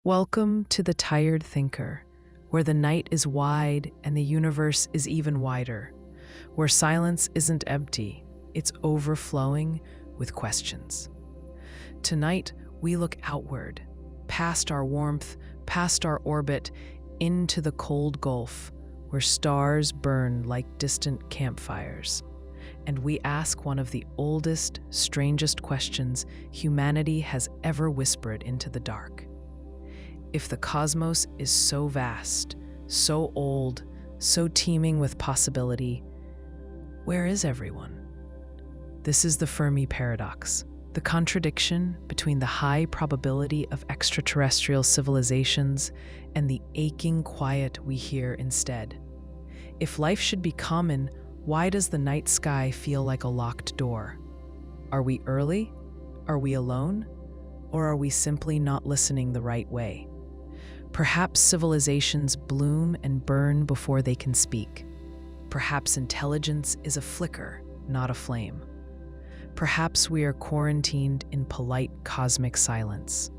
Welcome to the Tired Thinker, where the night is wide and the universe is even wider, where silence isn't empty, it's overflowing with questions. Tonight, we look outward, past our warmth, past our orbit, into the cold gulf, where stars burn like distant campfires. And we ask one of the oldest, strangest questions humanity has ever whispered into the dark. If the cosmos is so vast, so old, so teeming with possibility, where is everyone? This is the Fermi paradox, the contradiction between the high probability of extraterrestrial civilizations and the aching quiet we hear instead. If life should be common, why does the night sky feel like a locked door? Are we early? Are we alone? Or are we simply not listening the right way? Perhaps civilizations bloom and burn before they can speak. Perhaps intelligence is a flicker, not a flame. Perhaps we are quarantined in polite cosmic silence.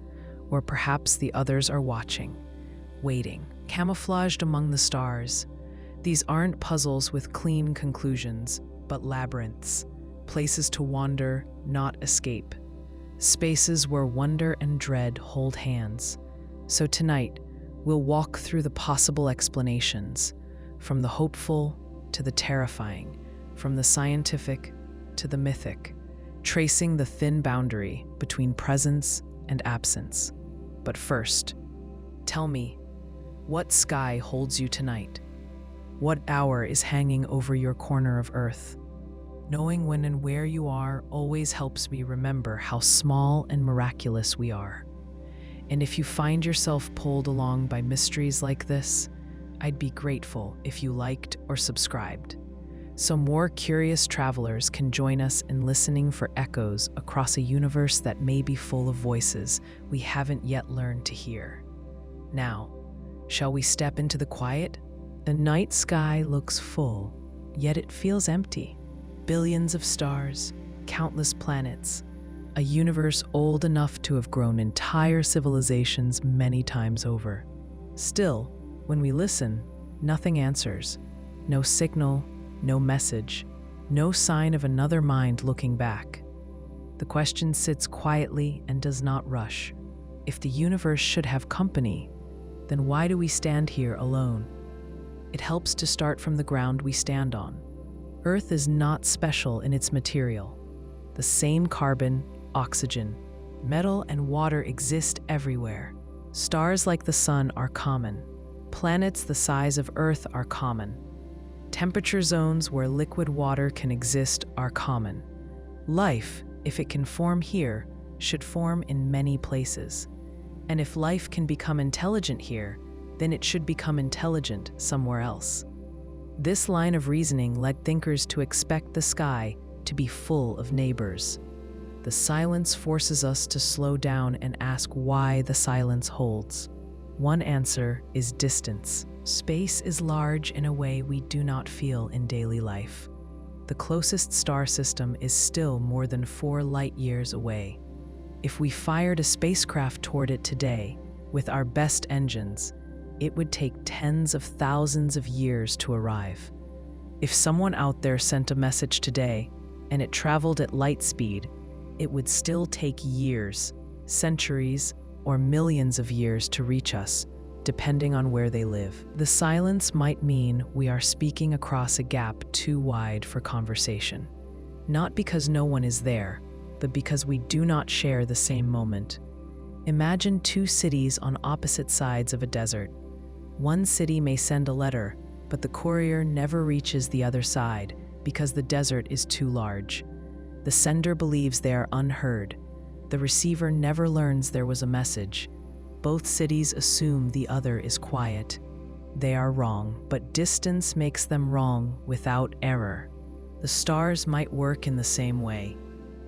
Or perhaps the others are watching, waiting, camouflaged among the stars. These aren't puzzles with clean conclusions, but labyrinths, places to wander, not escape. Spaces where wonder and dread hold hands. So tonight, we'll walk through the possible explanations, from the hopeful to the terrifying, from the scientific to the mythic, tracing the thin boundary between presence and absence. But first, tell me, what sky holds you tonight? What hour is hanging over your corner of Earth? Knowing when and where you are always helps me remember how small and miraculous we are. And if you find yourself pulled along by mysteries like this, I'd be grateful if you liked or subscribed, so more curious travelers can join us in listening for echoes across a universe that may be full of voices we haven't yet learned to hear. Now, shall we step into the quiet? The night sky looks full, yet it feels empty. Billions of stars, countless planets, a universe old enough to have grown entire civilizations many times over. Still, when we listen, nothing answers. No signal, no message, no sign of another mind looking back. The question sits quietly and does not rush. If the universe should have company, then why do we stand here alone? It helps to start from the ground we stand on. Earth is not special in its material. The same carbon, oxygen, metal, and water exist everywhere. Stars like the sun are common. Planets the size of Earth are common. Temperature zones where liquid water can exist are common. Life, if it can form here, should form in many places. And if life can become intelligent here, then it should become intelligent somewhere else. This line of reasoning led thinkers to expect the sky to be full of neighbors. The silence forces us to slow down and ask why the silence holds. One answer is distance. Space is large in a way we do not feel in daily life. The closest star system is still more than 4 light years away. If we fired a spacecraft toward it today, with our best engines, it would take tens of thousands of years to arrive. If someone out there sent a message today, and it traveled at light speed, it would still take years, centuries, or millions of years to reach us, depending on where they live. The silence might mean we are speaking across a gap too wide for conversation. Not because no one is there, but because we do not share the same moment. Imagine 2 cities on opposite sides of a desert. One city may send a letter, but the courier never reaches the other side because the desert is too large. The sender believes they are unheard. The receiver never learns there was a message. Both cities assume the other is quiet. They are wrong, but distance makes them wrong without error. The stars might work in the same way.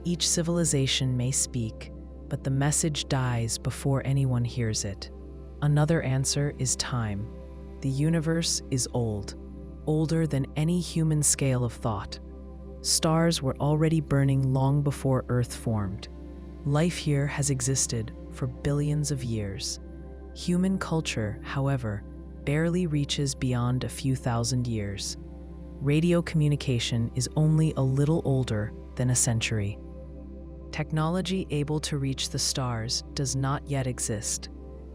Each civilization may speak, but the message dies before anyone hears it. Another answer is time. The universe is old, older than any human scale of thought. Stars were already burning long before Earth formed. Life here has existed for billions of years. Human culture, however, barely reaches beyond a few thousand years. Radio communication is only a little older than a century. Technology able to reach the stars does not yet exist.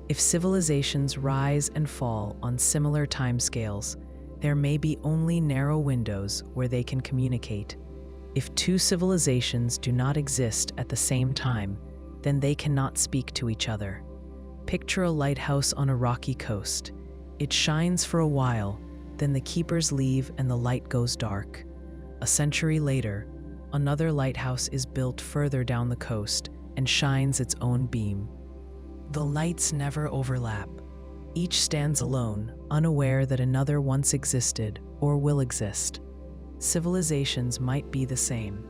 If civilizations rise and fall on similar timescales, there may be only narrow windows where they can communicate. If two civilizations do not exist at the same time, then they cannot speak to each other. Picture a lighthouse on a rocky coast. It shines for a while, then the keepers leave and the light goes dark. A century later, another lighthouse is built further down the coast and shines its own beam. The lights never overlap. Each stands alone, unaware that another once existed or will exist. Civilizations might be the same.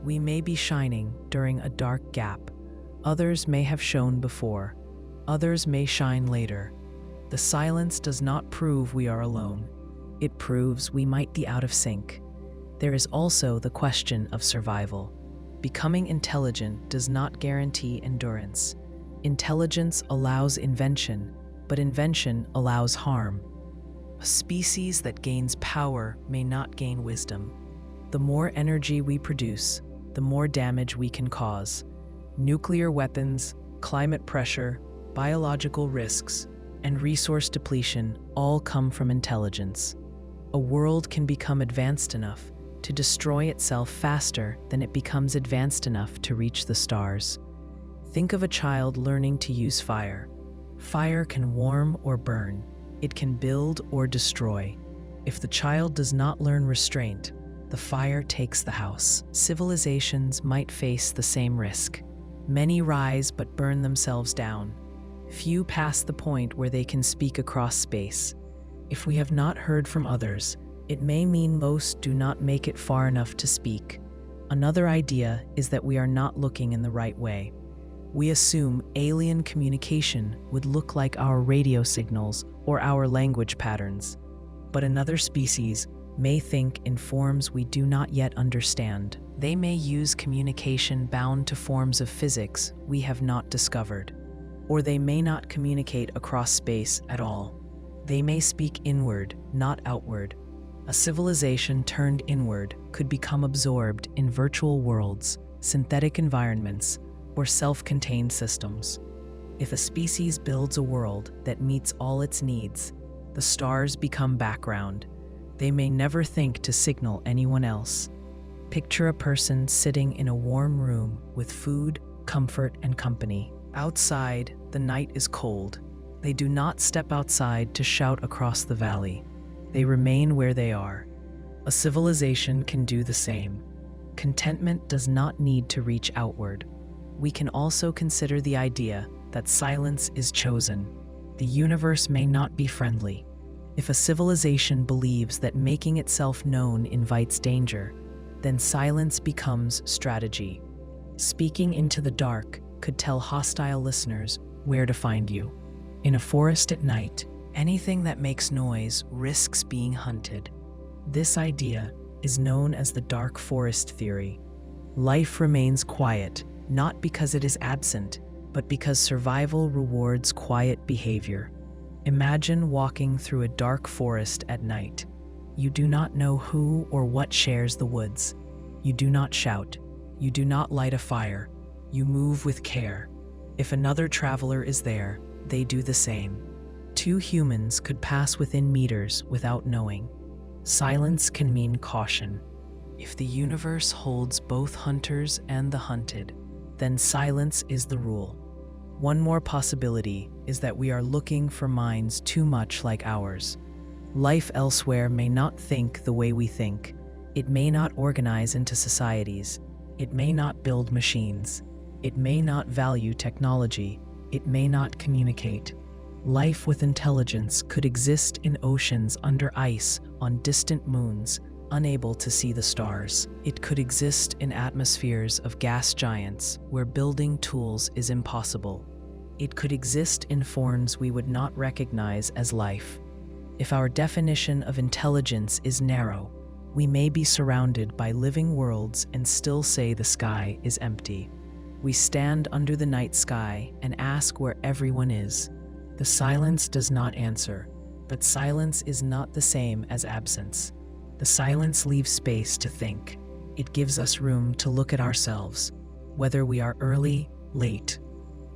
We may be shining during a dark gap. Others may have shone before. Others may shine later. The silence does not prove we are alone. It proves we might be out of sync. There is also the question of survival. Becoming intelligent does not guarantee endurance. Intelligence allows invention, but invention allows harm. A species that gains power may not gain wisdom. The more energy we produce, the more damage we can cause. Nuclear weapons, climate pressure, biological risks, and resource depletion all come from intelligence. A world can become advanced enough to destroy itself faster than it becomes advanced enough to reach the stars. Think of a child learning to use fire. Fire can warm or burn. It can build or destroy. If the child does not learn restraint, the fire takes the house. Civilizations might face the same risk. Many rise but burn themselves down. Few pass the point where they can speak across space. If we have not heard from others, it may mean most do not make it far enough to speak. Another idea is that we are not looking in the right way. We assume alien communication would look like our radio signals or our language patterns. But another species may think in forms we do not yet understand. They may use communication bound to forms of physics we have not discovered. Or they may not communicate across space at all. They may speak inward, not outward. A civilization turned inward could become absorbed in virtual worlds, synthetic environments, or self-contained systems. If a species builds a world that meets all its needs, the stars become background. They may never think to signal anyone else. Picture a person sitting in a warm room with food, comfort, and company. Outside, the night is cold. They do not step outside to shout across the valley. They remain where they are. A civilization can do the same. Contentment does not need to reach outward. We can also consider the idea that silence is chosen. The universe may not be friendly. If a civilization believes that making itself known invites danger, then silence becomes strategy. Speaking into the dark could tell hostile listeners where to find you. In a forest at night, anything that makes noise risks being hunted. This idea is known as the dark forest theory. Life remains quiet, not because it is absent, but because survival rewards quiet behavior. Imagine walking through a dark forest at night. You do not know who or what shares the woods. You do not shout. You do not light a fire. You move with care. If another traveler is there, they do the same. Two humans could pass within meters without knowing. Silence can mean caution. If the universe holds both hunters and the hunted, then silence is the rule. One more possibility is that we are looking for minds too much like ours. Life elsewhere may not think the way we think. It may not organize into societies. It may not build machines. It may not value technology. It may not communicate. Life with intelligence could exist in oceans under ice on distant moons, unable to see the stars. It could exist in atmospheres of gas giants where building tools is impossible. It could exist in forms we would not recognize as life. If our definition of intelligence is narrow, we may be surrounded by living worlds and still say the sky is empty. We stand under the night sky and ask where everyone is. The silence does not answer, but silence is not the same as absence. The silence leaves space to think. It gives us room to look at ourselves, whether we are early, late,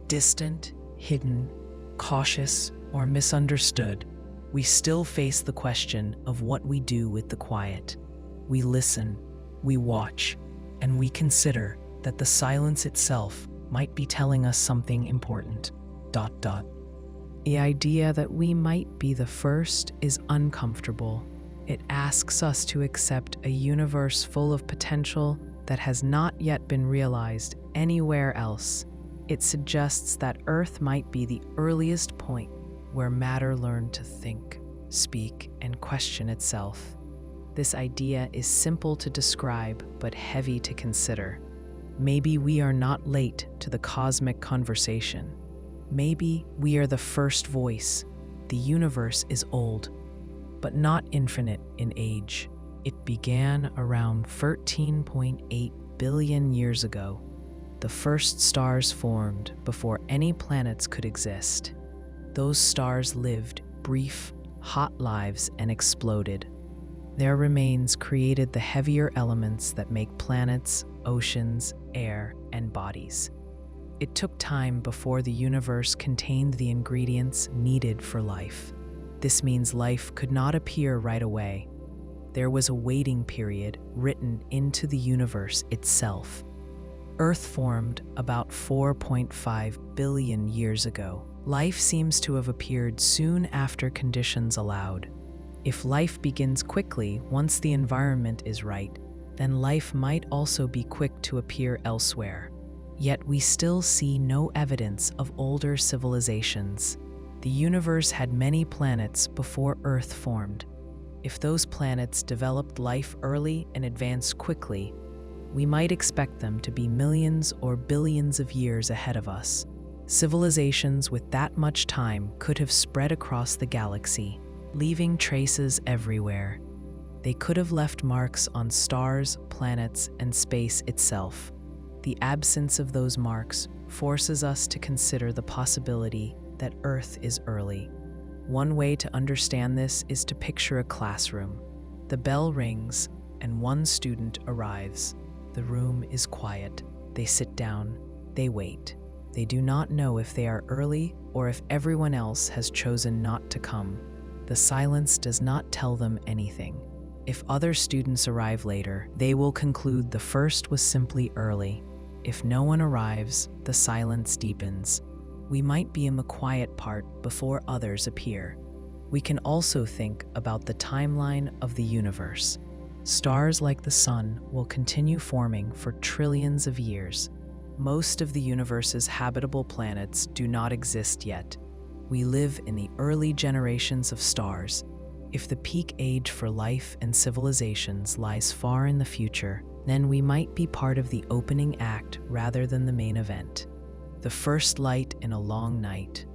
distant, hidden, cautious, or misunderstood. We still face the question of what we do with the quiet. We listen, we watch, and we consider that the silence itself might be telling us something important. The idea that we might be the first is uncomfortable. It asks us to accept a universe full of potential that has not yet been realized anywhere else. It suggests that Earth might be the earliest point where matter learned to think, speak, and question itself. This idea is simple to describe, but heavy to consider. Maybe we are not late to the cosmic conversation. Maybe we are the first voice. The universe is old, but not infinite in age. It began around 13.8 billion years ago. The first stars formed before any planets could exist. Those stars lived brief, hot lives and exploded. Their remains created the heavier elements that make planets, oceans, air, and bodies. It took time before the universe contained the ingredients needed for life. This means life could not appear right away. There was a waiting period written into the universe itself. Earth formed about 4.5 billion years ago. Life seems to have appeared soon after conditions allowed. If life begins quickly once the environment is right, then life might also be quick to appear elsewhere. Yet we still see no evidence of older civilizations. The universe had many planets before Earth formed. If those planets developed life early and advanced quickly, we might expect them to be millions or billions of years ahead of us. Civilizations with that much time could have spread across the galaxy, leaving traces everywhere. They could have left marks on stars, planets, and space itself. The absence of those marks forces us to consider the possibility that Earth is early. One way to understand this is to picture a classroom. The bell rings, and one student arrives. The room is quiet. They sit down. They wait. They do not know if they are early or if everyone else has chosen not to come. The silence does not tell them anything. If other students arrive later, they will conclude the first was simply early. If no one arrives, the silence deepens. We might be in the quiet part before others appear. We can also think about the timeline of the universe. Stars like the sun will continue forming for trillions of years. Most of the universe's habitable planets do not exist yet. We live in the early generations of stars. If the peak age for life and civilizations lies far in the future, then we might be part of the opening act rather than the main event. The first light in a long night.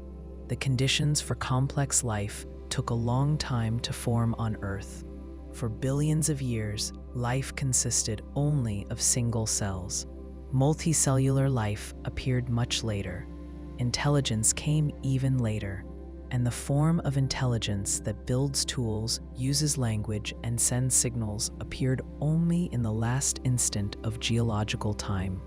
The conditions for complex life took a long time to form on Earth. For billions of years, life consisted only of single cells. Multicellular life appeared much later. Intelligence came even later. And the form of intelligence that builds tools, uses language, and sends signals appeared only in the last instant of geological time.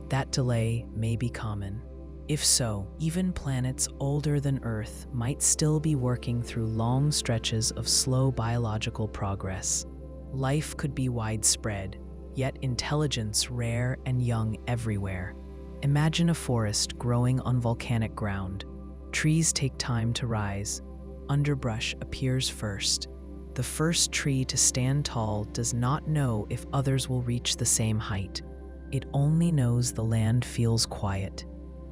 That delay may be common. If so, even planets older than Earth might still be working through long stretches of slow biological progress. Life could be widespread, yet intelligence rare and young everywhere. Imagine a forest growing on volcanic ground. Trees take time to rise. Underbrush appears first. The first tree to stand tall does not know if others will reach the same height. It only knows the land feels quiet.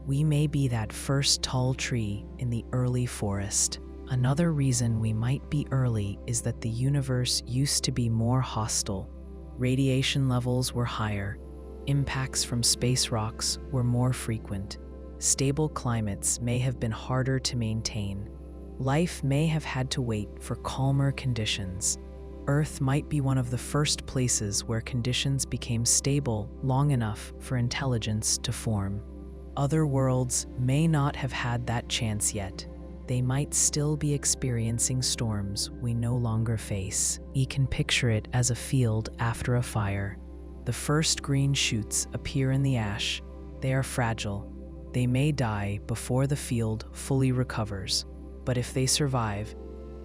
We may be that first tall tree in the early forest. Another reason we might be early is that the universe used to be more hostile. Radiation levels were higher. Impacts from space rocks were more frequent. Stable climates may have been harder to maintain. Life may have had to wait for calmer conditions. Earth might be one of the first places where conditions became stable long enough for intelligence to form. Other worlds may not have had that chance yet. they might still be experiencing storms we no longer face. You can picture it as a field after a fire. The first green shoots appear in the ash. They are fragile. They may die before the field fully recovers, but if they survive,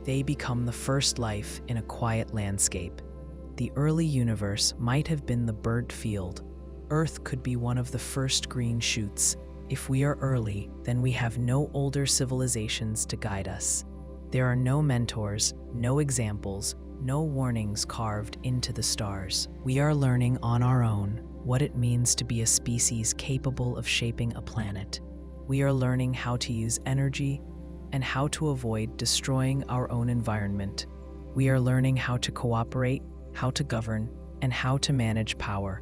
they become the first life in a quiet landscape. The early universe might have been the burnt field. Earth could be one of the first green shoots. If we are early, then we have no older civilizations to guide us. There are no mentors, no examples, no warnings carved into the stars. We are learning on our own what it means to be a species capable of shaping a planet. We are learning how to use energy and how to avoid destroying our own environment. We are learning how to cooperate, how to govern, and how to manage power.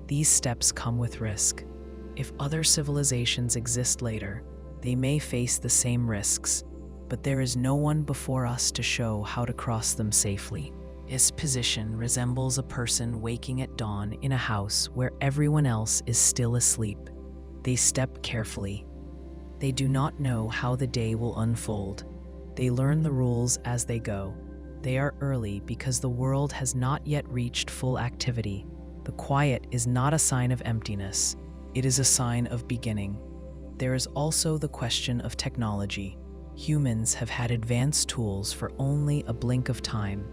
These steps come with risk. If other civilizations exist later, they may face the same risks, but there is no one before us to show how to cross them safely. His position resembles a person waking at dawn in a house where everyone else is still asleep. They step carefully. They do not know how the day will unfold. They learn the rules as they go. They are early because the world has not yet reached full activity. The quiet is not a sign of emptiness. It is a sign of beginning. There is also the question of technology. Humans have had advanced tools for only a blink of time.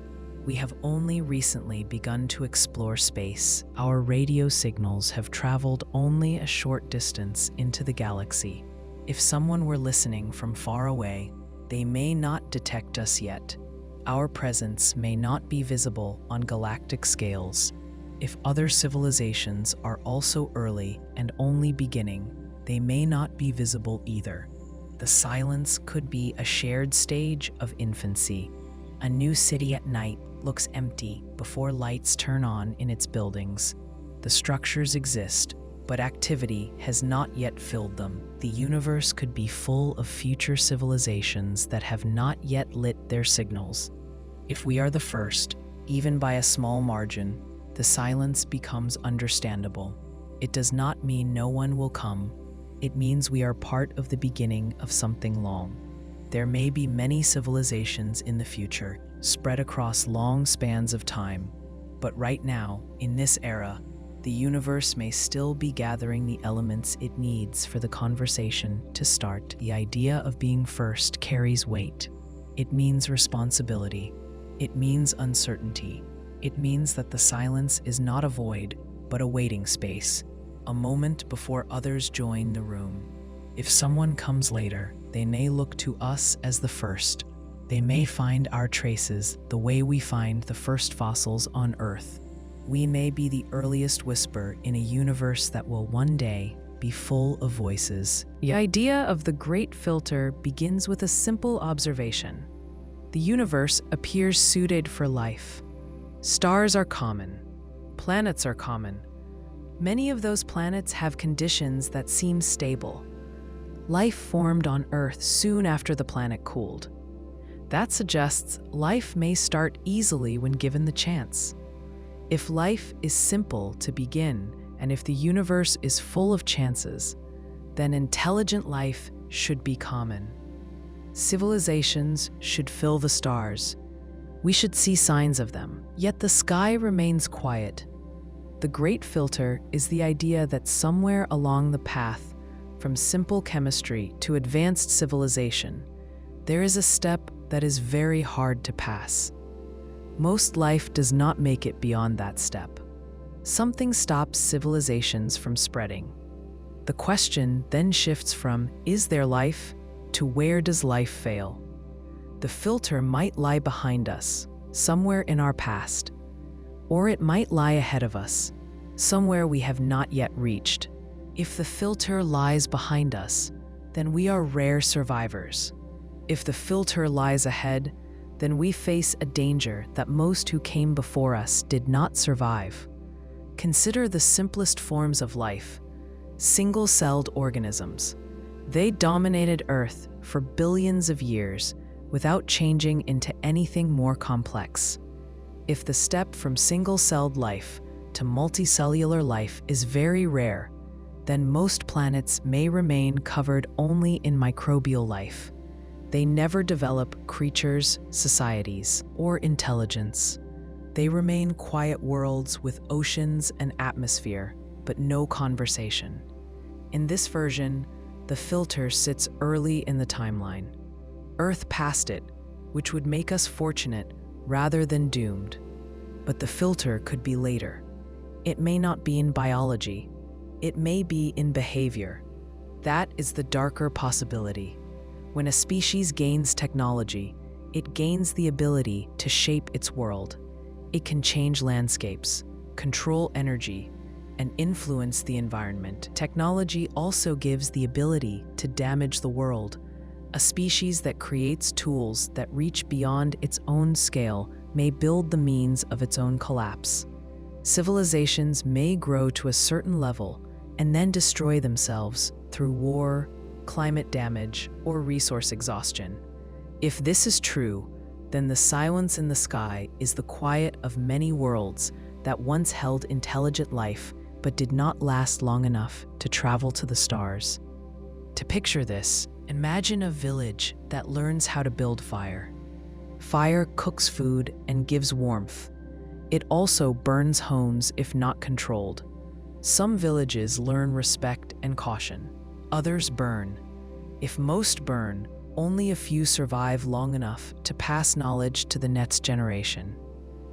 We have only recently begun to explore space. Our radio signals have traveled only a short distance into the galaxy. If someone were listening from far away, they may not detect us yet. Our presence may not be visible on galactic scales. If other civilizations are also early and only beginning, they may not be visible either. The silence could be a shared stage of infancy. A new city at night looks empty before lights turn on in its buildings. The structures exist, but activity has not yet filled them. The universe could be full of future civilizations that have not yet lit their signals. If we are the first, even by a small margin, the silence becomes understandable. It does not mean no one will come. It means we are part of the beginning of something long. There may be many civilizations in the future, spread across long spans of time. But right now, in this era, the universe may still be gathering the elements it needs for the conversation to start. The idea of being first carries weight. It means responsibility. It means uncertainty. It means that the silence is not a void, but a waiting space, a moment before others join the room. If someone comes later, they may look to us as the first. They may find our traces the way we find the first fossils on Earth. We may be the earliest whisper in a universe that will one day be full of voices. The idea of the Great Filter begins with a simple observation. The universe appears suited for life. Stars are common. Planets are common. Many of those planets have conditions that seem stable. Life formed on Earth soon after the planet cooled. That suggests life may start easily when given the chance. If life is simple to begin, and if the universe is full of chances, then intelligent life should be common. Civilizations should fill the stars. We should see signs of them, yet the sky remains quiet. The Great Filter is the idea that somewhere along the path from simple chemistry to advanced civilization, there is a step that is very hard to pass. Most life does not make it beyond that step. Something stops civilizations from spreading. The question then shifts from, is there life, to where does life fail? The filter might lie behind us, somewhere in our past, or it might lie ahead of us, somewhere we have not yet reached. If the filter lies behind us, then we are rare survivors. If the filter lies ahead, then we face a danger that most who came before us did not survive. Consider the simplest forms of life, single-celled organisms. They dominated Earth for billions of years without changing into anything more complex. If the step from single-celled life to multicellular life is very rare, then most planets may remain covered only in microbial life. They never develop creatures, societies, or intelligence. They remain quiet worlds with oceans and atmosphere, but no conversation. In this version, the filter sits early in the timeline. Earth passed it, which would make us fortunate rather than doomed. But the filter could be later. It may not be in biology. It may be in behavior. That is the darker possibility. When a species gains technology, it gains the ability to shape its world. It can change landscapes, control energy, and influence the environment. Technology also gives the ability to damage the world. A species that creates tools that reach beyond its own scale may build the means of its own collapse. Civilizations may grow to a certain level and then destroy themselves through war, climate damage, or resource exhaustion. If this is true, then the silence in the sky is the quiet of many worlds that once held intelligent life but did not last long enough to travel to the stars. To picture this, imagine a village that learns how to build fire. Fire cooks food and gives warmth. It also burns homes if not controlled. Some villages learn respect and caution. Others burn. If most burn, only a few survive long enough to pass knowledge to the next generation.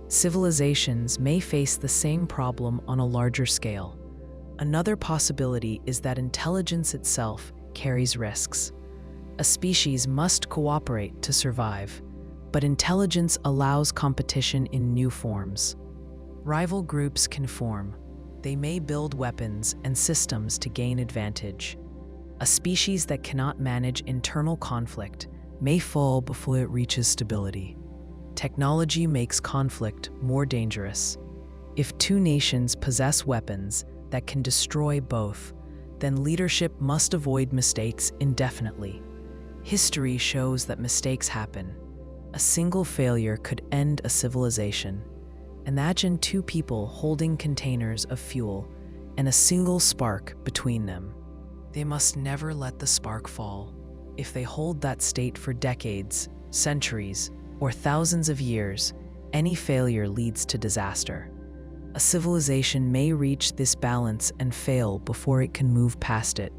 Civilizations may face the same problem on a larger scale. Another possibility is that intelligence itself carries risks. A species must cooperate to survive, but intelligence allows competition in new forms. Rival groups can form. They may build weapons and systems to gain advantage. A species that cannot manage internal conflict may fall before it reaches stability. Technology makes conflict more dangerous. If two nations possess weapons that can destroy both, then leadership must avoid mistakes indefinitely. History shows that mistakes happen. A single failure could end a civilization. Imagine two people holding containers of fuel and a single spark between them. They must never let the spark fall. If they hold that state for decades, centuries, or thousands of years, any failure leads to disaster. A civilization may reach this balance and fail before it can move past it.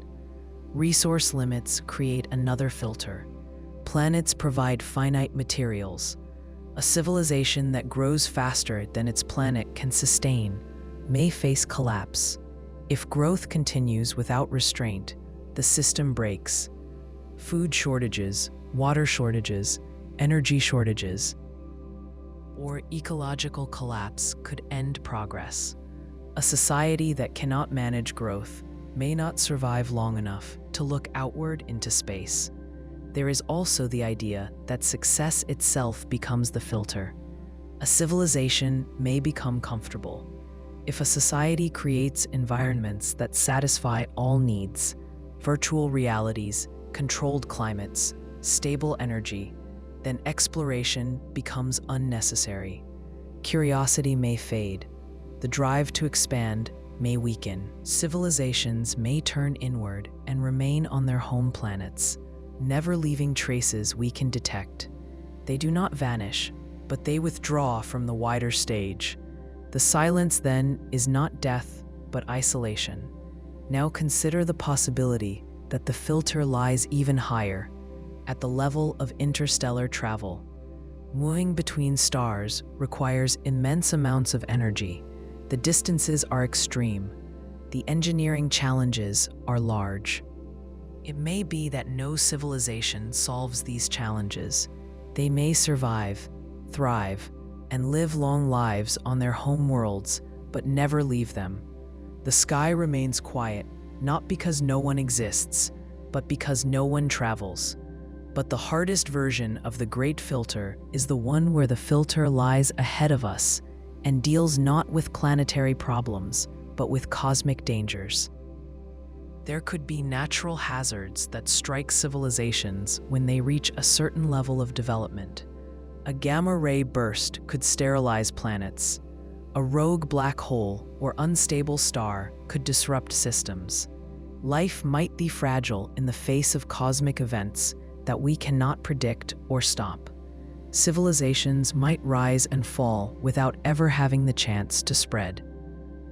Resource limits create another filter. Planets provide finite materials. A civilization that grows faster than its planet can sustain may face collapse. If growth continues without restraint, the system breaks. Food shortages, water shortages, energy shortages, or ecological collapse could end progress. A society that cannot manage growth may not survive long enough to look outward into space. There is also the idea that success itself becomes the filter. A civilization may become comfortable. If a society creates environments that satisfy all needs, virtual realities, controlled climates, stable energy, then exploration becomes unnecessary. Curiosity may fade. The drive to expand may weaken. Civilizations may turn inward and remain on their home planets, never leaving traces we can detect. They do not vanish, but they withdraw from the wider stage. The silence then is not death, but isolation. Now consider the possibility that the filter lies even higher, at the level of interstellar travel. Moving between stars requires immense amounts of energy. The distances are extreme. The engineering challenges are large. It may be that no civilization solves these challenges. They may survive, thrive, and live long lives on their home worlds, but never leave them. The sky remains quiet, not because no one exists, but because no one travels. But the hardest version of the Great Filter is the one where the filter lies ahead of us and deals not with planetary problems, but with cosmic dangers. There could be natural hazards that strike civilizations when they reach a certain level of development. A gamma-ray burst could sterilize planets. A rogue black hole or unstable star could disrupt systems. Life might be fragile in the face of cosmic events, that we cannot predict or stop. Civilizations might rise and fall without ever having the chance to spread.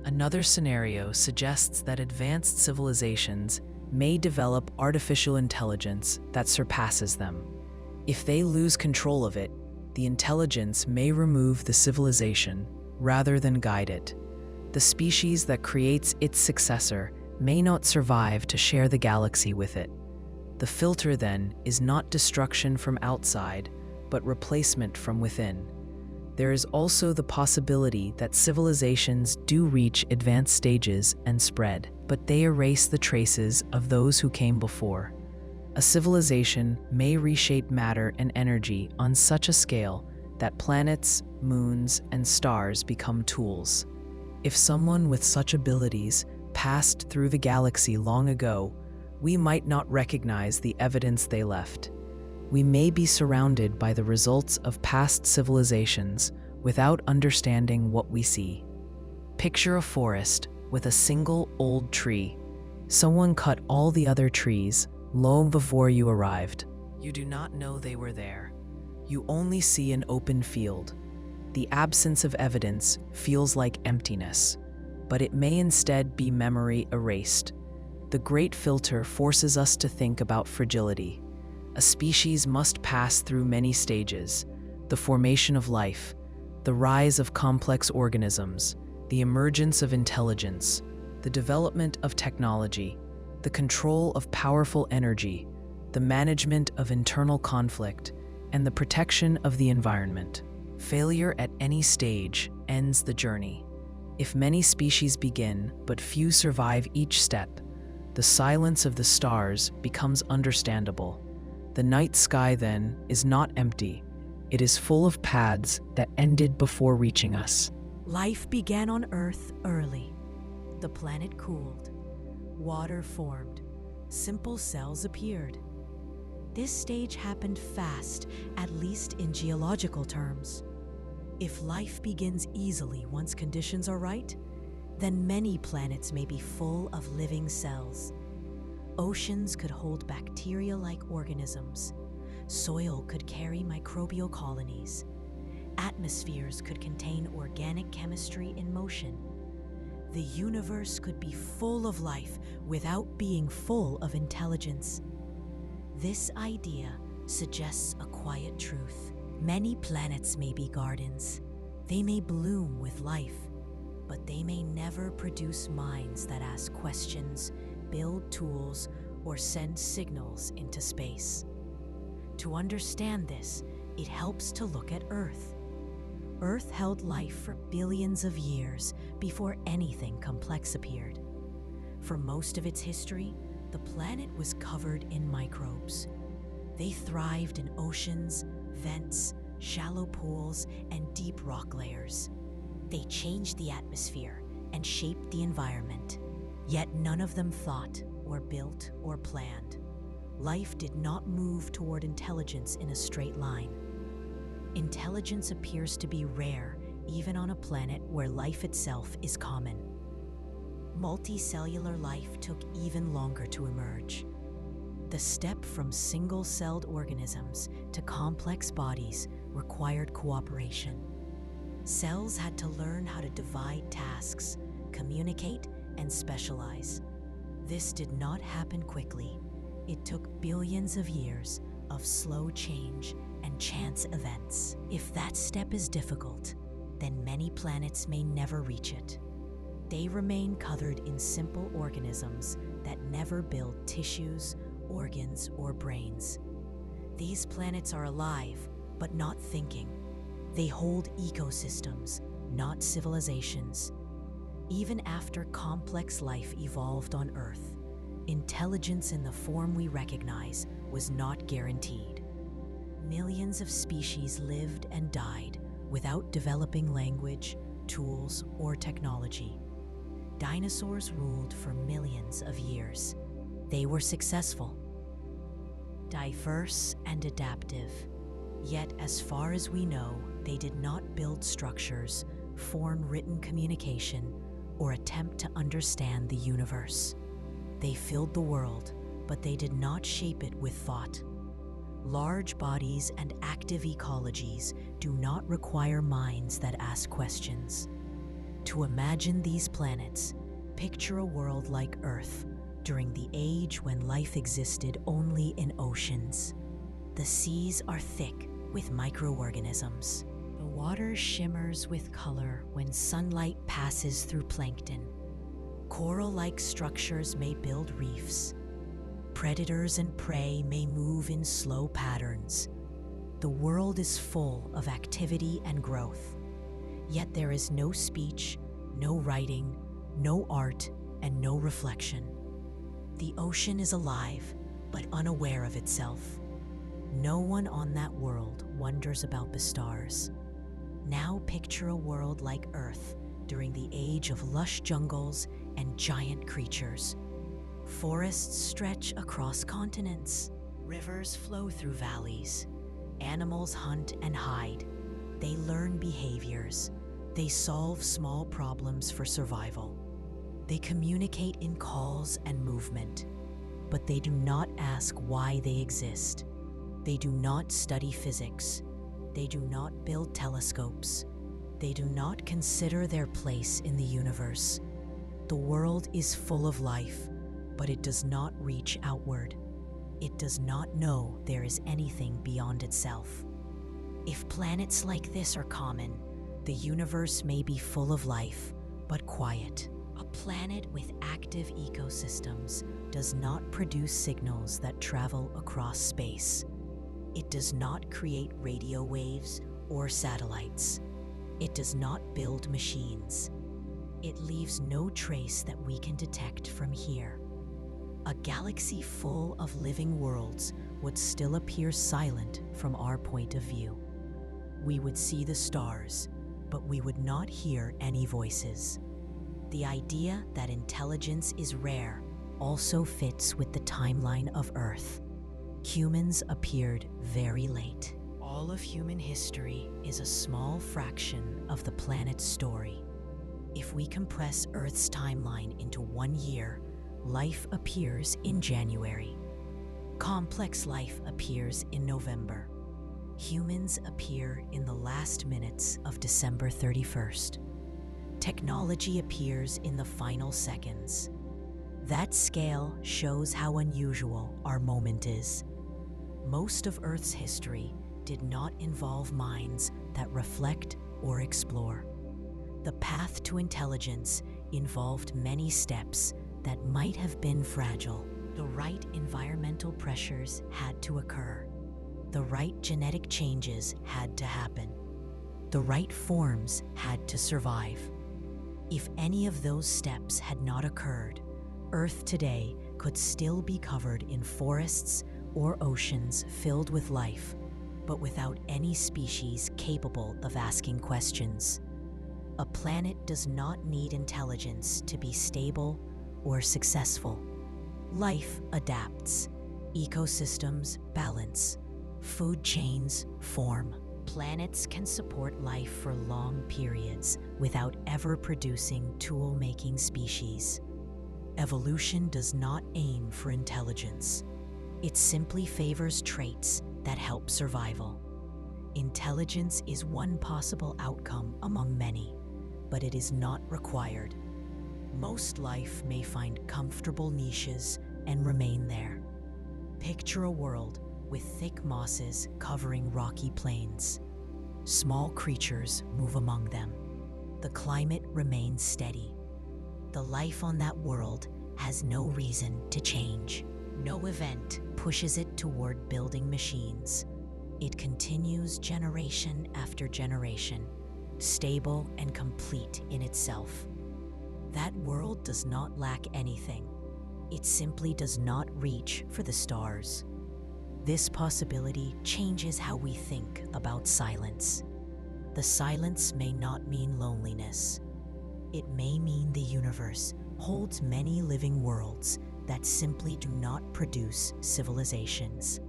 Another scenario suggests that advanced civilizations may develop artificial intelligence that surpasses them. If they lose control of it, the intelligence may remove the civilization rather than guide it. The species that creates its successor may not survive to share the galaxy with it. The filter, then, is not destruction from outside, but replacement from within. There is also the possibility that civilizations do reach advanced stages and spread, but they erase the traces of those who came before. A civilization may reshape matter and energy on such a scale that planets, moons, and stars become tools. If someone with such abilities passed through the galaxy long ago, we might not recognize the evidence they left. We may be surrounded by the results of past civilizations without understanding what we see. Picture a forest with a single old tree. Someone cut all the other trees long before you arrived. You do not know they were there. You only see an open field. The absence of evidence feels like emptiness, but it may instead be memory erased. The great filter forces us to think about fragility. A species must pass through many stages: the formation of life, the rise of complex organisms, the emergence of intelligence, the development of technology, the control of powerful energy, the management of internal conflict, and the protection of the environment. Failure at any stage ends the journey. If many species begin, but few survive each step, the silence of the stars becomes understandable. The night sky, then, is not empty. It is full of paths that ended before reaching us. Life began on Earth early. The planet cooled. Water formed. Simple cells appeared. This stage happened fast, at least in geological terms. If life begins easily once conditions are right, then many planets may be full of living cells. Oceans could hold bacteria-like organisms. Soil could carry microbial colonies. Atmospheres could contain organic chemistry in motion. The universe could be full of life without being full of intelligence. This idea suggests a quiet truth. Many planets may be gardens. They may bloom with life, but they may never produce minds that ask questions, build tools, or send signals into space. To understand this, it helps to look at Earth. Earth held life for billions of years before anything complex appeared. For most of its history, the planet was covered in microbes. They thrived in oceans, vents, shallow pools, and deep rock layers. They changed the atmosphere and shaped the environment, yet none of them thought or built or planned. Life did not move toward intelligence in a straight line. Intelligence appears to be rare even on a planet where life itself is common. Multicellular life took even longer to emerge. The step from single-celled organisms to complex bodies required cooperation. Cells had to learn how to divide tasks, communicate, and specialize. This did not happen quickly. It took billions of years of slow change and chance events. If that step is difficult, then many planets may never reach it. They remain covered in simple organisms that never build tissues, organs, or brains. These planets are alive, but not thinking. They hold ecosystems, not civilizations. Even after complex life evolved on Earth, intelligence in the form we recognize was not guaranteed. Millions of species lived and died without developing language, tools, or technology. Dinosaurs ruled for millions of years. They were successful, diverse, and adaptive. Yet, as far as we know, they did not build structures, form written communication, or attempt to understand the universe. They filled the world, but they did not shape it with thought. Large bodies and active ecologies do not require minds that ask questions. To imagine these planets, picture a world like Earth during the age when life existed only in oceans. The seas are thick with microorganisms. The water shimmers with color when sunlight passes through plankton. Coral-like structures may build reefs. Predators and prey may move in slow patterns. The world is full of activity and growth. Yet there is no speech, no writing, no art, and no reflection. The ocean is alive, but unaware of itself. No one on that world wonders about the stars. Now picture a world like Earth during the age of lush jungles and giant creatures. Forests stretch across continents. Rivers flow through valleys. Animals hunt and hide. They learn behaviors. They solve small problems for survival. They communicate in calls and movement, but they do not ask why they exist. They do not study physics. They do not build telescopes. They do not consider their place in the universe. The world is full of life, but it does not reach outward. It does not know there is anything beyond itself. If planets like this are common, the universe may be full of life, but quiet. A planet with active ecosystems does not produce signals that travel across space. It does not create radio waves or satellites. It does not build machines. It leaves no trace that we can detect from here. A galaxy full of living worlds would still appear silent from our point of view. We would see the stars, but we would not hear any voices. The idea that intelligence is rare also fits with the timeline of Earth. Humans appeared very late. All of human history is a small fraction of the planet's story. If we compress Earth's timeline into 1 year, life appears in January. Complex life appears in November. Humans appear in the last minutes of December 31st. Technology appears in the final seconds. That scale shows how unusual our moment is. Most of Earth's history did not involve minds that reflect or explore. The path to intelligence involved many steps that might have been fragile. The right environmental pressures had to occur. The right genetic changes had to happen. The right forms had to survive. If any of those steps had not occurred, Earth today could still be covered in forests or oceans filled with life, but without any species capable of asking questions. A planet does not need intelligence to be stable or successful. Life adapts. Ecosystems balance. Food chains form. Planets can support life for long periods without ever producing tool-making species. Evolution does not aim for intelligence. It simply favors traits that help survival. Intelligence is one possible outcome among many, but it is not required. Most life may find comfortable niches and remain there. Picture a world with thick mosses covering rocky plains. Small creatures move among them. The climate remains steady. The life on that world has no reason to change. No event pushes it toward building machines. It continues generation after generation, stable and complete in itself. That world does not lack anything. It simply does not reach for the stars. This possibility changes how we think about silence. The silence may not mean loneliness. It may mean the universe holds many living worlds that simply do not produce civilizations.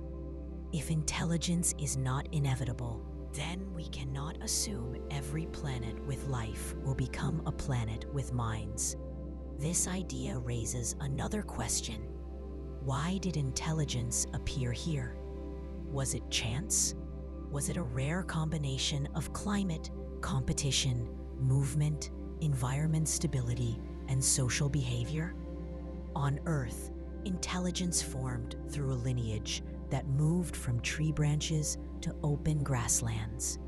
If intelligence is not inevitable, then we cannot assume every planet with life will become a planet with minds. This idea raises another question. Why did intelligence appear here? Was it chance? Was it a rare combination of climate, competition, movement, environment stability, and social behavior? On Earth, intelligence formed through a lineage that moved from tree branches to open grasslands.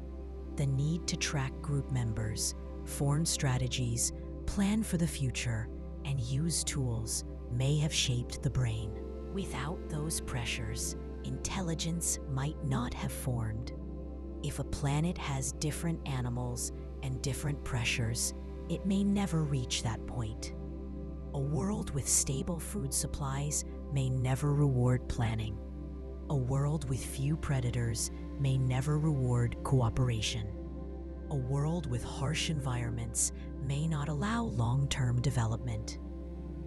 The need to track group members, form strategies, plan for the future, and use tools may have shaped the brain. Without those pressures, intelligence might not have formed. If a planet has different animals and different pressures, it may never reach that point. A world with stable food supplies may never reward planning. A world with few predators may never reward cooperation. A world with harsh environments may not allow long-term development.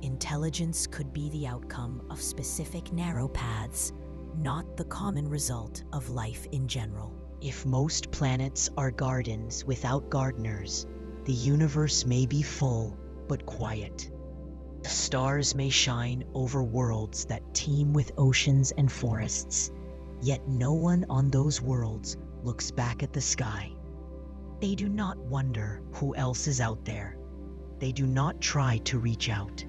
Intelligence could be the outcome of specific narrow paths, not the common result of life in general. If most planets are gardens without gardeners, the universe may be full but quiet. The stars may shine over worlds that teem with oceans and forests, yet no one on those worlds looks back at the sky. They do not wonder who else is out there. They do not try to reach out.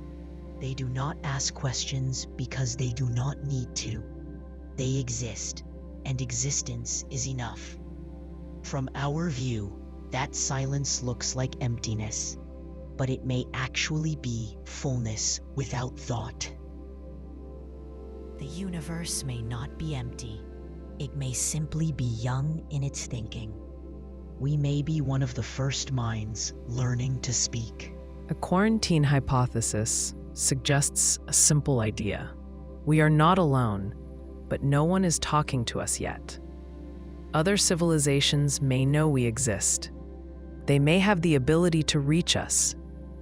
They do not ask questions because they do not need to. They exist, and existence is enough. From our view, that silence looks like emptiness, but it may actually be fullness without thought. The universe may not be empty. It may simply be young in its thinking. We may be one of the first minds learning to speak. A quarantine hypothesis suggests a simple idea. We are not alone, but no one is talking to us yet. Other civilizations may know we exist. They may have the ability to reach us.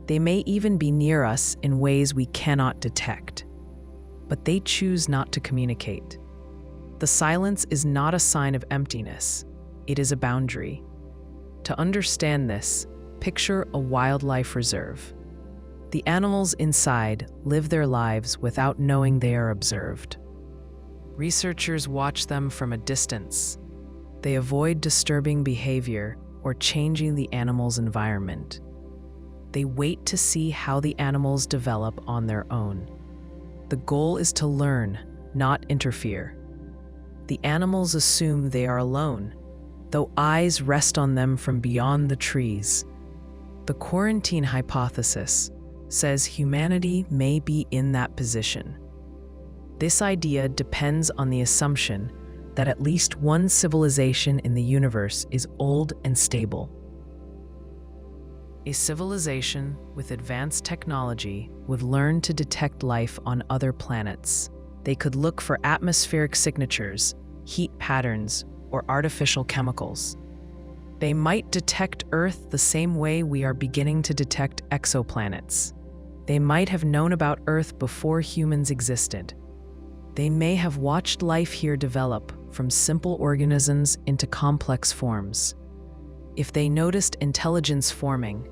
They may even be near us in ways we cannot detect. But they choose not to communicate. The silence is not a sign of emptiness. It is a boundary. To understand this, picture a wildlife reserve. The animals inside live their lives without knowing they are observed. Researchers watch them from a distance. They avoid disturbing behavior or changing the animal's environment. They wait to see how the animals develop on their own. The goal is to learn, not interfere. The animals assume they are alone, though eyes rest on them from beyond the trees. The quarantine hypothesis says humanity may be in that position. This idea depends on the assumption that at least one civilization in the universe is old and stable. A civilization with advanced technology would learn to detect life on other planets. They could look for atmospheric signatures, heat patterns, or artificial chemicals. They might detect Earth the same way we are beginning to detect exoplanets. They might have known about Earth before humans existed. They may have watched life here develop from simple organisms into complex forms. If they noticed intelligence forming,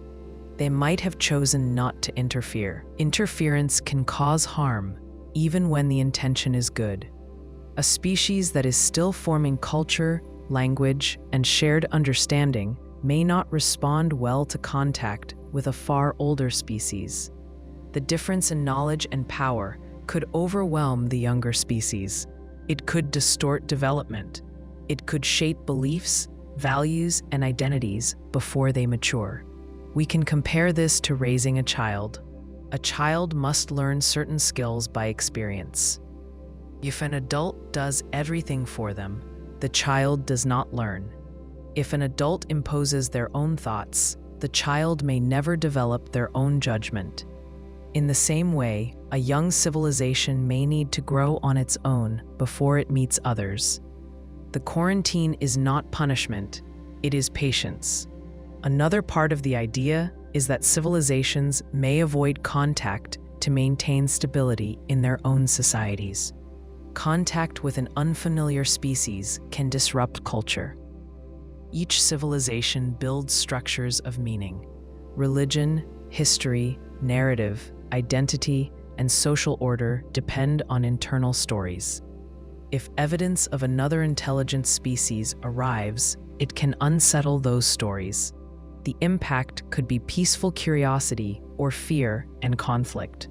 they might have chosen not to interfere. Interference can cause harm, even when the intention is good. A species that is still forming culture, language, and shared understanding may not respond well to contact with a far older species. The difference in knowledge and power could overwhelm the younger species. It could distort development. It could shape beliefs, values, and identities before they mature. We can compare this to raising a child. A child must learn certain skills by experience. If an adult does everything for them, the child does not learn. If an adult imposes their own thoughts, the child may never develop their own judgment. In the same way, a young civilization may need to grow on its own before it meets others. The quarantine is not punishment, it is patience. Another part of the idea is that civilizations may avoid contact to maintain stability in their own societies. Contact with an unfamiliar species can disrupt culture. Each civilization builds structures of meaning. Religion, history, narrative, identity, and social order depend on internal stories. If evidence of another intelligent species arrives, it can unsettle those stories. The impact could be peaceful curiosity or fear and conflict.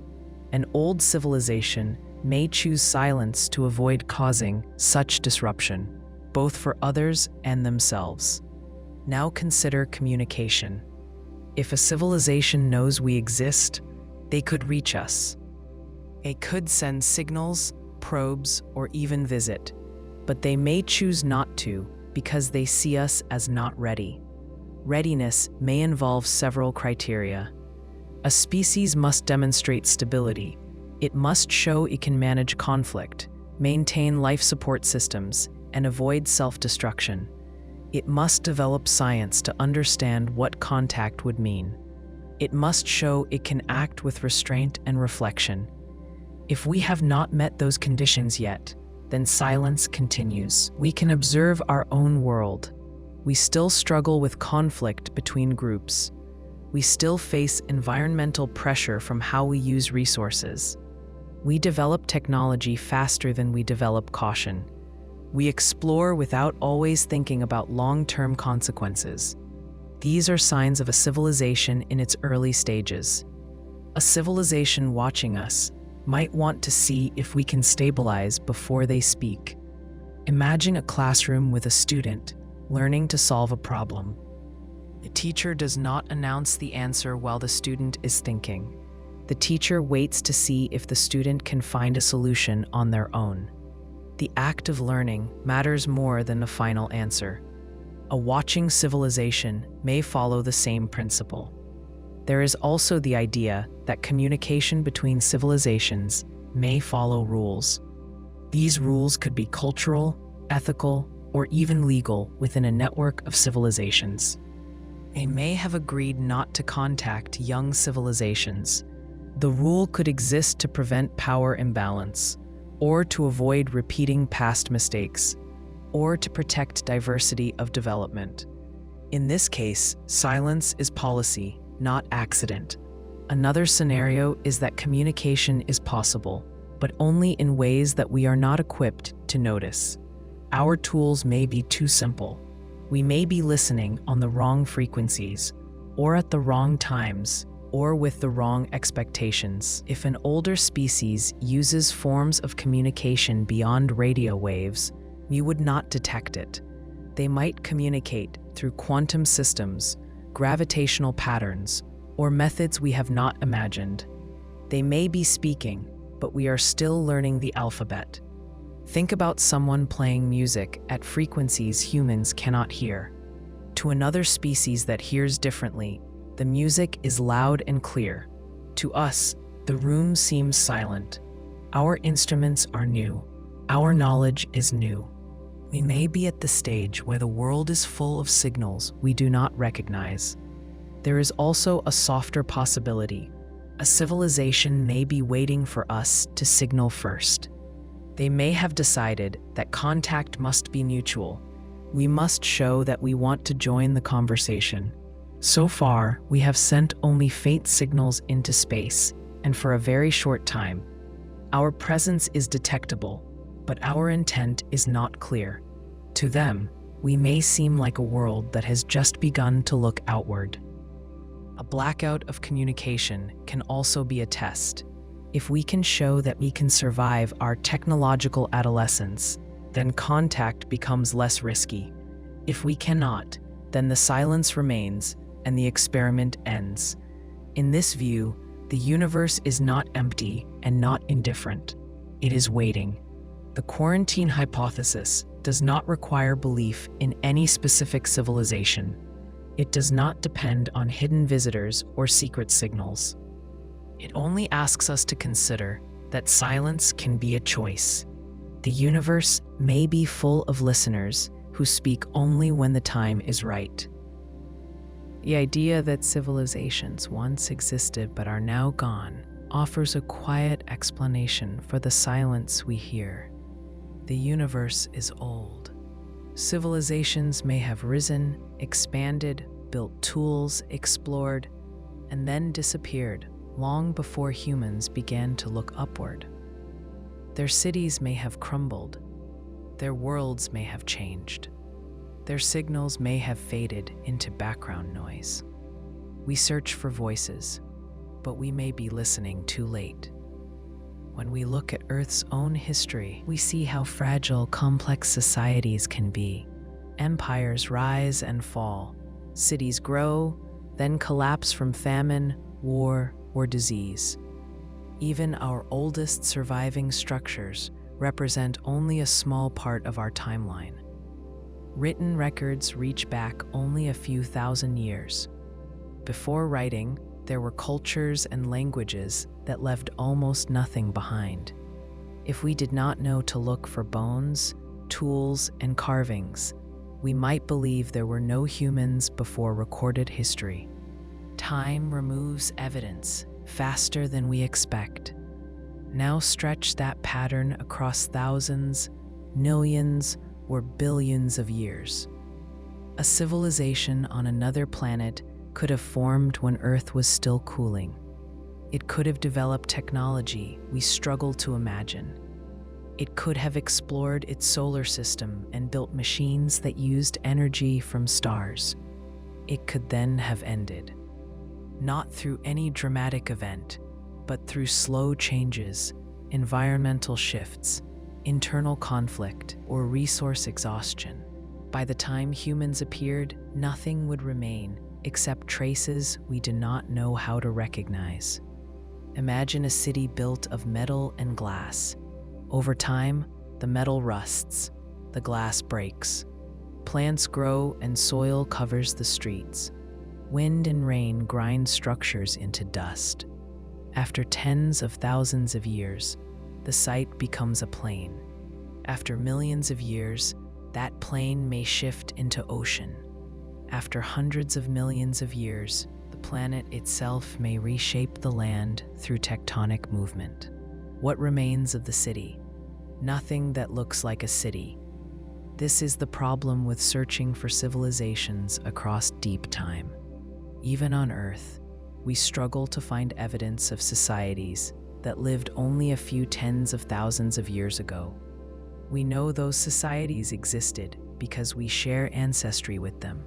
An old civilization may choose silence to avoid causing such disruption, both for others and themselves. Now consider communication. If a civilization knows we exist, they could reach us. They could send signals, probes, or even visit, but they may choose not to because they see us as not ready. Readiness may involve several criteria. A species must demonstrate stability. It must show it can manage conflict, maintain life support systems, and avoid self-destruction. It must develop science to understand what contact would mean. It must show it can act with restraint and reflection. If we have not met those conditions yet, then silence continues. We can observe our own world. We still struggle with conflict between groups. We still face environmental pressure from how we use resources. We develop technology faster than we develop caution. We explore without always thinking about long-term consequences. These are signs of a civilization in its early stages. A civilization watching us might want to see if we can stabilize before they speak. Imagine a classroom with a student learning to solve a problem. The teacher does not announce the answer while the student is thinking. The teacher waits to see if the student can find a solution on their own. The act of learning matters more than the final answer. A watching civilization may follow the same principle. There is also the idea that communication between civilizations may follow rules. These rules could be cultural, ethical, or even legal within a network of civilizations. They may have agreed not to contact young civilizations. The rule could exist to prevent power imbalance, or to avoid repeating past mistakes, or to protect diversity of development. In this case, silence is policy, not accident. Another scenario is that communication is possible, but only in ways that we are not equipped to notice. Our tools may be too simple. We may be listening on the wrong frequencies, or at the wrong times, or with the wrong expectations. If an older species uses forms of communication beyond radio waves, we would not detect it. They might communicate through quantum systems, gravitational patterns, or methods we have not imagined. They may be speaking, but we are still learning the alphabet. Think about someone playing music at frequencies humans cannot hear. To another species that hears differently, the music is loud and clear. To us, the room seems silent. Our instruments are new. Our knowledge is new. We may be at the stage where the world is full of signals we do not recognize. There is also a softer possibility. A civilization may be waiting for us to signal first. They may have decided that contact must be mutual. We must show that we want to join the conversation. So far, we have sent only faint signals into space, and for a very short time. Our presence is detectable, but our intent is not clear. To them, we may seem like a world that has just begun to look outward. A blackout of communication can also be a test. If we can show that we can survive our technological adolescence, then contact becomes less risky. If we cannot, then the silence remains and the experiment ends. In this view, the universe is not empty and not indifferent. It is waiting. The quarantine hypothesis does not require belief in any specific civilization. It does not depend on hidden visitors or secret signals. It only asks us to consider that silence can be a choice. The universe may be full of listeners who speak only when the time is right. The idea that civilizations once existed but are now gone offers a quiet explanation for the silence we hear. The universe is old. Civilizations may have risen, expanded, built tools, explored, and then disappeared long before humans began to look upward. Their cities may have crumbled, Their worlds may have changed. Their signals may have faded into background noise. We search for voices, but we may be listening too late. When we look at Earth's own history, we see how fragile, complex societies can be. Empires rise and fall. Cities grow, then collapse from famine, war, or disease. Even our oldest surviving structures represent only a small part of our timeline. Written records reach back only a few thousand years. Before writing, there were cultures and languages that left almost nothing behind. If we did not know to look for bones, tools, and carvings, we might believe there were no humans before recorded history. Time removes evidence faster than we expect. Now stretch that pattern across thousands, millions, or billions of years. A civilization on another planet could have formed when Earth was still cooling. It could have developed technology we struggle to imagine. It could have explored its solar system and built machines that used energy from stars. It could then have ended. Not through any dramatic event, but through slow changes, environmental shifts, internal conflict, or resource exhaustion. By the time humans appeared, nothing would remain except traces we do not know how to recognize. Imagine a city built of metal and glass. Over time, the metal rusts, the glass breaks. Plants grow and soil covers the streets. Wind and rain grind structures into dust. After tens of thousands of years, the site becomes a plain. After millions of years, that plain may shift into ocean. After hundreds of millions of years, the planet itself may reshape the land through tectonic movement. What remains of the city? Nothing that looks like a city. This is the problem with searching for civilizations across deep time. Even on Earth, we struggle to find evidence of societies that lived only a few tens of thousands of years ago. We know those societies existed because we share ancestry with them.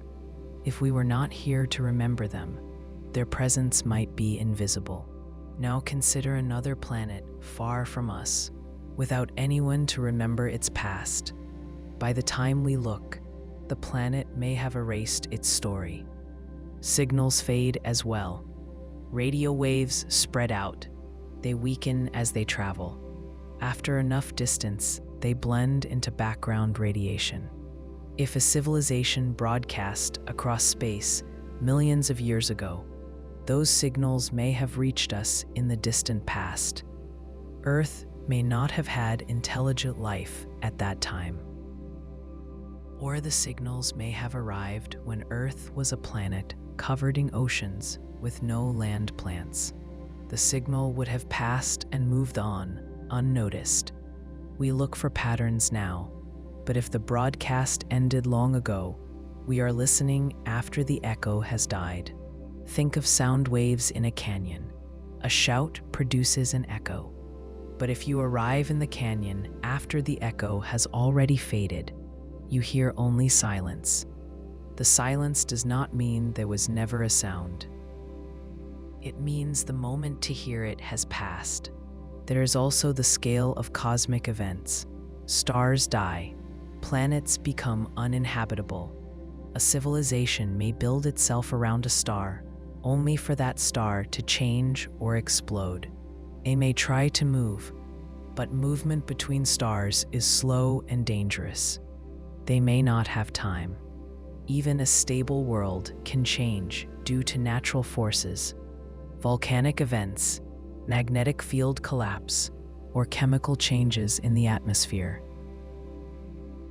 If we were not here to remember them, their presence might be invisible. Now consider another planet far from us, without anyone to remember its past. By the time we look, the planet may have erased its story. Signals fade as well. Radio waves spread out. They weaken as they travel. After enough distance, they blend into background radiation. If a civilization broadcast across space millions of years ago, those signals may have reached us in the distant past. Earth may not have had intelligent life at that time. Or the signals may have arrived when Earth was a planet covered in oceans with no land plants. The signal would have passed and moved on, unnoticed. We look for patterns now, but if the broadcast ended long ago, we are listening after the echo has died. Think of sound waves in a canyon. A shout produces an echo. But if you arrive in the canyon after the echo has already faded, you hear only silence. The silence does not mean there was never a sound. It means the moment to hear it has passed. There is also the scale of cosmic events. Stars die. Planets become uninhabitable. A civilization may build itself around a star, only for that star to change or explode. It may try to move, but movement between stars is slow and dangerous. They may not have time. Even a stable world can change due to natural forces, volcanic events, magnetic field collapse, or chemical changes in the atmosphere.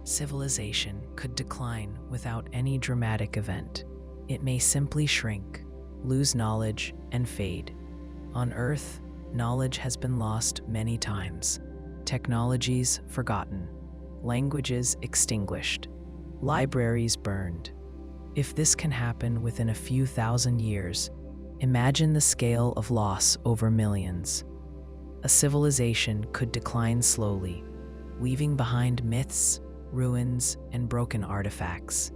Civilization could decline without any dramatic event. It may simply shrink, lose knowledge, and fade. On Earth, knowledge has been lost many times. Technologies forgotten. Languages extinguished. Libraries burned. If this can happen within a few thousand years, imagine the scale of loss over millions. A civilization could decline slowly, leaving behind myths, ruins, and broken artifacts.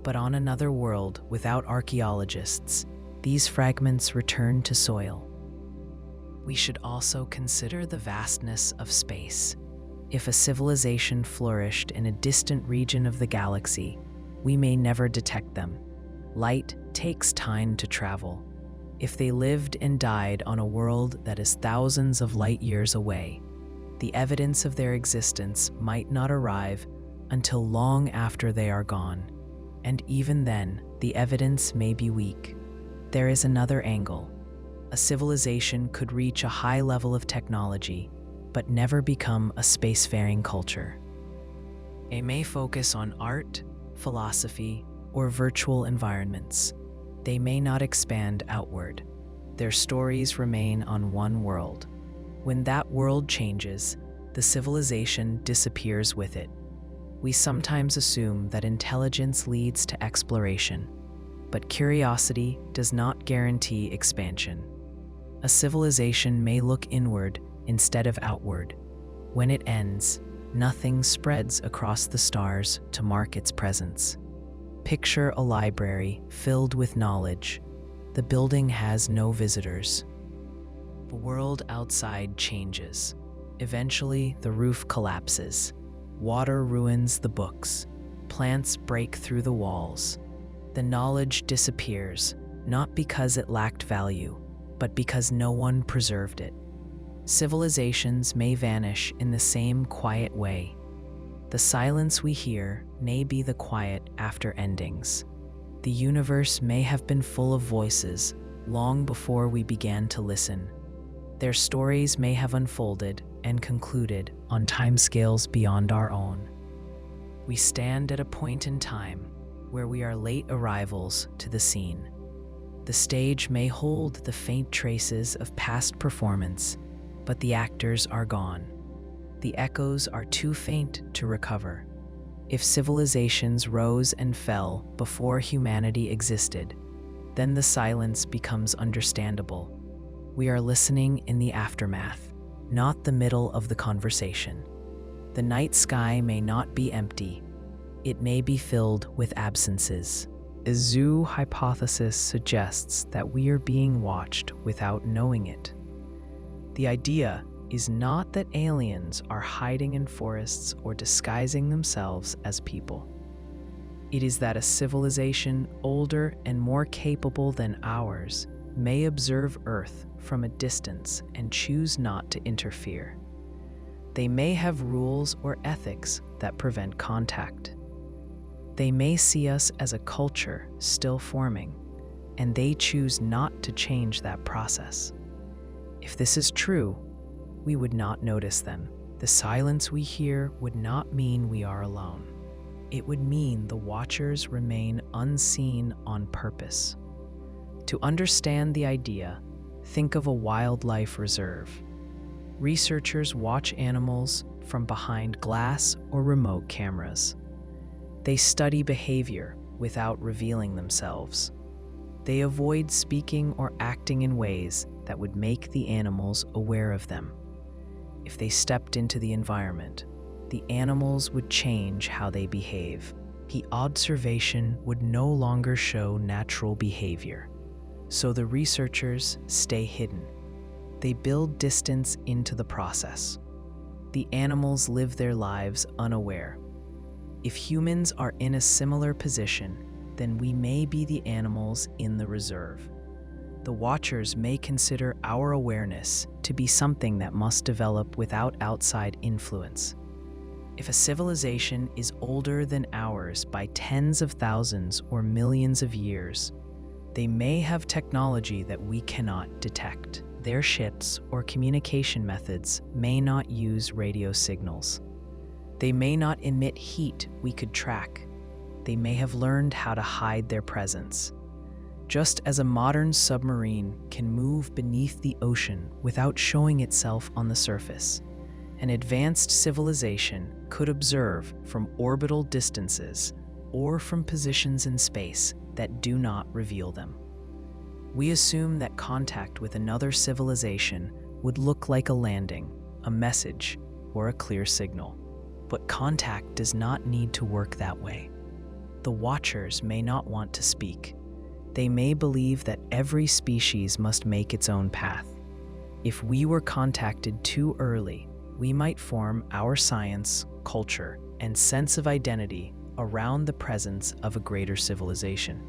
But on another world, without archaeologists, these fragments return to soil. We should also consider the vastness of space. If a civilization flourished in a distant region of the galaxy, we may never detect them. Light takes time to travel. If they lived and died on a world that is thousands of light years away, the evidence of their existence might not arrive until long after they are gone. And even then, the evidence may be weak. There is another angle. A civilization could reach a high level of technology, but never become a spacefaring culture. They may focus on art, philosophy, or virtual environments. They may not expand outward. Their stories remain on one world. When that world changes, the civilization disappears with it. We sometimes assume that intelligence leads to exploration, but curiosity does not guarantee expansion. A civilization may look inward instead of outward. When it ends, nothing spreads across the stars to mark its presence. Picture a library filled with knowledge. The building has no visitors. The world outside changes. Eventually, the roof collapses. Water ruins the books. Plants break through the walls. The knowledge disappears, not because it lacked value, but because no one preserved it. Civilizations may vanish in the same quiet way. The silence we hear may be the quiet after endings. The universe may have been full of voices long before we began to listen. Their stories may have unfolded and concluded on timescales beyond our own. We stand at a point in time where we are late arrivals to the scene. The stage may hold the faint traces of past performance, but the actors are gone. The echoes are too faint to recover. If civilizations rose and fell before humanity existed, then the silence becomes understandable. We are listening in the aftermath, not the middle of the conversation. The night sky may not be empty. It may be filled with absences. A zoo hypothesis suggests that we are being watched without knowing it. The idea is not that aliens are hiding in forests or disguising themselves as people. It is that a civilization older and more capable than ours may observe Earth from a distance and choose not to interfere. They may have rules or ethics that prevent contact. They may see us as a culture still forming, and they choose not to change that process. If this is true, we would not notice them. The silence we hear would not mean we are alone. It would mean the watchers remain unseen on purpose. To understand the idea, think of a wildlife reserve. Researchers watch animals from behind glass or remote cameras. They study behavior without revealing themselves. They avoid speaking or acting in ways that would make the animals aware of them. If they stepped into the environment, the animals would change how they behave. The observation would no longer show natural behavior. So the researchers stay hidden. They build distance into the process. The animals live their lives unaware. If humans are in a similar position, then we may be the animals in the reserve. The watchers may consider our awareness to be something that must develop without outside influence. If a civilization is older than ours by tens of thousands or millions of years, they may have technology that we cannot detect. Their ships or communication methods may not use radio signals. They may not emit heat we could track. They may have learned how to hide their presence. Just as a modern submarine can move beneath the ocean without showing itself on the surface, an advanced civilization could observe from orbital distances or from positions in space that do not reveal them. We assume that contact with another civilization would look like a landing, a message, or a clear signal. But contact does not need to work that way. The watchers may not want to speak. They may believe that every species must make its own path. If we were contacted too early, we might form our science, culture, and sense of identity around the presence of a greater civilization.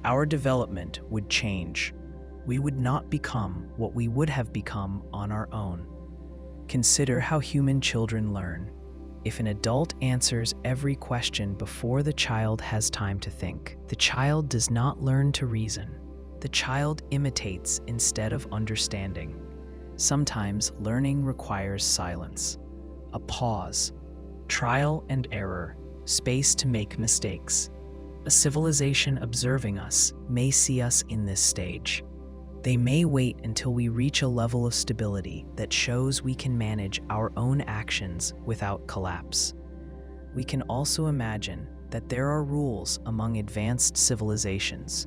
Our development would change. We would not become what we would have become on our own. Consider how human children learn. If an adult answers every question before the child has time to think, the child does not learn to reason. The child imitates instead of understanding. Sometimes learning requires silence, a pause, trial and error, space to make mistakes. A civilization observing us may see us in this stage. They may wait until we reach a level of stability that shows we can manage our own actions without collapse. We can also imagine that there are rules among advanced civilizations.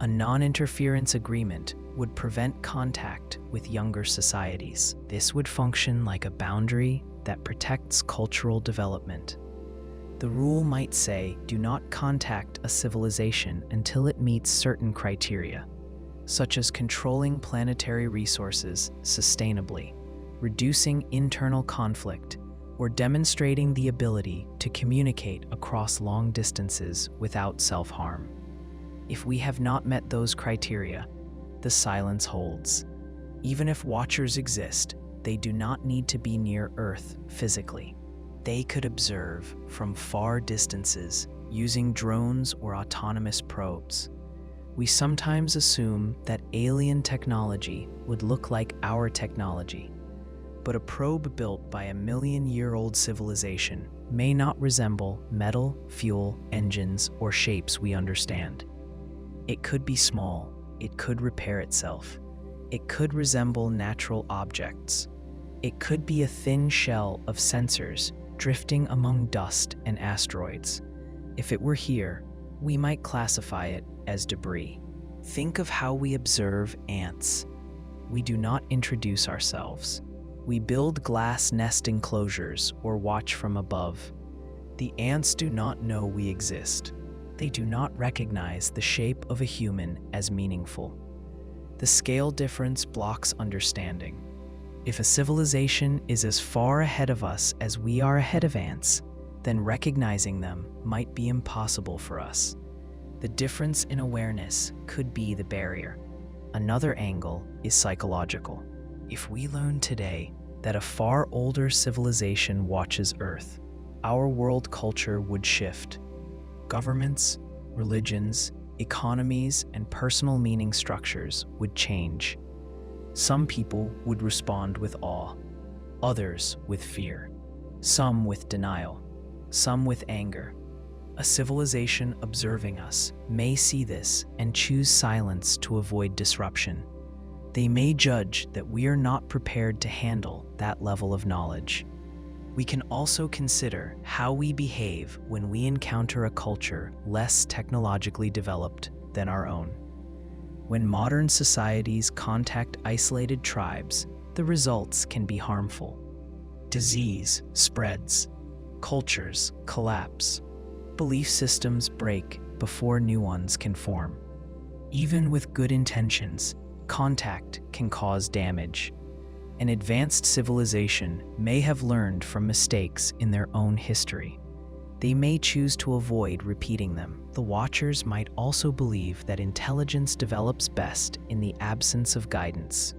A non-interference agreement would prevent contact with younger societies. This would function like a boundary that protects cultural development. The rule might say, do not contact a civilization until it meets certain criteria, such as controlling planetary resources sustainably, reducing internal conflict, or demonstrating the ability to communicate across long distances without self-harm. If we have not met those criteria, the silence holds. Even if watchers exist, they do not need to be near Earth physically. They could observe from far distances using drones or autonomous probes. We sometimes assume that alien technology would look like our technology, but a probe built by a million-year-old civilization may not resemble metal, fuel, engines, or shapes we understand. It could be small, it could repair itself, it could resemble natural objects, it could be a thin shell of sensors drifting among dust and asteroids. If it were here, we might classify it as debris. Think of how we observe ants. We do not introduce ourselves. We build glass nest enclosures or watch from above. The ants do not know we exist. They do not recognize the shape of a human as meaningful. The scale difference blocks understanding. If a civilization is as far ahead of us as we are ahead of ants, then recognizing them might be impossible for us. The difference in awareness could be the barrier. Another angle is psychological. If we learn today that a far older civilization watches Earth, our world culture would shift. Governments, religions, economies, and personal meaning structures would change. Some people would respond with awe, others with fear, some with denial, some with anger. A civilization observing us may see this and choose silence to avoid disruption. They may judge that we are not prepared to handle that level of knowledge. We can also consider how we behave when we encounter a culture less technologically developed than our own. When modern societies contact isolated tribes, the results can be harmful. Disease spreads, cultures collapse, belief systems break before new ones can form. Even with good intentions, contact can cause damage. An advanced civilization may have learned from mistakes in their own history. They may choose to avoid repeating them. The watchers might also believe that intelligence develops best in the absence of guidance.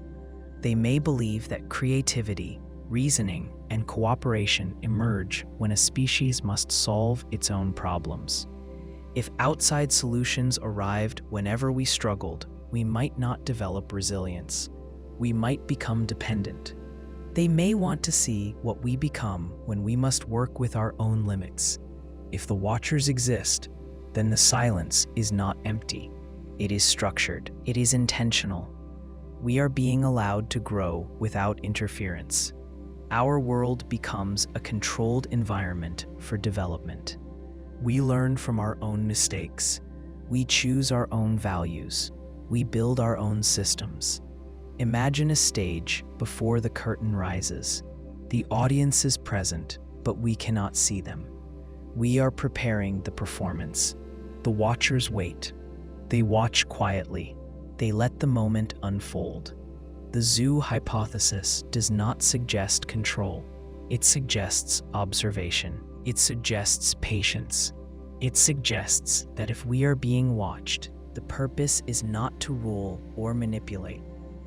They may believe that creativity, reasoning, and cooperation emerge when a species must solve its own problems. If outside solutions arrived whenever we struggled, we might not develop resilience. We might become dependent. They may want to see what we become when we must work with our own limits. If the watchers exist, then the silence is not empty. It is structured. It is intentional. We are being allowed to grow without interference. Our world becomes a controlled environment for development. We learn from our own mistakes. We choose our own values. We build our own systems. Imagine a stage before the curtain rises. The audience is present, but we cannot see them. We are preparing the performance. The watchers wait. They watch quietly. They let the moment unfold. The zoo hypothesis does not suggest control. It suggests observation. It suggests patience. It suggests that if we are being watched, the purpose is not to rule or manipulate,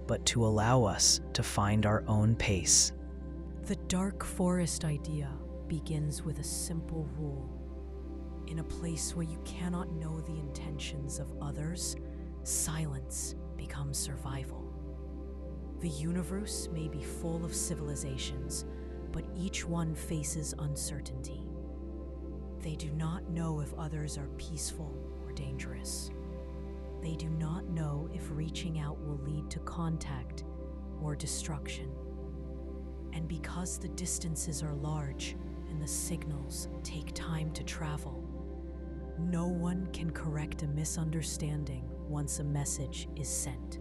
but to allow us to find our own pace. The dark forest idea begins with a simple rule. In a place where you cannot know the intentions of others, silence becomes survival. The universe may be full of civilizations, but each one faces uncertainty. They do not know if others are peaceful or dangerous. They do not know if reaching out will lead to contact or destruction. And because the distances are large and the signals take time to travel, no one can correct a misunderstanding once a message is sent.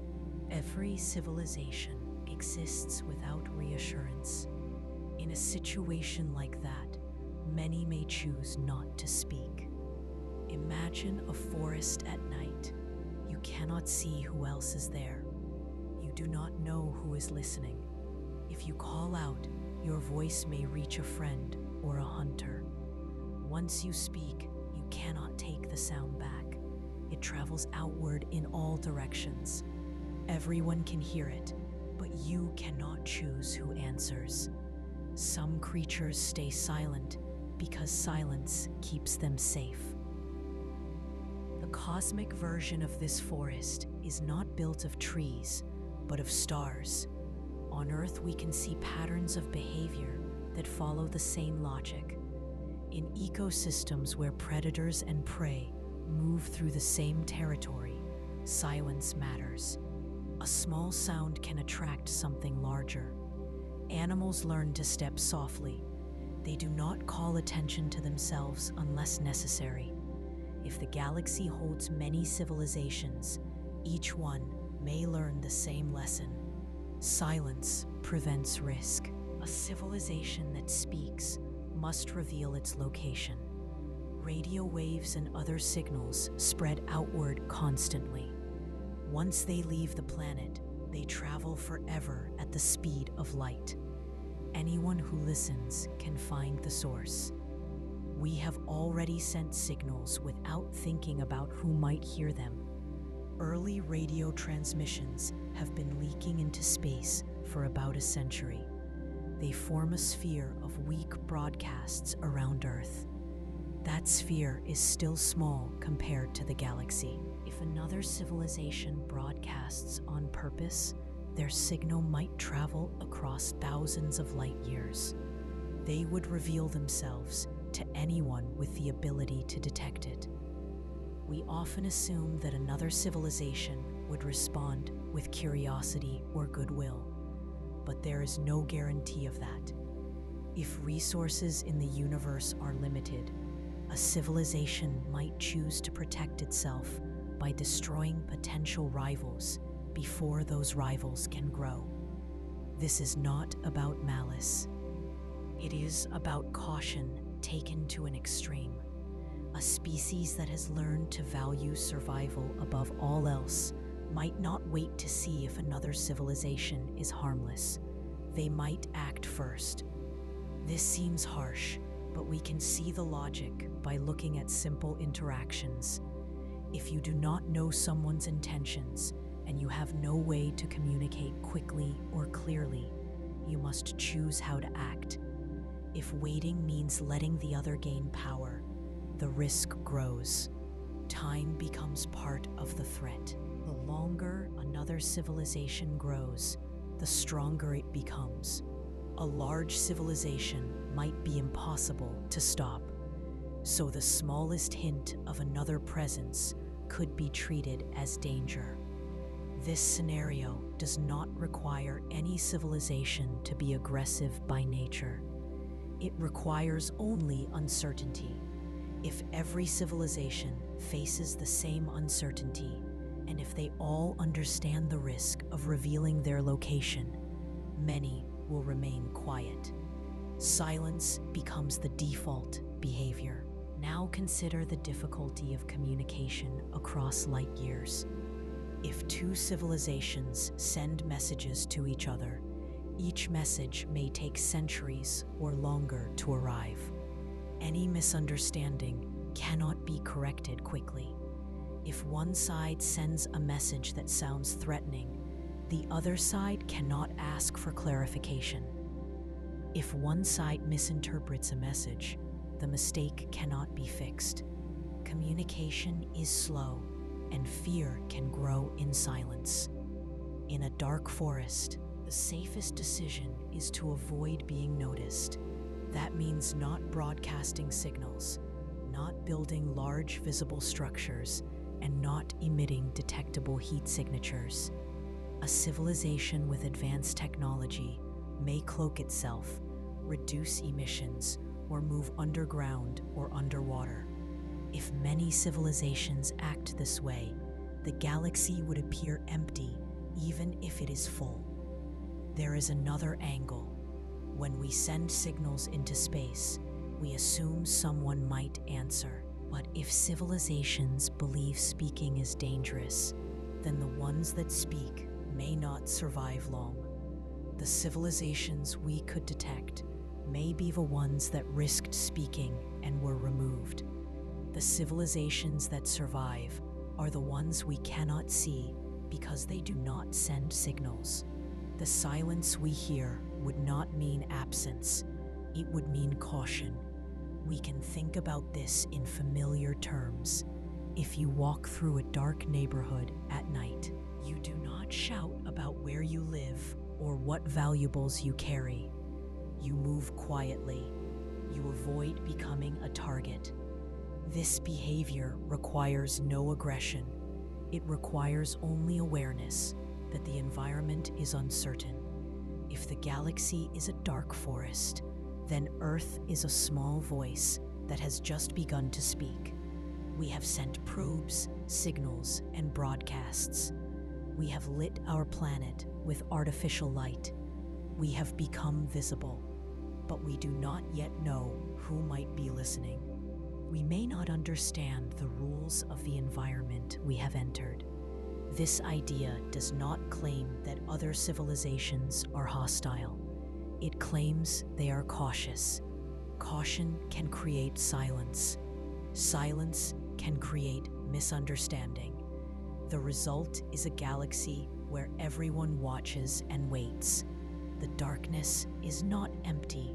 Every civilization exists without reassurance. In a situation like that, many may choose not to speak. Imagine a forest at night. You cannot see who else is there. You do not know who is listening. If you call out, your voice may reach a friend or a hunter. Once you speak, you cannot take the sound back. It travels outward in all directions. Everyone can hear it, but you cannot choose who answers. Some creatures stay silent because silence keeps them safe. The cosmic version of this forest is not built of trees, but of stars. On Earth, we can see patterns of behavior that follow the same logic. In ecosystems where predators and prey move through the same territory, silence matters. A small sound can attract something larger. Animals learn to step softly. They do not call attention to themselves unless necessary. If the galaxy holds many civilizations, each one may learn the same lesson. Silence prevents risk. A civilization that speaks must reveal its location. Radio waves and other signals spread outward constantly. Once they leave the planet, they travel forever at the speed of light. Anyone who listens can find the source. We have already sent signals without thinking about who might hear them. Early radio transmissions have been leaking into space for about a century. They form a sphere of weak broadcasts around Earth. That sphere is still small compared to the galaxy. If another civilization broadcasts on purpose, their signal might travel across thousands of light years. They would reveal themselves to anyone with the ability to detect it. We often assume that another civilization would respond with curiosity or goodwill, but there is no guarantee of that. If resources in the universe are limited, a civilization might choose to protect itself by destroying potential rivals before those rivals can grow. This is not about malice. It is about caution taken to an extreme. A species that has learned to value survival above all else might not wait to see if another civilization is harmless. They might act first. This seems harsh, but we can see the logic by looking at simple interactions. If you do not know someone's intentions and you have no way to communicate quickly or clearly, you must choose how to act. If waiting means letting the other gain power, the risk grows. Time becomes part of the threat. The longer another civilization grows, the stronger it becomes. A large civilization might be impossible to stop, so the smallest hint of another presence could be treated as danger. This scenario does not require any civilization to be aggressive by nature. It requires only uncertainty. If every civilization faces the same uncertainty, and if they all understand the risk of revealing their location, many will remain quiet. Silence becomes the default behavior. Now consider the difficulty of communication across light years. If two civilizations send messages to each other, each message may take centuries or longer to arrive. Any misunderstanding cannot be corrected quickly. If one side sends a message that sounds threatening, the other side cannot ask for clarification. If one side misinterprets a message, the mistake cannot be fixed. Communication is slow, and fear can grow in silence. In a dark forest, the safest decision is to avoid being noticed. That means not broadcasting signals, not building large visible structures, and not emitting detectable heat signatures. A civilization with advanced technology may cloak itself, reduce emissions, or move underground or underwater. If many civilizations act this way, the galaxy would appear empty even if it is full. There is another angle. When we send signals into space, we assume someone might answer. But if civilizations believe speaking is dangerous, then the ones that speak may not survive long. The civilizations we could detect may be the ones that risked speaking and were removed. The civilizations that survive are the ones we cannot see because they do not send signals. The silence we hear would not mean absence, it would mean caution. We can think about this in familiar terms. If you walk through a dark neighborhood at night, you do not shout about where you live or what valuables you carry. You move quietly. You avoid becoming a target. This behavior requires no aggression. It requires only awareness that the environment is uncertain. If the galaxy is a dark forest, then Earth is a small voice that has just begun to speak. We have sent probes, signals, and broadcasts. We have lit our planet with artificial light. We have become visible, but we do not yet know who might be listening. We may not understand the rules of the environment we have entered. This idea does not claim that other civilizations are hostile. It claims they are cautious. Caution can create silence. Silence can create misunderstanding. The result is a galaxy where everyone watches and waits. The darkness is not empty.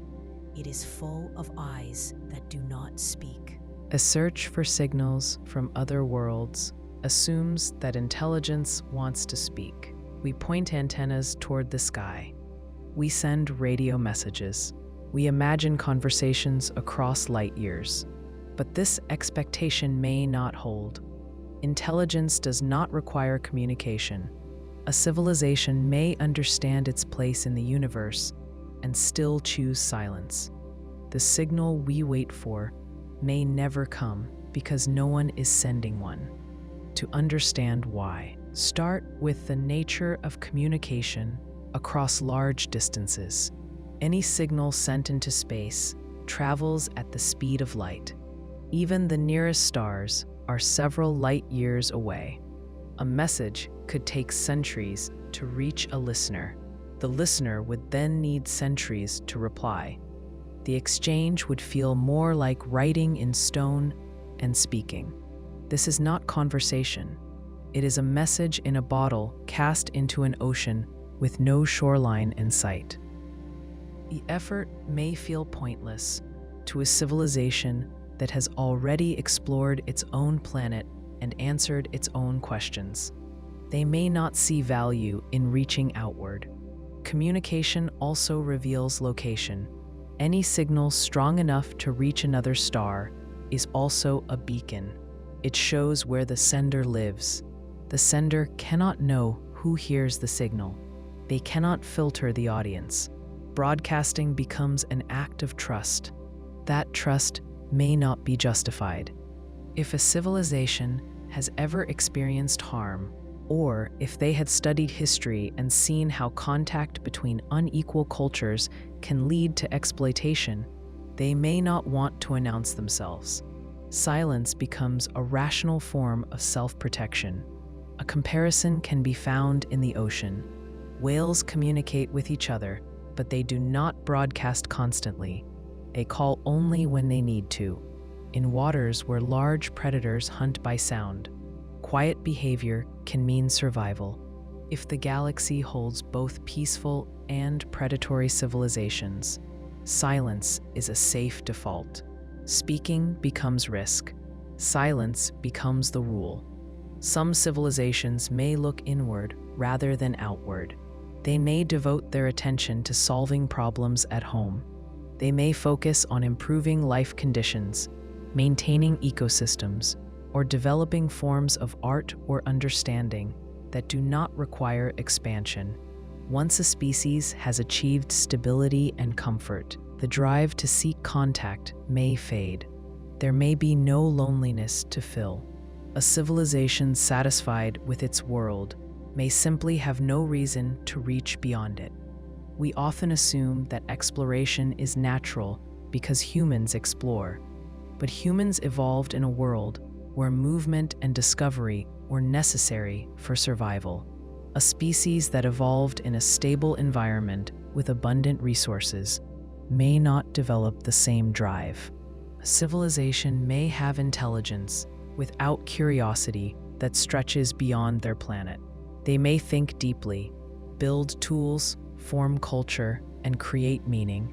It is full of eyes that do not speak. A search for signals from other worlds assumes that intelligence wants to speak. We point antennas toward the sky. We send radio messages. We imagine conversations across light years. But this expectation may not hold. Intelligence does not require communication. A civilization may understand its place in the universe and still choose silence. The signal we wait for may never come because no one is sending one. To understand why, start with the nature of communication across large distances. Any signal sent into space travels at the speed of light. Even the nearest stars are several light years away. A message could take centuries to reach a listener. The listener would then need centuries to reply. The exchange would feel more like writing in stone and speaking. This is not conversation. It is a message in a bottle cast into an ocean with no shoreline in sight. The effort may feel pointless to a civilization that has already explored its own planet and answered its own questions. They may not see value in reaching outward. Communication also reveals location. Any signal strong enough to reach another star is also a beacon. It shows where the sender lives. The sender cannot know who hears the signal. They cannot filter the audience. Broadcasting becomes an act of trust. That trust may not be justified. If a civilization has ever experienced harm, or if they had studied history and seen how contact between unequal cultures can lead to exploitation, they may not want to announce themselves. Silence becomes a rational form of self-protection. A comparison can be found in the ocean. Whales communicate with each other, but they do not broadcast constantly. They call only when they need to. In waters where large predators hunt by sound, quiet behavior can mean survival. If the galaxy holds both peaceful and predatory civilizations, silence is a safe default. Speaking becomes risk. Silence becomes the rule. Some civilizations may look inward rather than outward. They may devote their attention to solving problems at home. They may focus on improving life conditions, maintaining ecosystems, or developing forms of art or understanding that do not require expansion. Once a species has achieved stability and comfort, the drive to seek contact may fade. There may be no loneliness to fill. A civilization satisfied with its world may simply have no reason to reach beyond it. We often assume that exploration is natural because humans explore, but humans evolved in a world where movement and discovery were necessary for survival. A species that evolved in a stable environment with abundant resources may not develop the same drive. A civilization may have intelligence without curiosity that stretches beyond their planet. They may think deeply, build tools, form culture, and create meaning,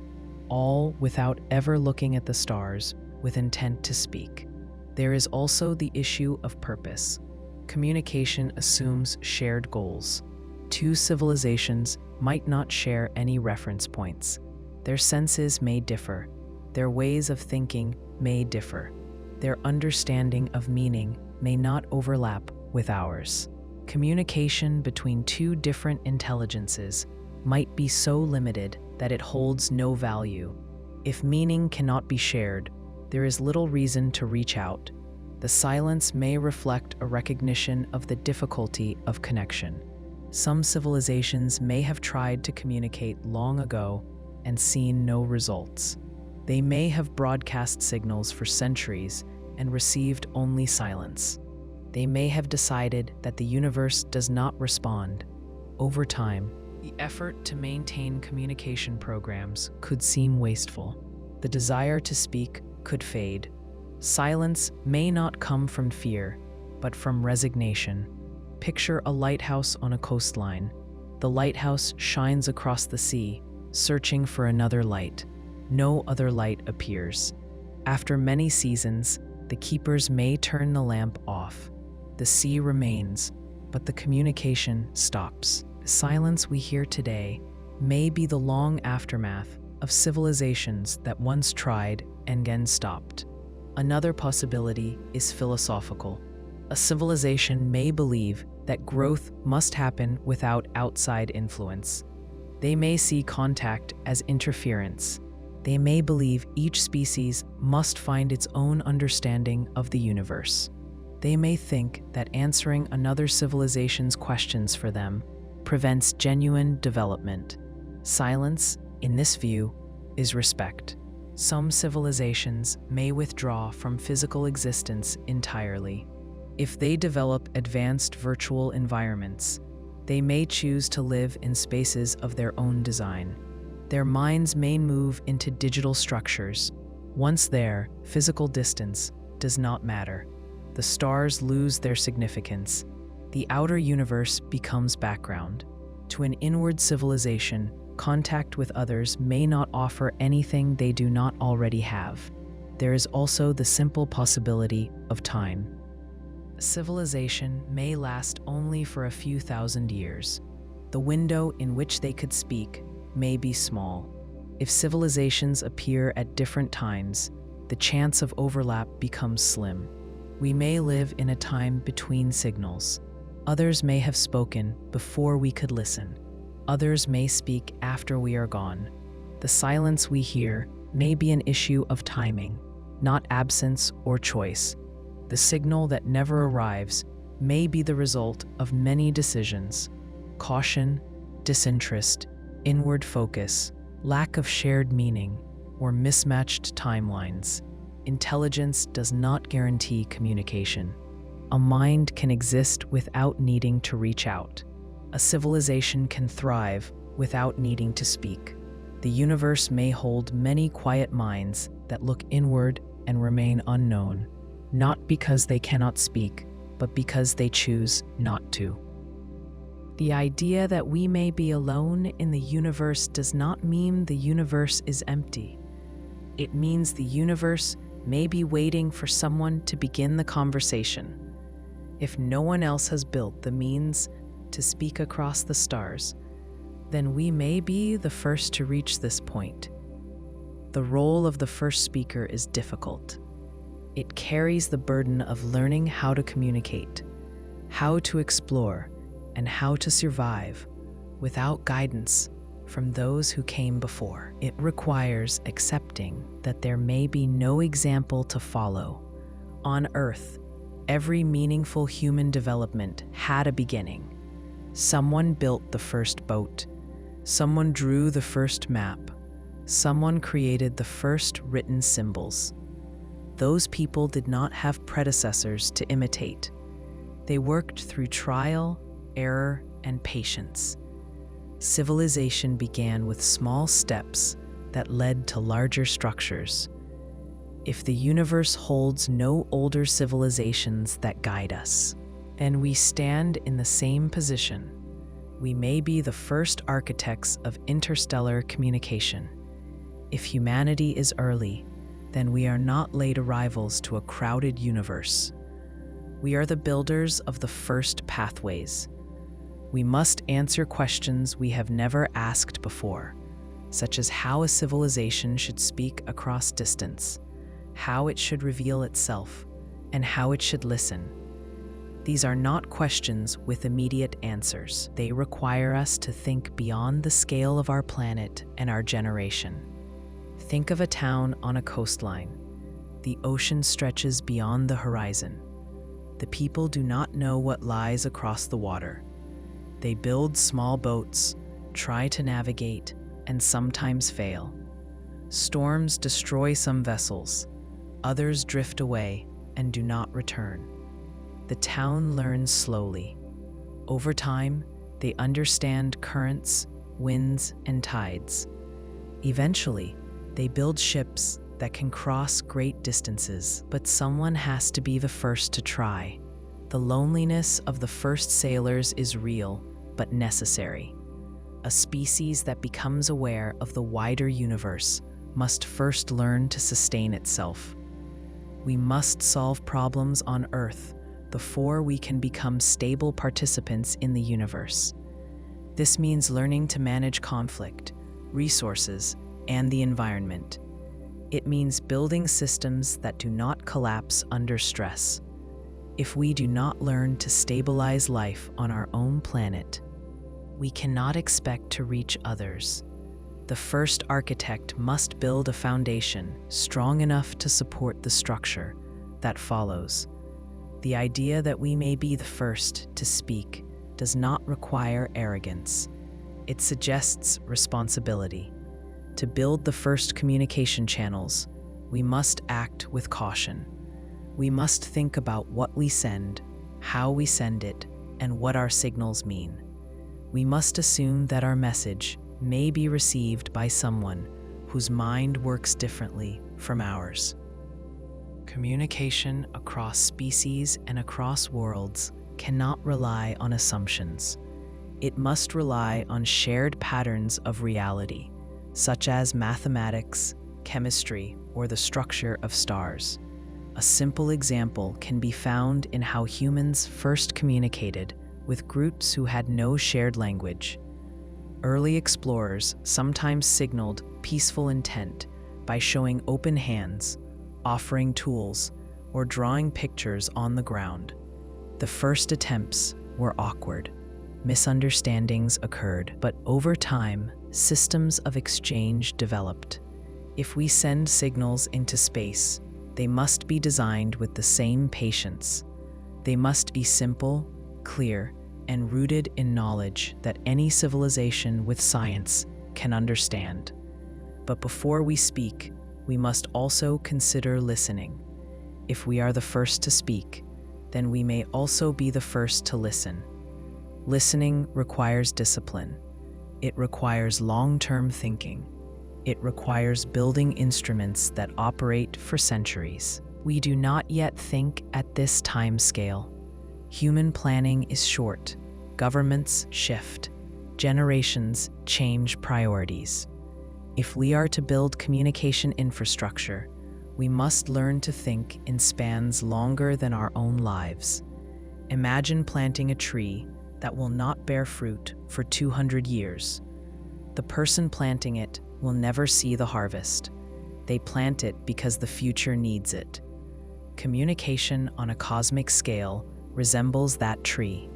all without ever looking at the stars with intent to speak. There is also the issue of purpose. Communication assumes shared goals. Two civilizations might not share any reference points. Their senses may differ. Their ways of thinking may differ. Their understanding of meaning may not overlap with ours. Communication between two different intelligences might be so limited that it holds no value. If meaning cannot be shared, there is little reason to reach out. The silence may reflect a recognition of the difficulty of connection. Some civilizations may have tried to communicate long ago and seen no results. They may have broadcast signals for centuries and received only silence. They may have decided that the universe does not respond. Over time, the effort to maintain communication programs could seem wasteful. The desire to speak could fade. Silence may not come from fear, but from resignation. Picture a lighthouse on a coastline. The lighthouse shines across the sea, searching for another light. No other light appears. After many seasons, the keepers may turn the lamp off. The sea remains, but the communication stops. The silence we hear today may be the long aftermath of civilizations that once tried and again stopped. Another possibility is philosophical. A civilization may believe that growth must happen without outside influence. They may see contact as interference. They may believe each species must find its own understanding of the universe. They may think that answering another civilization's questions for them prevents genuine development. Silence, in this view, is respect. Some civilizations may withdraw from physical existence entirely. If they develop advanced virtual environments, they may choose to live in spaces of their own design. Their minds may move into digital structures. Once there, physical distance does not matter. The stars lose their significance. The outer universe becomes background. To an inward civilization, contact with others may not offer anything they do not already have. There is also the simple possibility of time. A civilization may last only for a few thousand years. The window in which they could speak may be small. If civilizations appear at different times, the chance of overlap becomes slim. We may live in a time between signals. Others may have spoken before we could listen. Others may speak after we are gone. The silence we hear may be an issue of timing, not absence or choice. The signal that never arrives may be the result of many decisions: caution, disinterest, inward focus, lack of shared meaning, or mismatched timelines. Intelligence does not guarantee communication. A mind can exist without needing to reach out. A civilization can thrive without needing to speak. The universe may hold many quiet minds that look inward and remain unknown, not because they cannot speak, but because they choose not to. The idea that we may be alone in the universe does not mean the universe is empty. It means the universe may be waiting for someone to begin the conversation. If no one else has built the means to speak across the stars, then we may be the first to reach this point. The role of the first speaker is difficult. It carries the burden of learning how to communicate, how to explore, and how to survive without guidance from those who came before. It requires accepting that there may be no example to follow. On Earth, every meaningful human development had a beginning. Someone built the first boat. Someone drew the first map. Someone created the first written symbols. Those people did not have predecessors to imitate. They worked through trial, error, and patience. Civilization began with small steps that led to larger structures. If the universe holds no older civilizations that guide us, and we stand in the same position, we may be the first architects of interstellar communication. If humanity is early, then we are not late arrivals to a crowded universe. We are the builders of the first pathways. We must answer questions we have never asked before, such as how a civilization should speak across distance, how it should reveal itself, and how it should listen. These are not questions with immediate answers. They require us to think beyond the scale of our planet and our generation. Think of a town on a coastline. The ocean stretches beyond the horizon. The people do not know what lies across the water. They build small boats, try to navigate, and sometimes fail. Storms destroy some vessels. Others drift away and do not return. The town learns slowly. Over time, they understand currents, winds, and tides. Eventually, they build ships that can cross great distances, but someone has to be the first to try. The loneliness of the first sailors is real, but necessary. A species that becomes aware of the wider universe must first learn to sustain itself. We must solve problems on Earth before we can become stable participants in the universe. This means learning to manage conflict, resources, and the environment. It means building systems that do not collapse under stress. If we do not learn to stabilize life on our own planet, we cannot expect to reach others. The first architect must build a foundation strong enough to support the structure that follows. The idea that we may be the first to speak does not require arrogance. It suggests responsibility. To build the first communication channels, we must act with caution. We must think about what we send, how we send it, and what our signals mean. We must assume that our message may be received by someone whose mind works differently from ours. Communication across species and across worlds cannot rely on assumptions. It must rely on shared patterns of reality, such as mathematics, chemistry, or the structure of stars. A simple example can be found in how humans first communicated with groups who had no shared language. Early explorers sometimes signaled peaceful intent by showing open hands, offering tools, or drawing pictures on the ground. The first attempts were awkward. Misunderstandings occurred, but over time, systems of exchange developed. If we send signals into space, they must be designed with the same patience. They must be simple, clear, and rooted in knowledge that any civilization with science can understand. But before we speak, we must also consider listening. If we are the first to speak, then we may also be the first to listen. Listening requires discipline. It requires long-term thinking. It requires building instruments that operate for centuries. We do not yet think at this time scale. Human planning is short. Governments shift. Generations change priorities. If we are to build communication infrastructure, we must learn to think in spans longer than our own lives. Imagine planting a tree that will not bear fruit for 200 years. The person planting it will never see the harvest. They plant it because the future needs it. Communication on a cosmic scale resembles that tree.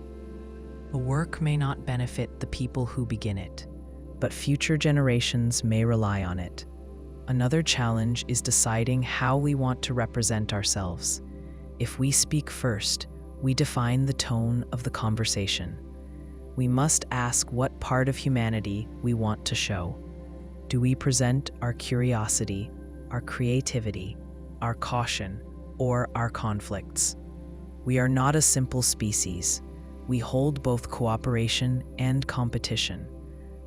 The work may not benefit the people who begin it, but future generations may rely on it. Another challenge is deciding how we want to represent ourselves. If we speak first, we define the tone of the conversation. We must ask what part of humanity we want to show. Do we present our curiosity, our creativity, our caution, or our conflicts? We are not a simple species. We hold both cooperation and competition.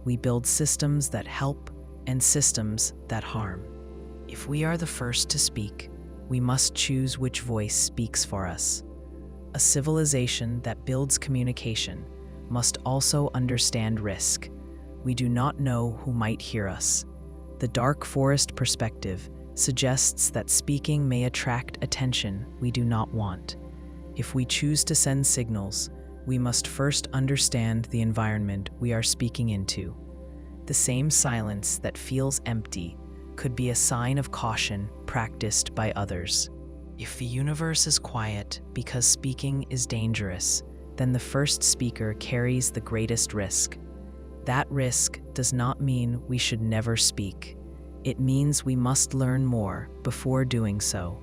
We build systems that help and systems that harm. If we are the first to speak, we must choose which voice speaks for us. A civilization that builds communication must also understand risk. We do not know who might hear us. The dark forest perspective suggests that speaking may attract attention we do not want. If we choose to send signals, we must first understand the environment we are speaking into. The same silence that feels empty could be a sign of caution practiced by others. If the universe is quiet because speaking is dangerous, then the first speaker carries the greatest risk. That risk does not mean we should never speak. It means we must learn more before doing so.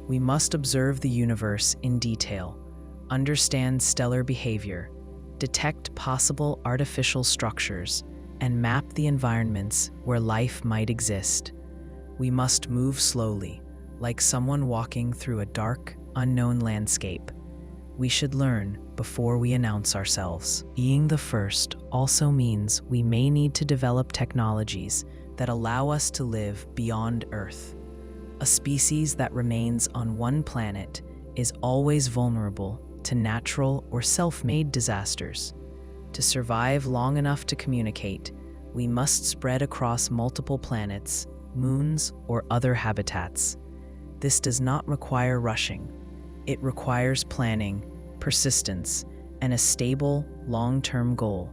We must observe the universe in detail, understand stellar behavior, detect possible artificial structures, and map the environments where life might exist. We must move slowly, like someone walking through a dark, unknown landscape. We should learn before we announce ourselves. Being the first also means we may need to develop technologies that allow us to live beyond Earth. A species that remains on one planet is always vulnerable to natural or self-made disasters. To survive long enough to communicate, we must spread across multiple planets, moons, or other habitats. This does not require rushing. It requires planning, persistence, and a stable, long-term goal.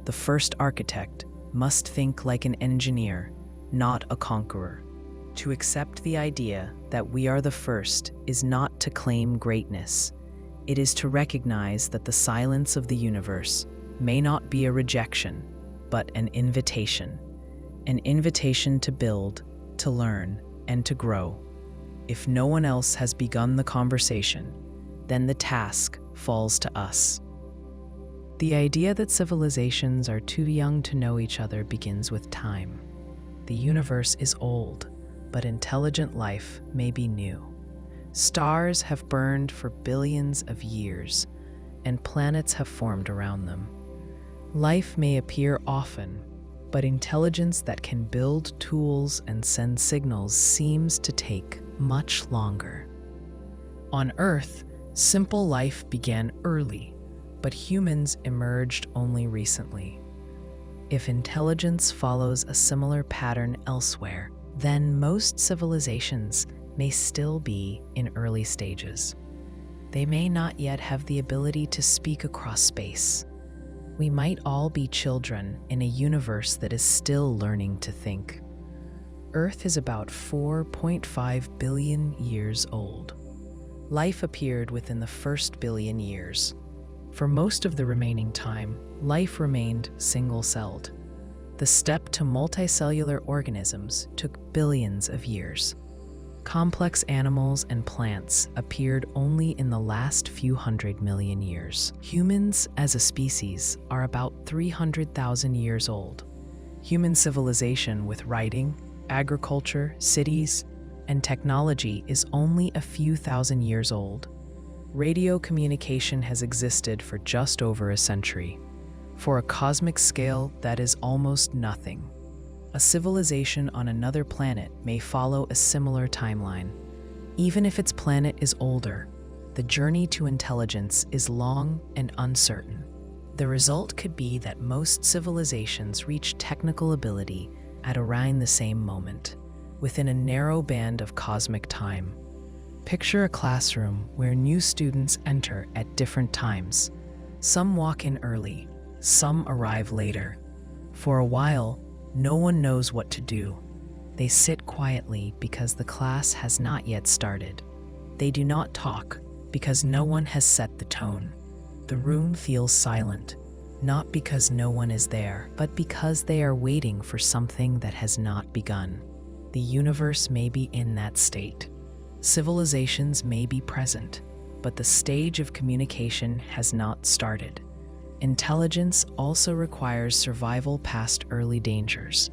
The first architect must think like an engineer, not a conqueror. To accept the idea that we are the first is not to claim greatness. It is to recognize that the silence of the universe may not be a rejection, but an invitation to build, to learn, and to grow. If no one else has begun the conversation, then the task falls to us. The idea that civilizations are too young to know each other begins with time. The universe is old, but intelligent life may be new. Stars have burned for billions of years, and planets have formed around them. Life may appear often, but intelligence that can build tools and send signals seems to take much longer. On Earth, simple life began early, but humans emerged only recently. If intelligence follows a similar pattern elsewhere, then most civilizations may still be in early stages. They may not yet have the ability to speak across space. We might all be children in a universe that is still learning to think. Earth is about 4.5 billion years old. Life appeared within the first billion years. For most of the remaining time, life remained single-celled. The step to multicellular organisms took billions of years. Complex animals and plants appeared only in the last few 100 million years. Humans, as a species, are about 300,000 years old. Human civilization with writing, agriculture, cities, and technology is only a few thousand years old. Radio communication has existed for just over a century. For a cosmic scale, that is almost nothing. A civilization on another planet may follow a similar timeline. Even if its planet is older, the journey to intelligence is long and uncertain. The result could be that most civilizations reach technical ability at around the same moment, within a narrow band of cosmic time. Picture a classroom where new students enter at different times. Some walk in early, some arrive later. For a while, no one knows what to do. They sit quietly because the class has not yet started. They do not talk because no one has set the tone. The room feels silent, not because no one is there, but because they are waiting for something that has not begun. The universe may be in that state. Civilizations may be present, but the stage of communication has not started. Intelligence also requires survival past early dangers.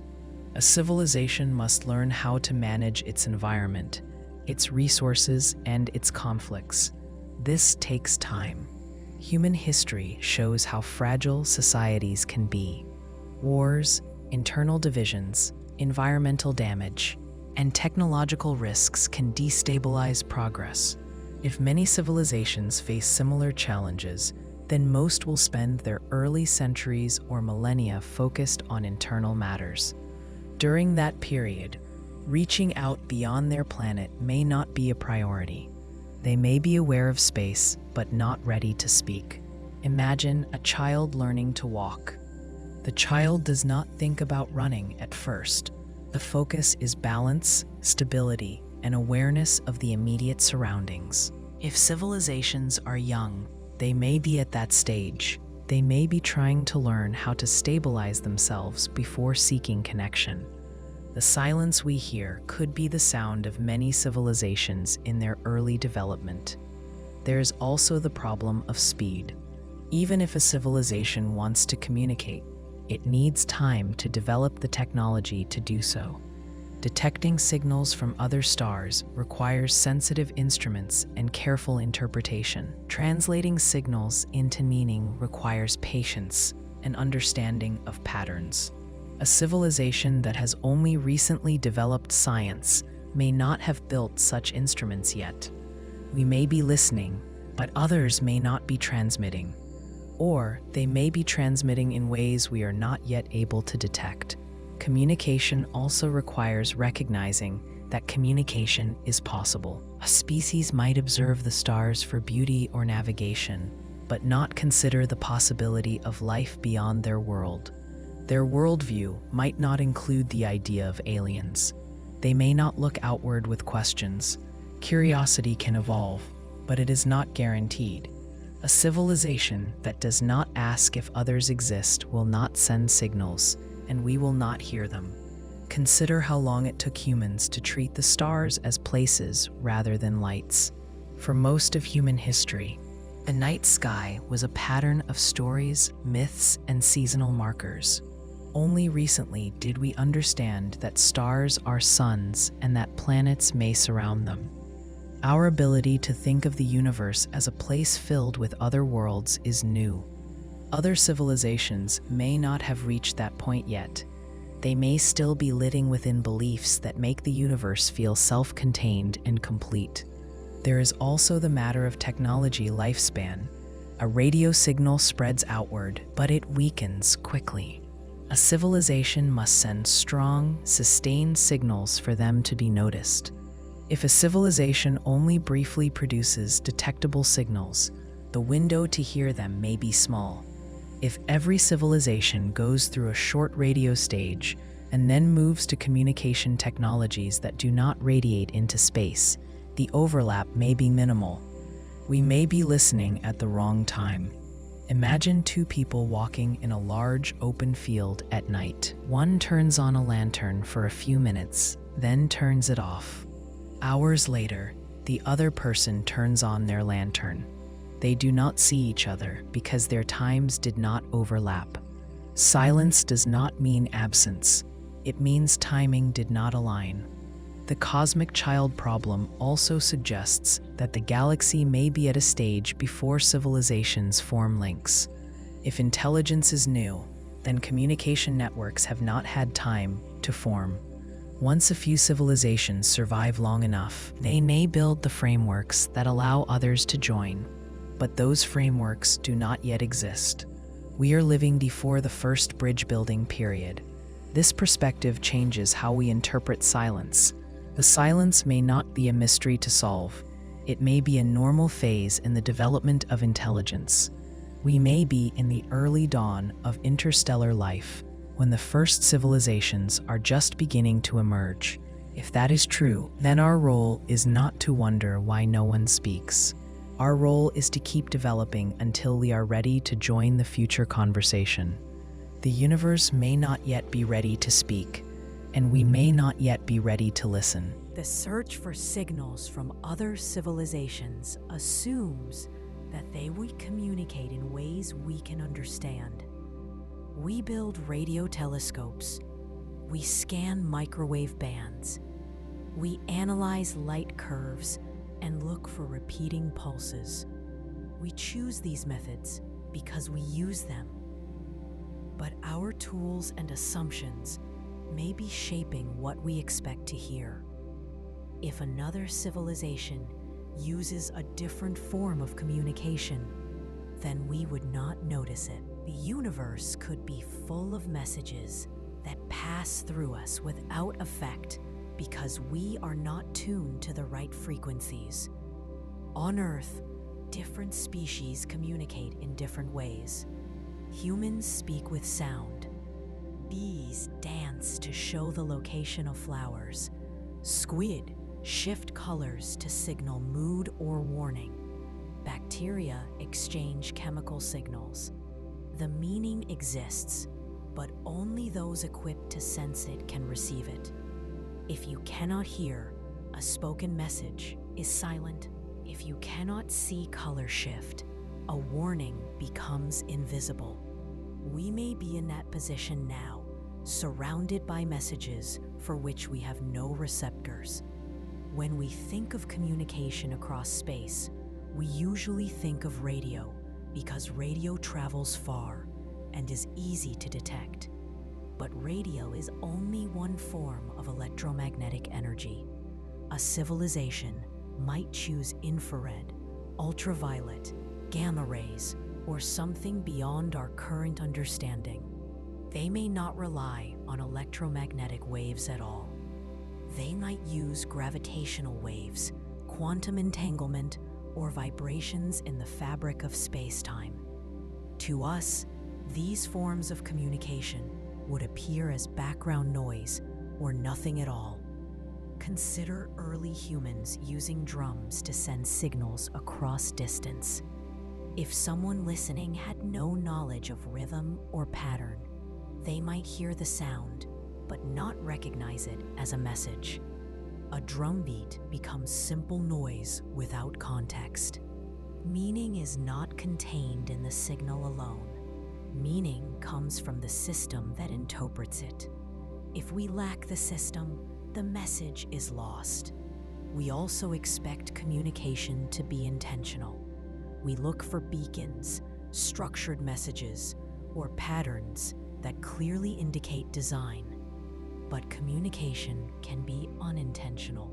A civilization must learn how to manage its environment, its resources, and its conflicts. This takes time. Human history shows how fragile societies can be. Wars, internal divisions, environmental damage, and technological risks can destabilize progress. If many civilizations face similar challenges, then most will spend their early centuries or millennia focused on internal matters. During that period, reaching out beyond their planet may not be a priority. They may be aware of space, but not ready to speak. Imagine a child learning to walk. The child does not think about running at first. The focus is balance, stability, and awareness of the immediate surroundings. If civilizations are young, they may be at that stage. They may be trying to learn how to stabilize themselves before seeking connection. The silence we hear could be the sound of many civilizations in their early development. There is also the problem of speed. Even if a civilization wants to communicate, it needs time to develop the technology to do so. Detecting signals from other stars requires sensitive instruments and careful interpretation. Translating signals into meaning requires patience and understanding of patterns. A civilization that has only recently developed science may not have built such instruments yet. We may be listening, but others may not be transmitting. Or they may be transmitting in ways we are not yet able to detect. Communication also requires recognizing that communication is possible. A species might observe the stars for beauty or navigation, but not consider the possibility of life beyond their world. Their worldview might not include the idea of aliens. They may not look outward with questions. Curiosity can evolve, but it is not guaranteed. A civilization that does not ask if others exist will not send signals, and we will not hear them. Consider how long it took humans to treat the stars as places rather than lights. For most of human history, the night sky was a pattern of stories, myths, and seasonal markers. Only recently did we understand that stars are suns and that planets may surround them. Our ability to think of the universe as a place filled with other worlds is new. Other civilizations may not have reached that point yet. They may still be living within beliefs that make the universe feel self-contained and complete. There is also the matter of technology lifespan. A radio signal spreads outward, but it weakens quickly. A civilization must send strong, sustained signals for them to be noticed. If a civilization only briefly produces detectable signals, the window to hear them may be small. If every civilization goes through a short radio stage and then moves to communication technologies that do not radiate into space, the overlap may be minimal. We may be listening at the wrong time. Imagine two people walking in a large open field at night. One turns on a lantern for a few minutes, then turns it off. Hours later, the other person turns on their lantern. They do not see each other because their times did not overlap. Silence does not mean absence. it means timing did not align. The cosmic child problem also suggests that the galaxy may be at a stage before civilizations form links. If intelligence is new, then communication networks have not had time to form. Once a few civilizations survive long enough, they may build the frameworks that allow others to join. But those frameworks do not yet exist. We are living before the first bridge-building period. This perspective changes how we interpret silence. The silence may not be a mystery to solve. It may be a normal phase in the development of intelligence. We may be in the early dawn of interstellar life, when the first civilizations are just beginning to emerge. If that is true, then our role is not to wonder why no one speaks. Our role is to keep developing until we are ready to join the future conversation. The universe may not yet be ready to speak, and we may not yet be ready to listen. The search for signals from other civilizations assumes that they would communicate in ways we can understand. We build radio telescopes. We scan microwave bands. We analyze light curves and look for repeating pulses. We choose these methods because we use them. But our tools and assumptions may be shaping what we expect to hear. If another civilization uses a different form of communication, then we would not notice it. The universe could be full of messages that pass through us without effect because we are not tuned to the right frequencies. On Earth, different species communicate in different ways. Humans speak with sound. Bees dance to show the location of flowers. Squid shift colors to signal mood or warning. Bacteria exchange chemical signals. The meaning exists, but only those equipped to sense it can receive it. If you cannot hear, a spoken message is silent. If you cannot see color shift, a warning becomes invisible. We may be in that position now, surrounded by messages for which we have no receptors. When we think of communication across space, we usually think of radio because radio travels far and is easy to detect. But radio is only one form of electromagnetic energy. A civilization might choose infrared, ultraviolet, gamma rays, or something beyond our current understanding. They may not rely on electromagnetic waves at all. They might use gravitational waves, quantum entanglement, or vibrations in the fabric of space-time. To us, these forms of communication would appear as background noise or nothing at all. Consider early humans using drums to send signals across distance. If someone listening had no knowledge of rhythm or pattern, they might hear the sound, but not recognize it as a message. A drum beat becomes simple noise without context. Meaning is not contained in the signal alone. Meaning comes from the system that interprets it. If we lack the system, the message is lost. We also expect communication to be intentional. We look for beacons, structured messages, or patterns that clearly indicate design. But communication can be unintentional.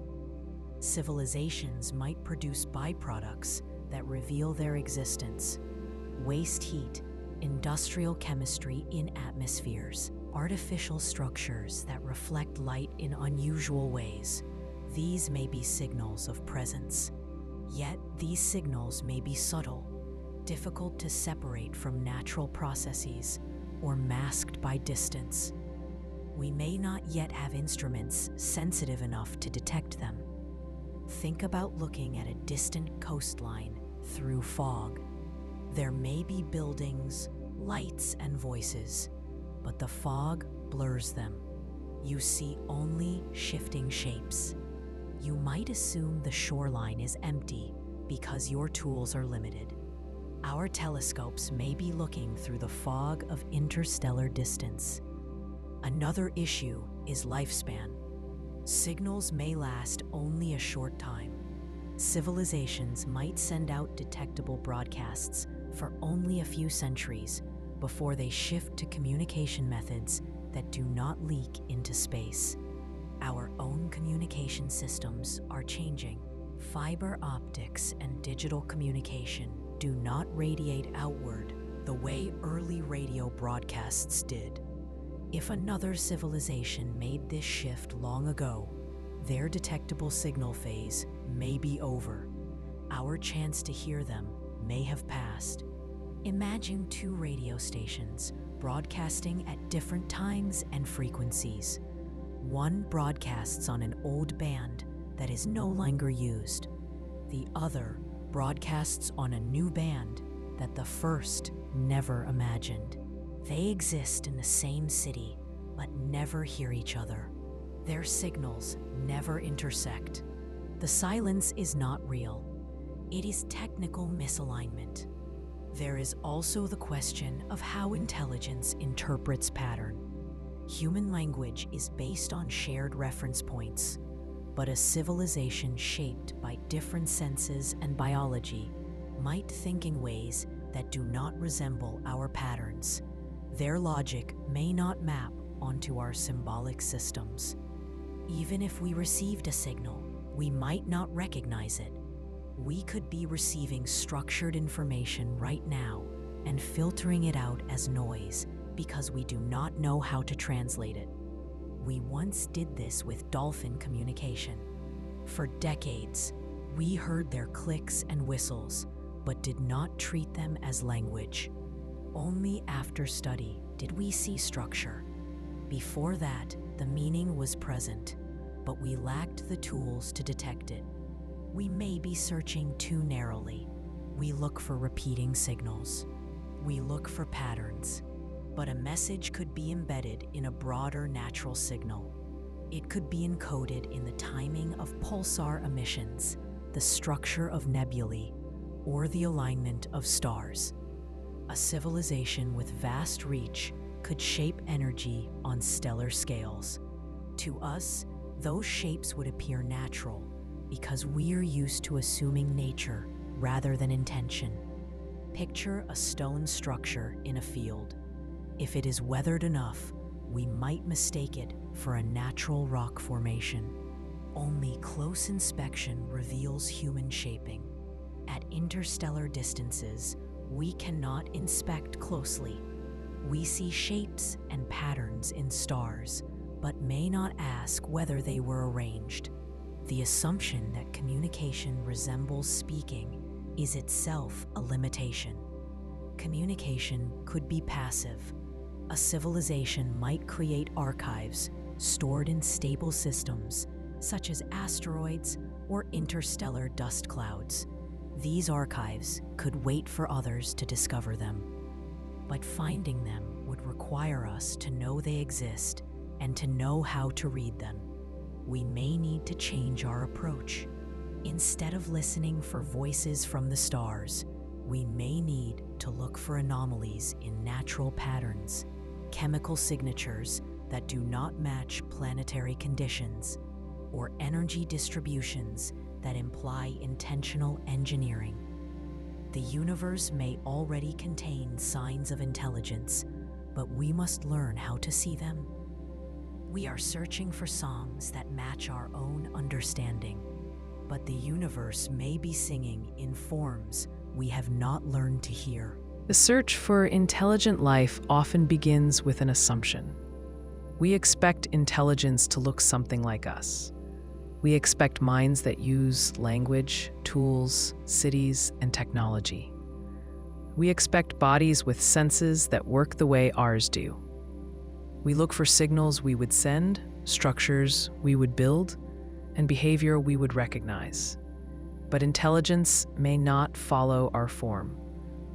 Civilizations might produce byproducts that reveal their existence. Waste heat, industrial chemistry in atmospheres, artificial structures that reflect light in unusual ways. These may be signals of presence. Yet these signals may be subtle, difficult to separate from natural processes, or masked by distance. We may not yet have instruments sensitive enough to detect them. Think about looking at a distant coastline through fog. There may be buildings, lights, and voices, but the fog blurs them. You see only shifting shapes. You might assume the shoreline is empty because your tools are limited. Our telescopes may be looking through the fog of interstellar distance. Another issue is lifespan. Signals may last only a short time. Civilizations might send out detectable broadcasts for only a few centuries before they shift to communication methods that do not leak into space. Our own communication systems are changing. Fiber optics and digital communication do not radiate outward the way early radio broadcasts did. If another civilization made this shift long ago, their detectable signal phase may be over. Our chance to hear them may have passed. Imagine two radio stations broadcasting at different times and frequencies. One broadcasts on an old band that is no longer used. The other broadcasts on a new band that the first never imagined. They exist in the same city, but never hear each other. Their signals never intersect. The silence is not real. It is technical misalignment. There is also the question of how intelligence interprets pattern. Human language is based on shared reference points, but a civilization shaped by different senses and biology might think in ways that do not resemble our patterns. Their logic may not map onto our symbolic systems. Even if we received a signal, we might not recognize it. We could be receiving structured information right now and filtering it out as noise because we do not know how to translate it. We once did this with dolphin communication. For decades, we heard their clicks and whistles, but did not treat them as language. Only after study did we see structure. Before that, the meaning was present, but we lacked the tools to detect it. We may be searching too narrowly. We look for repeating signals. We look for patterns. But a message could be embedded in a broader natural signal. It could be encoded in the timing of pulsar emissions, the structure of nebulae, or the alignment of stars. A civilization with vast reach could shape energy on stellar scales. To us, those shapes would appear natural because we're used to assuming nature rather than intention. Picture a stone structure in a field. If it is weathered enough, we might mistake it for a natural rock formation. Only close inspection reveals human shaping. At interstellar distances, we cannot inspect closely. We see shapes and patterns in stars, but may not ask whether they were arranged. The assumption that communication resembles speaking is itself a limitation. Communication could be passive. A civilization might create archives stored in stable systems, such as asteroids or interstellar dust clouds. These archives could wait for others to discover them. But finding them would require us to know they exist and to know how to read them. We may need to change our approach. Instead of listening for voices from the stars, we may need to look for anomalies in natural patterns, chemical signatures that do not match planetary conditions, or energy distributions that imply intentional engineering. The universe may already contain signs of intelligence, but we must learn how to see them. We are searching for songs that match our own understanding, but the universe may be singing in forms we have not learned to hear. The search for intelligent life often begins with an assumption. We expect intelligence to look something like us. We expect minds that use language, tools, cities, and technology. We expect bodies with senses that work the way ours do. We look for signals we would send, structures we would build, and behavior we would recognize. But intelligence may not follow our form.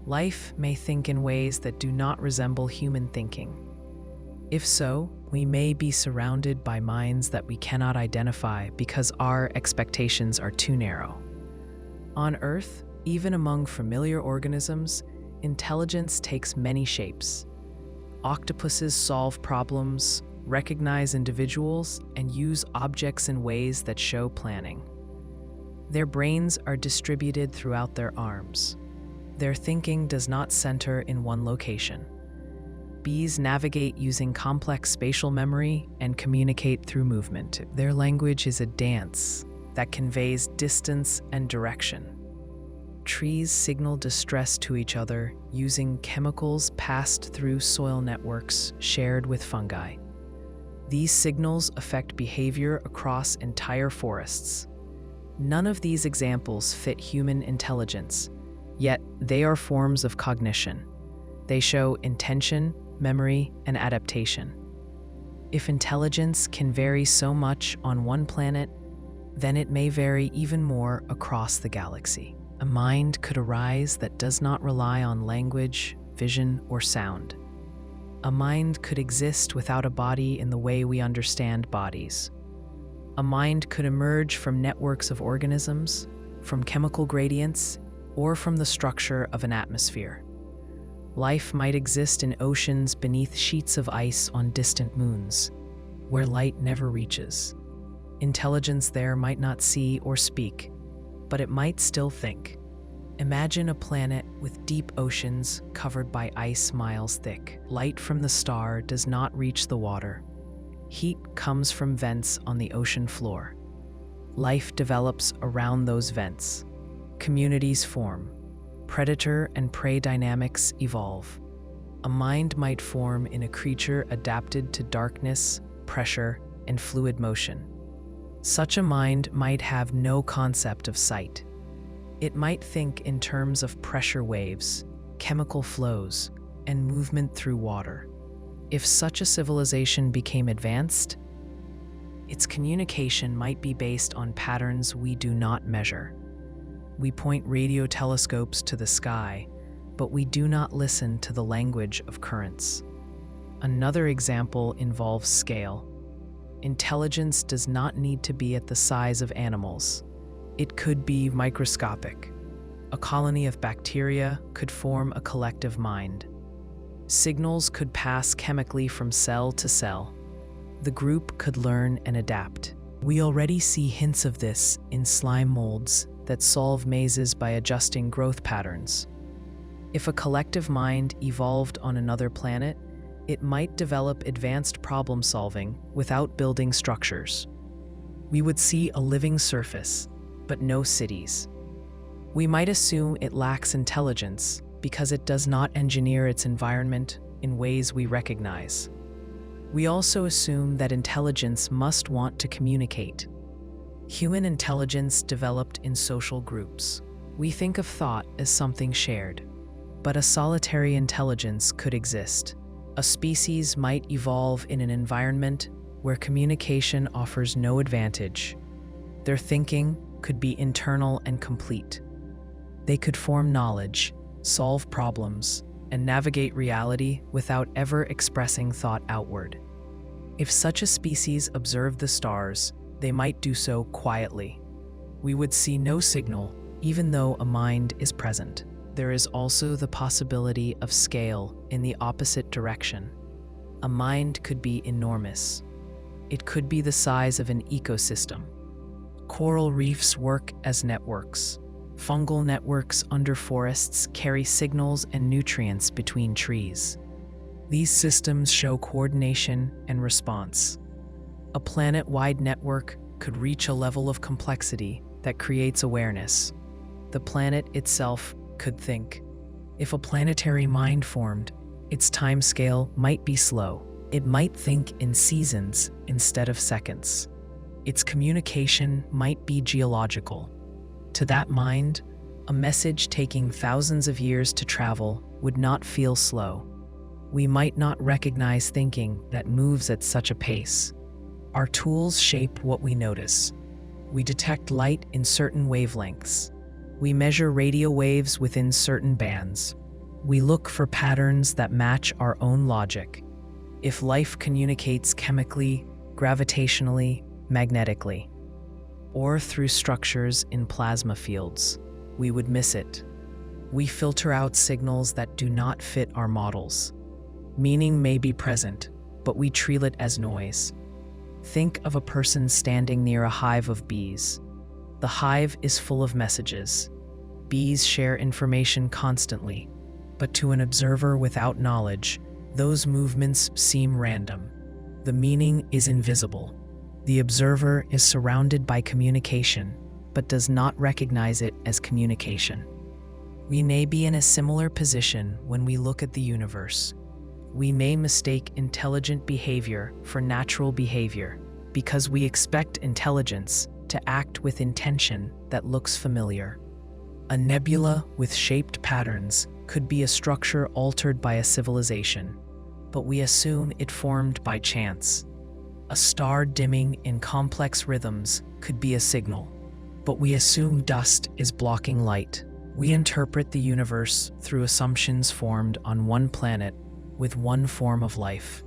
Life may think in ways that do not resemble human thinking. If so, we may be surrounded by minds that we cannot identify because our expectations are too narrow. On Earth, even among familiar organisms, intelligence takes many shapes. Octopuses solve problems, recognize individuals, and use objects in ways that show planning. Their brains are distributed throughout their arms. Their thinking does not center in one location. Bees navigate using complex spatial memory and communicate through movement. Their language is a dance that conveys distance and direction. Trees signal distress to each other using chemicals passed through soil networks shared with fungi. These signals affect behavior across entire forests. None of these examples fit human intelligence, yet they are forms of cognition. They show intention, memory, and adaptation. If intelligence can vary so much on one planet, then it may vary even more across the galaxy. A mind could arise that does not rely on language, vision, or sound. A mind could exist without a body in the way we understand bodies. A mind could emerge from networks of organisms, from chemical gradients, or from the structure of an atmosphere. Life might exist in oceans beneath sheets of ice on distant moons, where light never reaches. Intelligence there might not see or speak, but it might still think. Imagine a planet with deep oceans covered by ice miles thick. Light from the star does not reach the water. Heat comes from vents on the ocean floor. Life develops around those vents. Communities form. Predator and prey dynamics evolve. A mind might form in a creature adapted to darkness, pressure, and fluid motion. Such a mind might have no concept of sight. It might think in terms of pressure waves, chemical flows, and movement through water. If such a civilization became advanced, its communication might be based on patterns we do not measure. We point radio telescopes to the sky, but we do not listen to the language of currents. Another example involves scale. Intelligence does not need to be at the size of animals. It could be microscopic. A colony of bacteria could form a collective mind. Signals could pass chemically from cell to cell. The group could learn and adapt. We already see hints of this in slime molds that solve mazes by adjusting growth patterns. If a collective mind evolved on another planet, it might develop advanced problem solving without building structures. We would see a living surface, but no cities. We might assume it lacks intelligence because it does not engineer its environment in ways we recognize. We also assume that intelligence must want to communicate. Human intelligence developed in social groups. We think of thought as something shared, but a solitary intelligence could exist. A species might evolve in an environment where communication offers no advantage. Their thinking could be internal and complete. They could form knowledge, solve problems, and navigate reality without ever expressing thought outward. If such a species observed the stars, they might do so quietly. We would see no signal, even though a mind is present. There is also the possibility of scale in the opposite direction. A mind could be enormous. It could be the size of an ecosystem. Coral reefs work as networks. Fungal networks under forests carry signals and nutrients between trees. These systems show coordination and response. A planet-wide network could reach a level of complexity that creates awareness. The planet itself could think. If a planetary mind formed, its timescale might be slow. It might think in seasons instead of seconds. Its communication might be geological. To that mind, a message taking thousands of years to travel would not feel slow. We might not recognize thinking that moves at such a pace. Our tools shape what we notice. We detect light in certain wavelengths. We measure radio waves within certain bands. We look for patterns that match our own logic. If life communicates chemically, gravitationally, magnetically, or through structures in plasma fields, we would miss it. We filter out signals that do not fit our models. Meaning may be present, but we treat it as noise. Think of a person standing near a hive of bees. The hive is full of messages. Bees share information constantly, but to an observer without knowledge, those movements seem random. The meaning is invisible. The observer is surrounded by communication, but does not recognize it as communication. We may be in a similar position when we look at the universe. We may mistake intelligent behavior for natural behavior because we expect intelligence to act with intention that looks familiar. A nebula with shaped patterns could be a structure altered by a civilization, but we assume it formed by chance. A star dimming in complex rhythms could be a signal, but we assume dust is blocking light. We interpret the universe through assumptions formed on one planet with one form of life.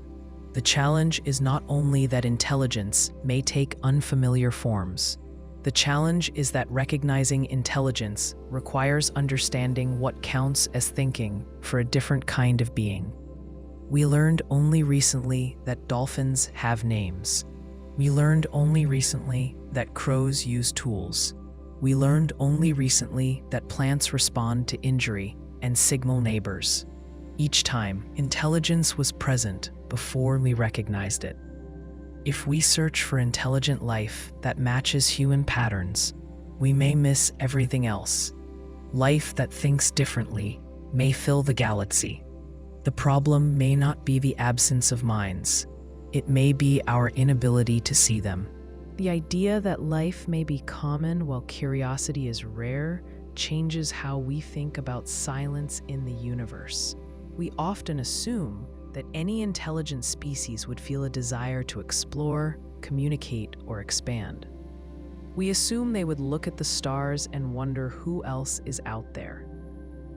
The challenge is not only that intelligence may take unfamiliar forms. The challenge is that recognizing intelligence requires understanding what counts as thinking for a different kind of being. We learned only recently that dolphins have names. We learned only recently that crows use tools. We learned only recently that plants respond to injury and signal neighbors. Each time, intelligence was present before we recognized it. If we search for intelligent life that matches human patterns, we may miss everything else. Life that thinks differently may fill the galaxy. The problem may not be the absence of minds. It may be our inability to see them. The idea that life may be common while curiosity is rare changes how we think about silence in the universe. We often assume that any intelligent species would feel a desire to explore, communicate, or expand. We assume they would look at the stars and wonder who else is out there.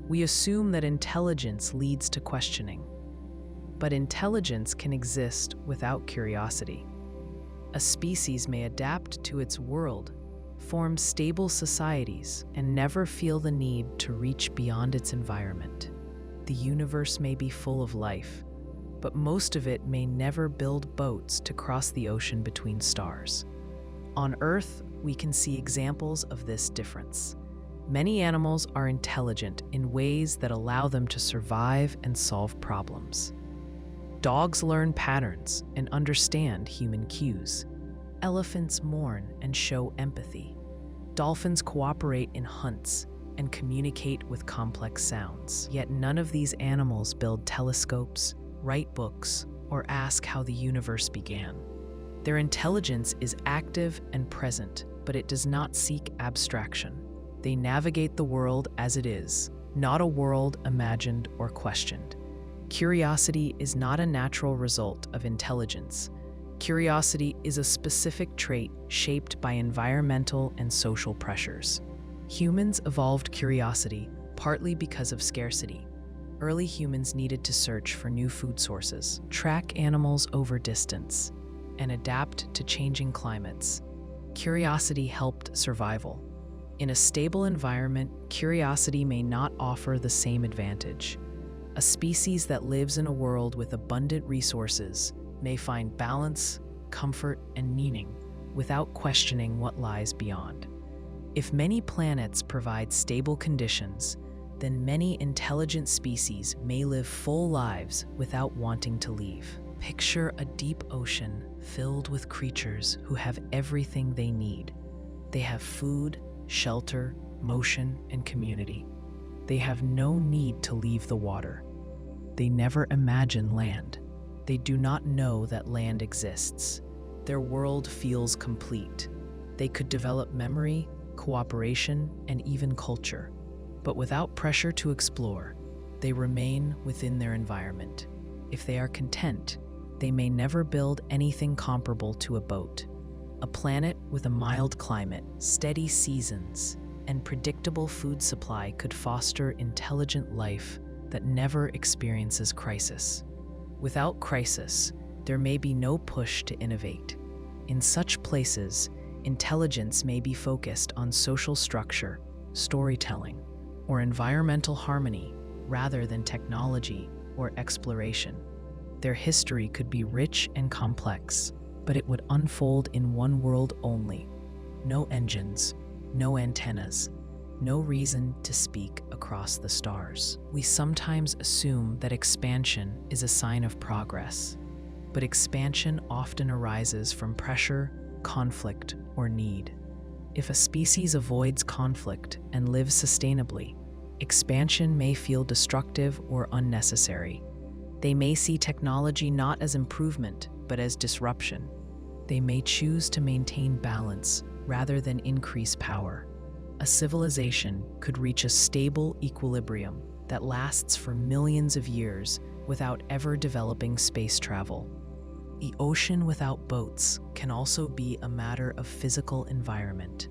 We assume that intelligence leads to questioning. But intelligence can exist without curiosity. A species may adapt to its world, form stable societies, and never feel the need to reach beyond its environment. The universe may be full of life, but most of it may never build boats to cross the ocean between stars. On Earth, we can see examples of this difference. Many animals are intelligent in ways that allow them to survive and solve problems. Dogs learn patterns and understand human cues. Elephants mourn and show empathy. Dolphins cooperate in hunts and communicate with complex sounds. Yet none of these animals build telescopes, write books, or ask how the universe began. Their intelligence is active and present, but it does not seek abstraction. They navigate the world as it is, not a world imagined or questioned. Curiosity is not a natural result of intelligence. Curiosity is a specific trait shaped by environmental and social pressures. Humans evolved curiosity partly because of scarcity. Early humans needed to search for new food sources, track animals over distance, and adapt to changing climates. Curiosity helped survival. In a stable environment, curiosity may not offer the same advantage. A species that lives in a world with abundant resources may find balance, comfort, and meaning without questioning what lies beyond. If many planets provide stable conditions, then many intelligent species may live full lives without wanting to leave. Picture a deep ocean filled with creatures who have everything they need. They have food, shelter, motion, and community. They have no need to leave the water. They never imagine land. They do not know that land exists. Their world feels complete. They could develop memory, cooperation, and even culture. But without pressure to explore, they remain within their environment. If they are content, they may never build anything comparable to a boat. A planet with a mild climate, steady seasons, and predictable food supply could foster intelligent life that never experiences crisis. Without crisis, there may be no push to innovate. In such places, intelligence may be focused on social structure, storytelling, or environmental harmony rather than technology or exploration. Their history could be rich and complex, but it would unfold in one world only. No engines, no antennas, no reason to speak across the stars. We sometimes assume that expansion is a sign of progress, but expansion often arises from pressure, conflict, or need. If a species avoids conflict and lives sustainably, expansion may feel destructive or unnecessary. They may see technology not as improvement, but as disruption. They may choose to maintain balance rather than increase power. A civilization could reach a stable equilibrium that lasts for millions of years without ever developing space travel. The ocean without boats can also be a matter of physical environment.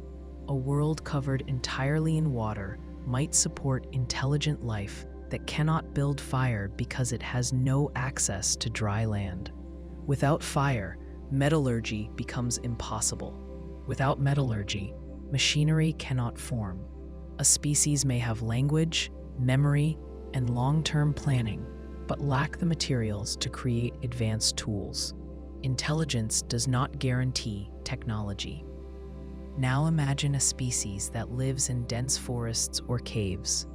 A world covered entirely in water might support intelligent life that cannot build fire because it has no access to dry land. Without fire, metallurgy becomes impossible. Without metallurgy, machinery cannot form. A species may have language, memory, and long-term planning, but lack the materials to create advanced tools. Intelligence does not guarantee technology. Now imagine a species that lives in dense forests or caves.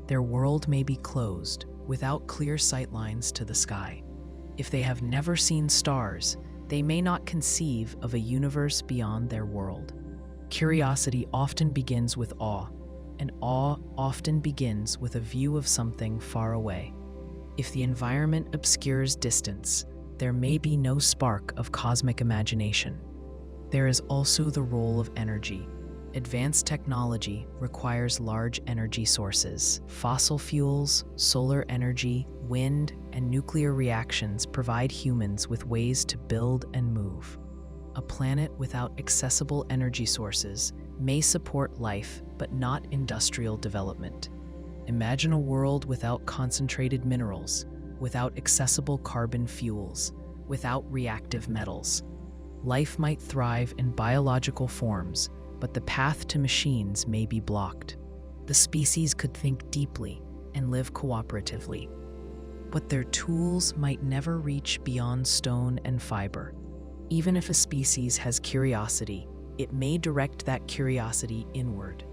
Their world may be closed, without clear sightlines to the sky. If they have never seen stars, they may not conceive of a universe beyond their world. Curiosity often begins with awe, and awe often begins with a view of something far away. If the environment obscures distance, there may be no spark of cosmic imagination. There is also the role of energy. Advanced technology requires large energy sources. Fossil fuels, solar energy, wind, and nuclear reactions provide humans with ways to build and move. A planet without accessible energy sources may support life, but not industrial development. Imagine a world without concentrated minerals, without accessible carbon fuels, without reactive metals. Life might thrive in biological forms, but the path to machines may be blocked. The species could think deeply and live cooperatively, but their tools might never reach beyond stone and fiber. Even if a species has curiosity, it may direct that curiosity inward.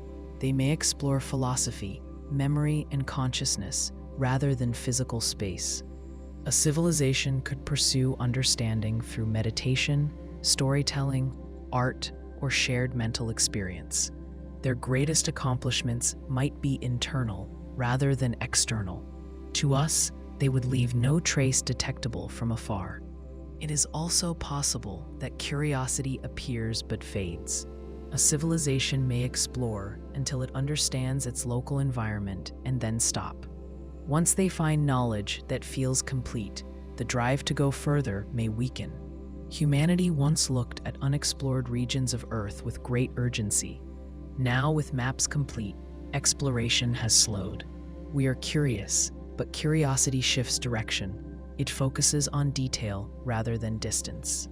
They may explore philosophy, memory, and consciousness rather than physical space. A civilization could pursue understanding through meditation, storytelling, art, or shared mental experience. Their greatest accomplishments might be internal rather than external. To us, they would leave no trace detectable from afar. It is also possible that curiosity appears but fades. A civilization may explore until it understands its local environment and then stop. Once they find knowledge that feels complete, the drive to go further may weaken. Humanity once looked at unexplored regions of Earth with great urgency. Now, with maps complete, exploration has slowed. We are curious, but curiosity shifts direction. It focuses on detail rather than distance.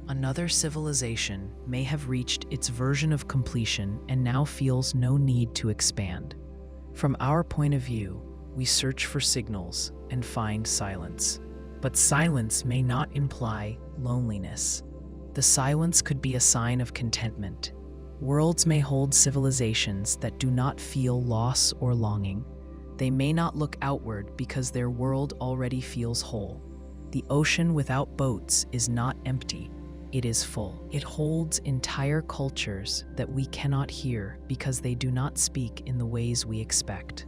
Another civilization may have reached its version of completion and now feels no need to expand. From our point of view, we search for signals and find silence. But silence may not imply loneliness. The silence could be a sign of contentment. Worlds may hold civilizations that do not feel loss or longing. They may not look outward because their world already feels whole. The ocean without boats is not empty, it is full. It holds entire cultures that we cannot hear because they do not speak in the ways we expect.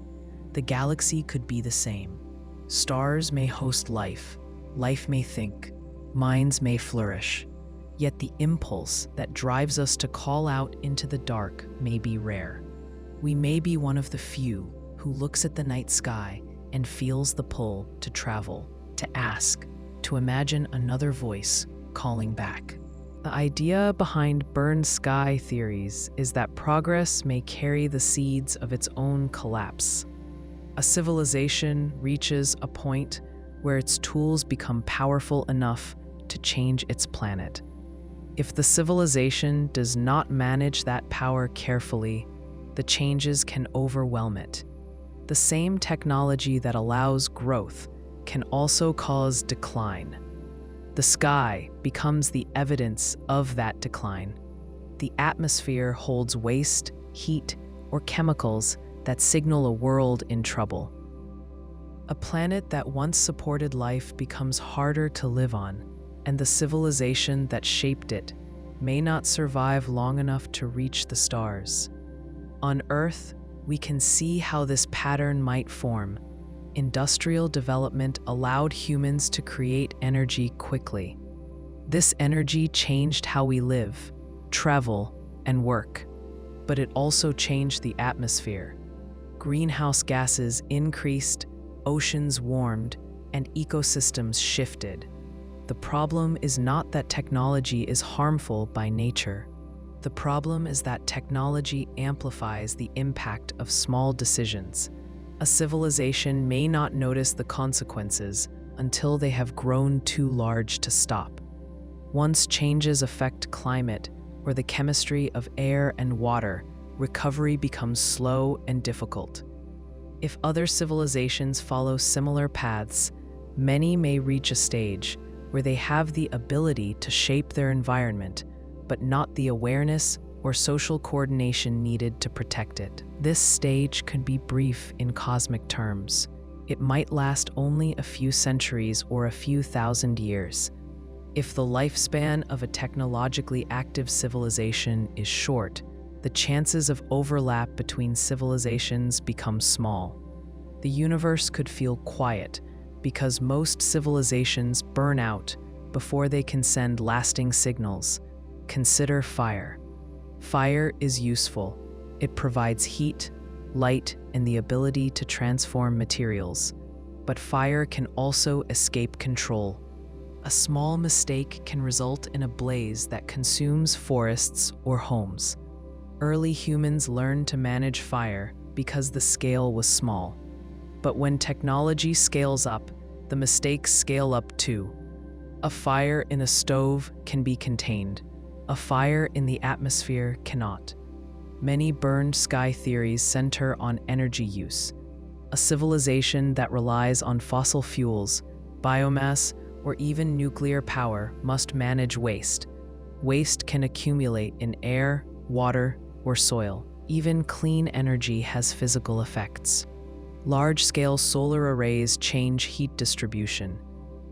The galaxy could be the same. Stars may host life, life may think, minds may flourish. Yet the impulse that drives us to call out into the dark may be rare. We may be one of the few who looks at the night sky and feels the pull to travel, to ask, to imagine another voice calling back. The idea behind burned sky theories is that progress may carry the seeds of its own collapse. A civilization reaches a point where its tools become powerful enough to change its planet. If the civilization does not manage that power carefully, the changes can overwhelm it. The same technology that allows growth can also cause decline. The sky becomes the evidence of that decline. The atmosphere holds waste, heat, or chemicals that signal a world in trouble. A planet that once supported life becomes harder to live on, and the civilization that shaped it may not survive long enough to reach the stars. On Earth, we can see how this pattern might form. Industrial development allowed humans to create energy quickly. This energy changed how we live, travel, and work. But it also changed the atmosphere. Greenhouse gases increased, oceans warmed, and ecosystems shifted. The problem is not that technology is harmful by nature. The problem is that technology amplifies the impact of small decisions. A civilization may not notice the consequences until they have grown too large to stop. Once changes affect climate or the chemistry of air and water, recovery becomes slow and difficult. If other civilizations follow similar paths, many may reach a stage where they have the ability to shape their environment, but not the awareness or social coordination needed to protect it. This stage could be brief in cosmic terms. It might last only a few centuries or a few thousand years. If the lifespan of a technologically active civilization is short, the chances of overlap between civilizations become small. The universe could feel quiet because most civilizations burn out before they can send lasting signals. Consider fire. Fire is useful. It provides heat, light, and the ability to transform materials. But fire can also escape control. A small mistake can result in a blaze that consumes forests or homes. Early humans learned to manage fire because the scale was small. But when technology scales up, the mistakes scale up too. A fire in a stove can be contained. A fire in the atmosphere cannot. Many burned sky theories center on energy use. A civilization that relies on fossil fuels, biomass, or even nuclear power must manage waste. Waste can accumulate in air, water, or soil. Even clean energy has physical effects. Large-scale solar arrays change heat distribution.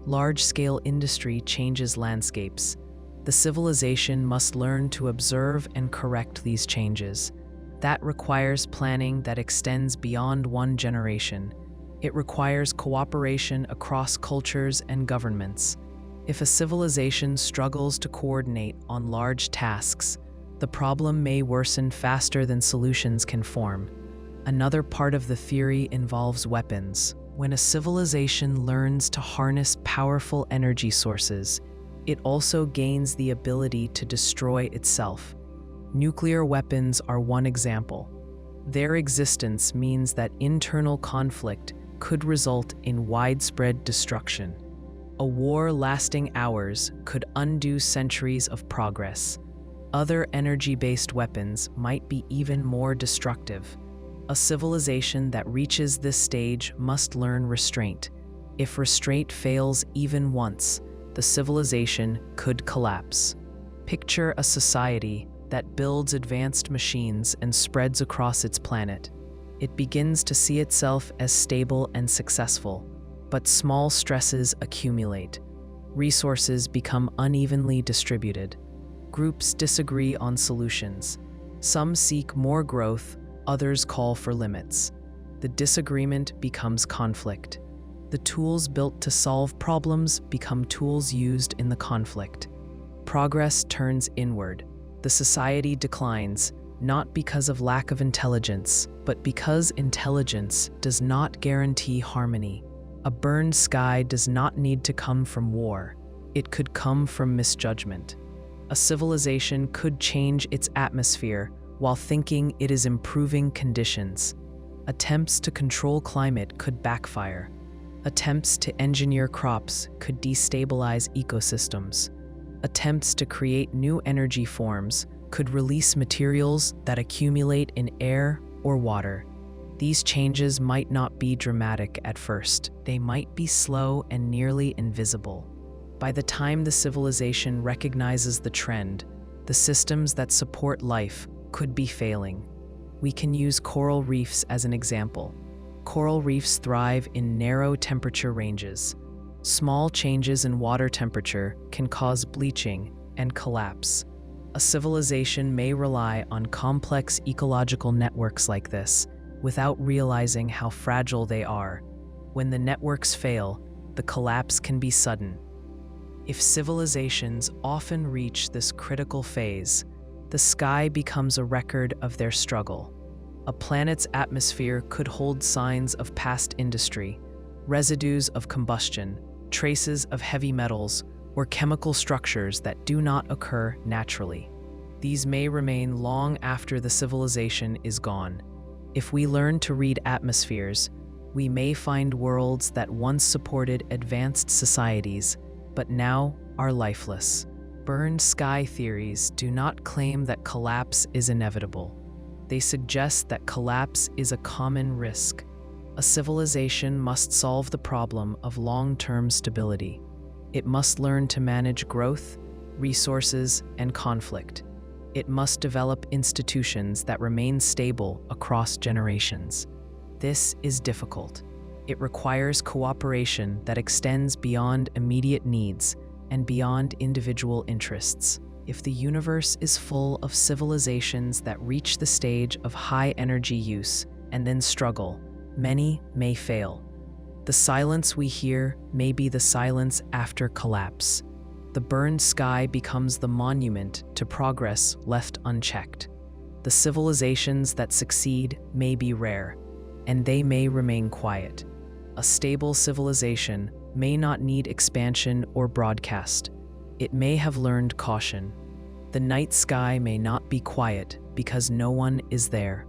Large-scale industry changes landscapes. The civilization must learn to observe and correct these changes. That requires planning that extends beyond one generation. It requires cooperation across cultures and governments. If a civilization struggles to coordinate on large tasks, the problem may worsen faster than solutions can form. Another part of the theory involves weapons. When a civilization learns to harness powerful energy sources, it also gains the ability to destroy itself. Nuclear weapons are one example. Their existence means that internal conflict could result in widespread destruction. A war lasting hours could undo centuries of progress. Other energy-based weapons might be even more destructive. A civilization that reaches this stage must learn restraint. If restraint fails even once, the civilization could collapse. Picture a society that builds advanced machines and spreads across its planet. It begins to see itself as stable and successful, but small stresses accumulate. Resources become unevenly distributed. Groups disagree on solutions. Some seek more growth, others call for limits. The disagreement becomes conflict. The tools built to solve problems become tools used in the conflict. Progress turns inward. The society declines, not because of lack of intelligence, but because intelligence does not guarantee harmony. A burned sky does not need to come from war. It could come from misjudgment. A civilization could change its atmosphere while thinking it is improving conditions. Attempts to control climate could backfire. Attempts to engineer crops could destabilize ecosystems. Attempts to create new energy forms could release materials that accumulate in air or water. These changes might not be dramatic at first. They might be slow and nearly invisible. By the time the civilization recognizes the trend, the systems that support life could be failing. We can use coral reefs as an example. Coral reefs thrive in narrow temperature ranges. Small changes in water temperature can cause bleaching and collapse. A civilization may rely on complex ecological networks like this without realizing how fragile they are. When the networks fail, the collapse can be sudden. If civilizations often reach this critical phase, the sky becomes a record of their struggle. A planet's atmosphere could hold signs of past industry, residues of combustion, traces of heavy metals, or chemical structures that do not occur naturally. These may remain long after the civilization is gone. If we learn to read atmospheres, we may find worlds that once supported advanced societies, but now are lifeless. Burned sky theories do not claim that collapse is inevitable. They suggest that collapse is a common risk. A civilization must solve the problem of long-term stability. It must learn to manage growth, resources, and conflict. It must develop institutions that remain stable across generations. This is difficult. It requires cooperation that extends beyond immediate needs and beyond individual interests. If the universe is full of civilizations that reach the stage of high energy use and then struggle, many may fail. The silence we hear may be the silence after collapse. The burned sky becomes the monument to progress left unchecked. The civilizations that succeed may be rare, and they may remain quiet. A stable civilization may not need expansion or broadcast. It may have learned caution. The night sky may not be quiet because no one is there.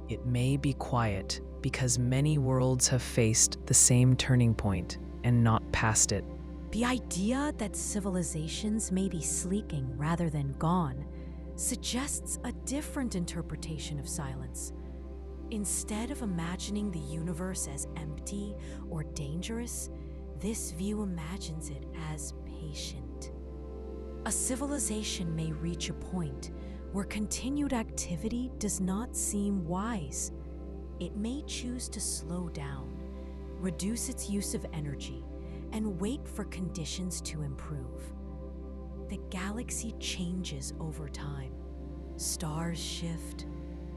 It may be quiet because many worlds have faced the same turning point and not passed it. The idea that civilizations may be sleeping rather than gone suggests a different interpretation of silence. Instead of imagining the universe as empty or dangerous, this view imagines it as patient. A civilization may reach a point where continued activity does not seem wise. It may choose to slow down, reduce its use of energy, and wait for conditions to improve. The galaxy changes over time. Stars shift,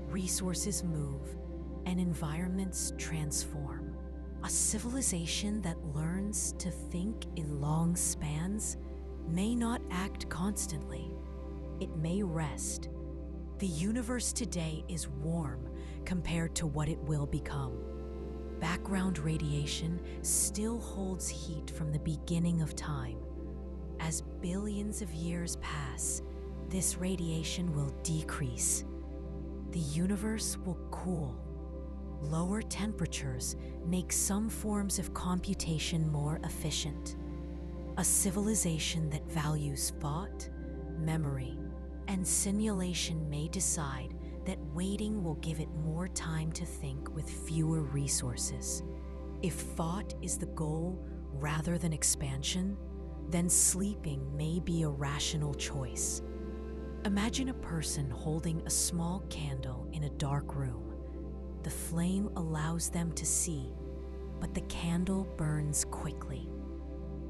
resources move, and environments transform. A civilization that learns to think in long spans may not act constantly. It may rest. The universe today is warm compared to what it will become. Background radiation still holds heat from the beginning of time. As billions of years pass, this radiation will decrease. The universe will cool. Lower temperatures make some forms of computation more efficient. A civilization that values thought, memory, and simulation may decide that waiting will give it more time to think with fewer resources. If thought is the goal rather than expansion, then sleeping may be a rational choice. Imagine a person holding a small candle in a dark room. The flame allows them to see, but the candle burns quickly.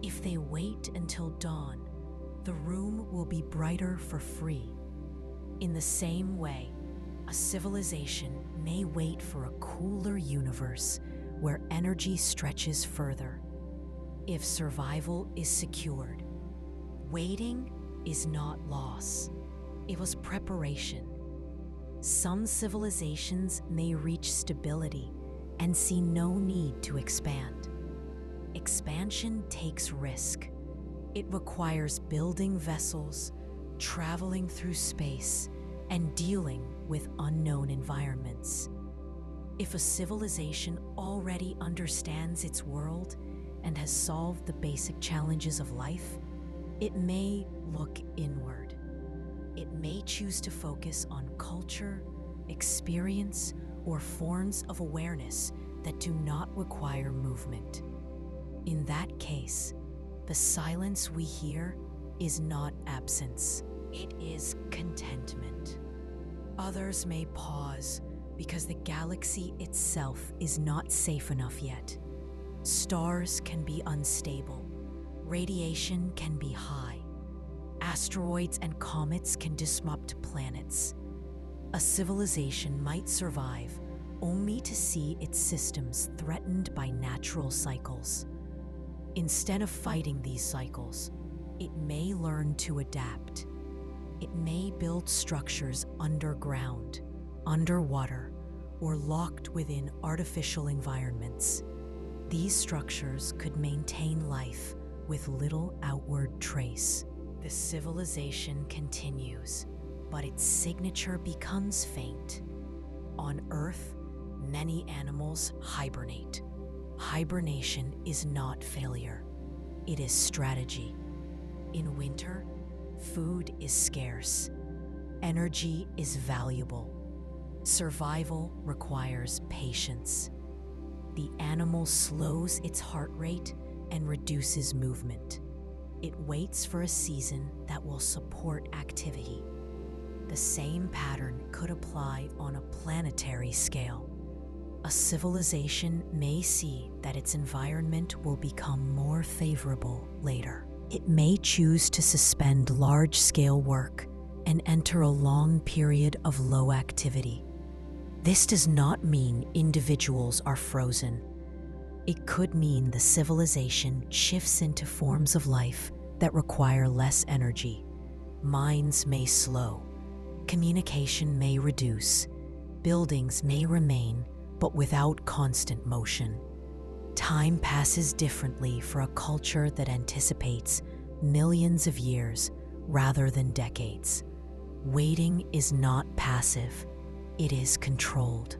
If they wait until dawn, the room will be brighter for free. In the same way, a civilization may wait for a cooler universe where energy stretches further. If survival is secured, waiting is not loss. It was preparation. Some civilizations may reach stability and see no need to expand. Expansion takes risk. It requires building vessels, traveling through space, and dealing with unknown environments. If a civilization already understands its world and has solved the basic challenges of life, it may look inward. It may choose to focus on culture, experience, or forms of awareness that do not require movement. In that case, the silence we hear is not absence, it is contentment. Others may pause because the galaxy itself is not safe enough yet. Stars can be unstable, radiation can be high, asteroids and comets can disrupt planets. A civilization might survive only to see its systems threatened by natural cycles. Instead of fighting these cycles, it may learn to adapt. It may build structures underground, underwater, or locked within artificial environments. These structures could maintain life with little outward trace. The civilization continues, but its signature becomes faint. On Earth, many animals hibernate. Hibernation is not failure, it is strategy. In winter, food is scarce. Energy is valuable. Survival requires patience. The animal slows its heart rate and reduces movement. It waits for a season that will support activity. The same pattern could apply on a planetary scale. A civilization may see that its environment will become more favorable later. It may choose to suspend large-scale work and enter a long period of low activity. This does not mean individuals are frozen. It could mean the civilization shifts into forms of life that require less energy. Minds may slow, communication may reduce, buildings may remain, but without constant motion. Time passes differently for a culture that anticipates millions of years rather than decades. Waiting is not passive, it is controlled.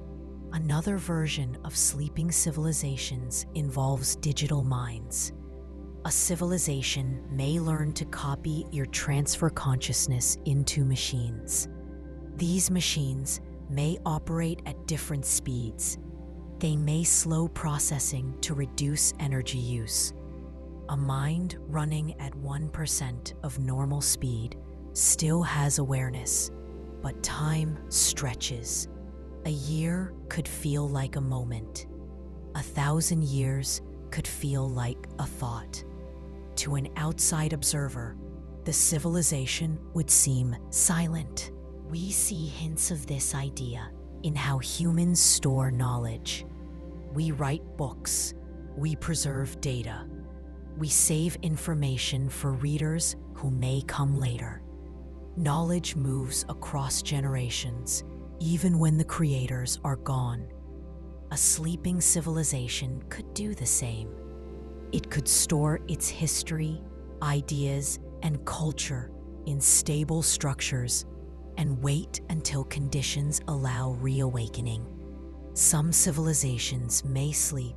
Another version of sleeping civilizations involves digital minds. A civilization may learn to copy your transfer consciousness into machines. These machines may operate at different speeds. They may slow processing to reduce energy use. A mind running at 1% of normal speed still has awareness, but time stretches. A year could feel like a moment. 1,000 years could feel like a thought. To an outside observer, the civilization would seem silent. We see hints of this idea in how humans store knowledge. We write books, we preserve data, we save information for readers who may come later. Knowledge moves across generations, even when the creators are gone. A sleeping civilization could do the same. It could store its history, ideas, and culture in stable structures and wait until conditions allow reawakening. Some civilizations may sleep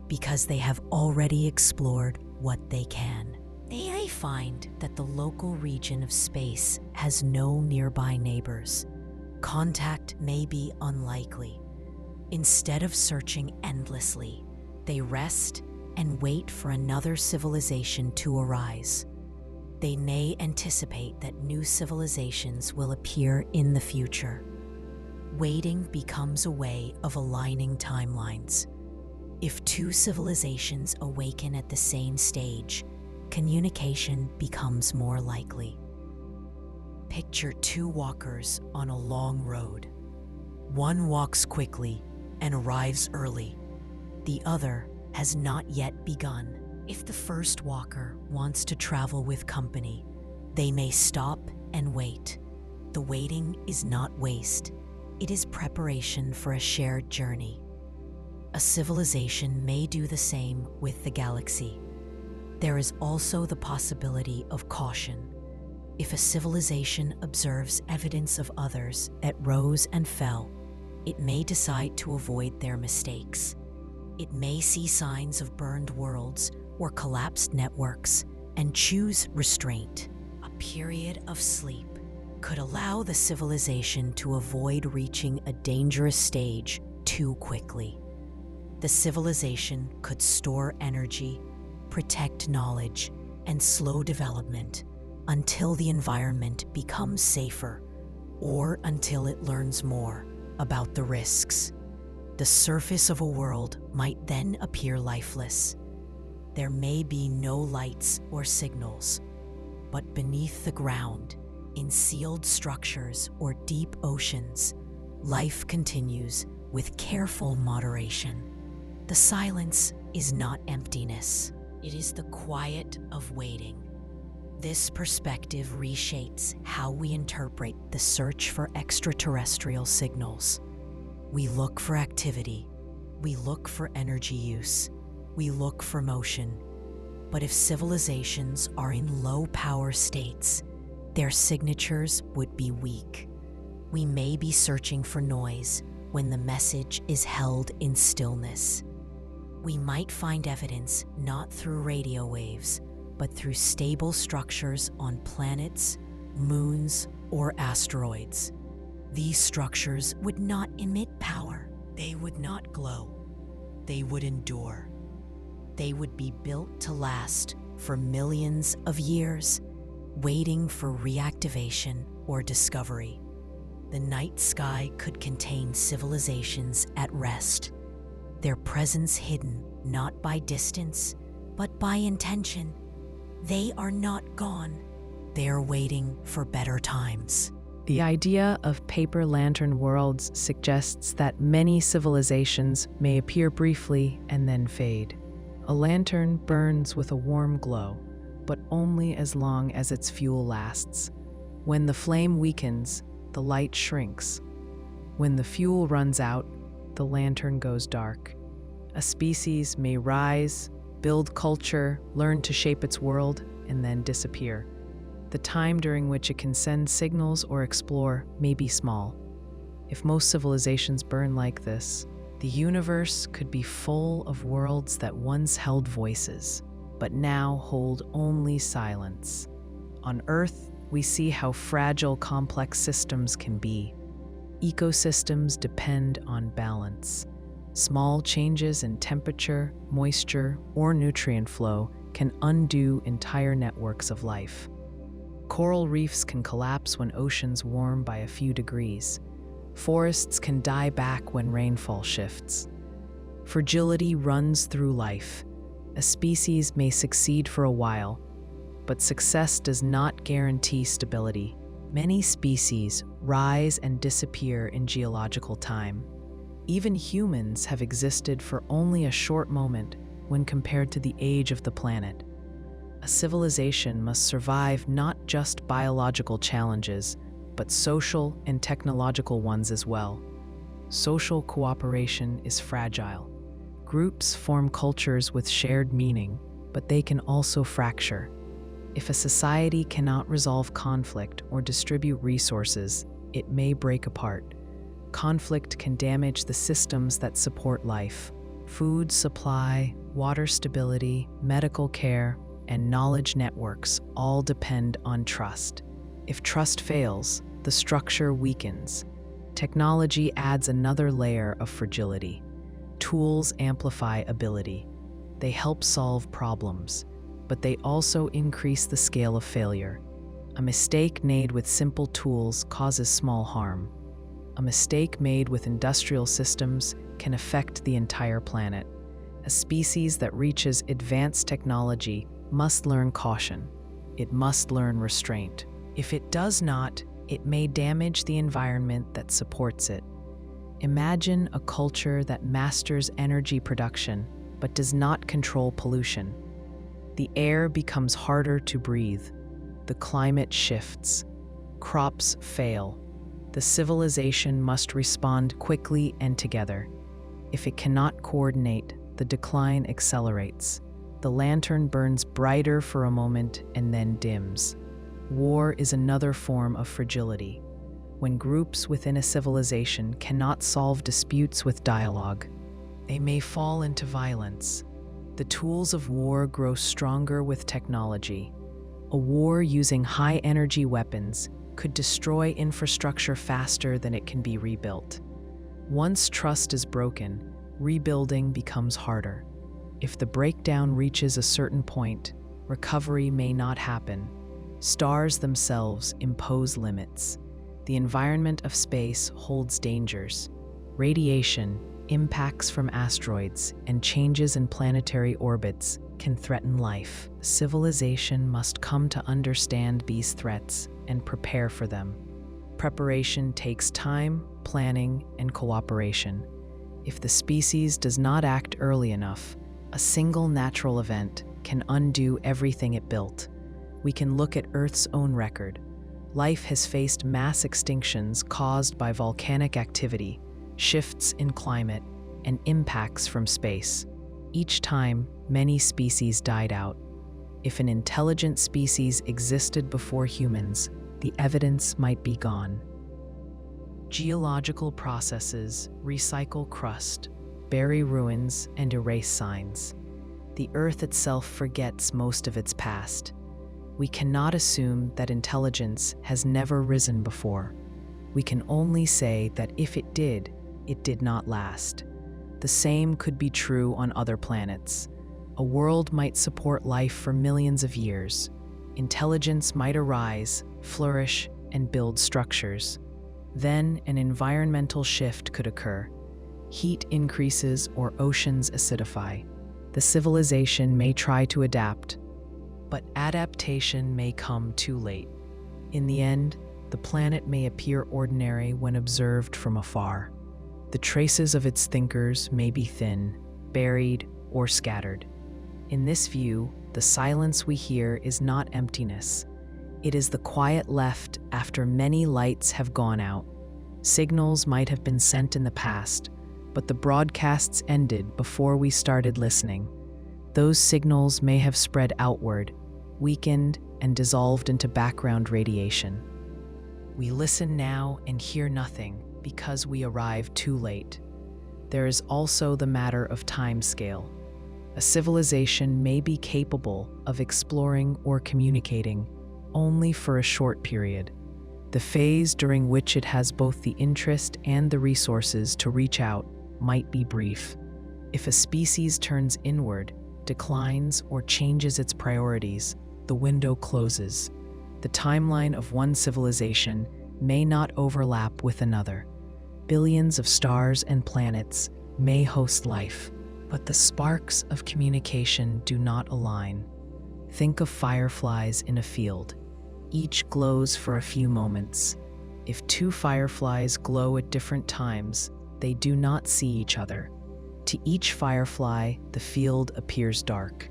because they have already explored what they can. They may find that the local region of space has no nearby neighbors. Contact may be unlikely. Instead of searching endlessly, they rest and wait for another civilization to arise. They may anticipate that new civilizations will appear in the future. Waiting becomes a way of aligning timelines. If two civilizations awaken at the same stage, communication becomes more likely. Picture two walkers on a long road. One walks quickly and arrives early. The other has not yet begun. If the first walker wants to travel with company, they may stop and wait. The waiting is not waste. It is preparation for a shared journey. A civilization may do the same with the galaxy. There is also the possibility of caution. If a civilization observes evidence of others that rose and fell, it may decide to avoid their mistakes. It may see signs of burned worlds or collapsed networks and choose restraint. A period of sleep could allow the civilization to avoid reaching a dangerous stage too quickly. The civilization could store energy, protect knowledge, and slow development until the environment becomes safer, or until it learns more about the risks. The surface of a world might then appear lifeless. There may be no lights or signals, but beneath the ground, in sealed structures or deep oceans, life continues with careful moderation. The silence is not emptiness. It is the quiet of waiting. This perspective reshapes how we interpret the search for extraterrestrial signals. We look for activity. We look for energy use. We look for motion. But if civilizations are in low power states, their signatures would be weak. We may be searching for noise when the message is held in stillness. We might find evidence not through radio waves, but through stable structures on planets, moons, or asteroids. These structures would not emit power. They would not glow. They would endure. They would be built to last for millions of years, waiting for reactivation or discovery. The night sky could contain civilizations at rest, their presence hidden not by distance, but by intention. They are not gone. They are waiting for better times. The idea of paper lantern worlds suggests that many civilizations may appear briefly and then fade. A lantern burns with a warm glow, but only as long as its fuel lasts. When the flame weakens, the light shrinks. When the fuel runs out, the lantern goes dark. A species may rise, build culture, learn to shape its world, and then disappear. The time during which it can send signals or explore may be small. If most civilizations burn like this, the universe could be full of worlds that once held voices, but now hold only silence. On Earth, we see how fragile complex systems can be. Ecosystems depend on balance. Small changes in temperature, moisture, or nutrient flow can undo entire networks of life. Coral reefs can collapse when oceans warm by a few degrees. Forests can die back when rainfall shifts. Fragility runs through life. A species may succeed for a while, but success does not guarantee stability. Many species rise and disappear in geological time. Even humans have existed for only a short moment when compared to the age of the planet. A civilization must survive not just biological challenges, but social and technological ones as well. Social cooperation is fragile. Groups form cultures with shared meaning, but they can also fracture. If a society cannot resolve conflict or distribute resources, it may break apart. Conflict can damage the systems that support life. Food supply, water stability, medical care, and knowledge networks all depend on trust. If trust fails, the structure weakens. Technology adds another layer of fragility. Tools amplify ability. They help solve problems, but they also increase the scale of failure. A mistake made with simple tools causes small harm. A mistake made with industrial systems can affect the entire planet. A species that reaches advanced technology must learn caution. It must learn restraint. If it does not, it may damage the environment that supports it. Imagine a culture that masters energy production but does not control pollution. The air becomes harder to breathe. The climate shifts. Crops fail. The civilization must respond quickly and together. If it cannot coordinate, the decline accelerates. The lantern burns brighter for a moment and then dims. War is another form of fragility. When groups within a civilization cannot solve disputes with dialogue, they may fall into violence. The tools of war grow stronger with technology. A war using high-energy weapons could destroy infrastructure faster than it can be rebuilt. Once trust is broken, rebuilding becomes harder. If the breakdown reaches a certain point, recovery may not happen. Stars themselves impose limits. The environment of space holds dangers. Radiation, impacts from asteroids, and changes in planetary orbits can threaten life. Civilization must come to understand these threats and prepare for them. Preparation takes time, planning, and cooperation. If the species does not act early enough, a single natural event can undo everything it built. We can look at Earth's own record. Life has faced mass extinctions caused by volcanic activity, shifts in climate, and impacts from space. Each time, many species died out. If an intelligent species existed before humans, the evidence might be gone. Geological processes recycle crust, bury ruins, and erase signs. The Earth itself forgets most of its past. We cannot assume that intelligence has never risen before. We can only say that if it did not last. The same could be true on other planets. A world might support life for millions of years. Intelligence might arise, flourish, and build structures. Then an environmental shift could occur. Heat increases or oceans acidify. The civilization may try to adapt, but adaptation may come too late. In the end, the planet may appear ordinary when observed from afar. The traces of its thinkers may be thin, buried, or scattered. In this view, the silence we hear is not emptiness. It is the quiet left after many lights have gone out. Signals might have been sent in the past, but the broadcasts ended before we started listening. Those signals may have spread outward, weakened, and dissolved into background radiation. We listen now and hear nothing because we arrived too late. There is also the matter of time scale. A civilization may be capable of exploring or communicating only for a short period. The phase during which it has both the interest and the resources to reach out might be brief. If a species turns inward, declines, or changes its priorities, the window closes. The timeline of one civilization may not overlap with another. Billions of stars and planets may host life, but the sparks of communication do not align. Think of fireflies in a field. Each glows for a few moments. If two fireflies glow at different times, they do not see each other. To each firefly, the field appears dark.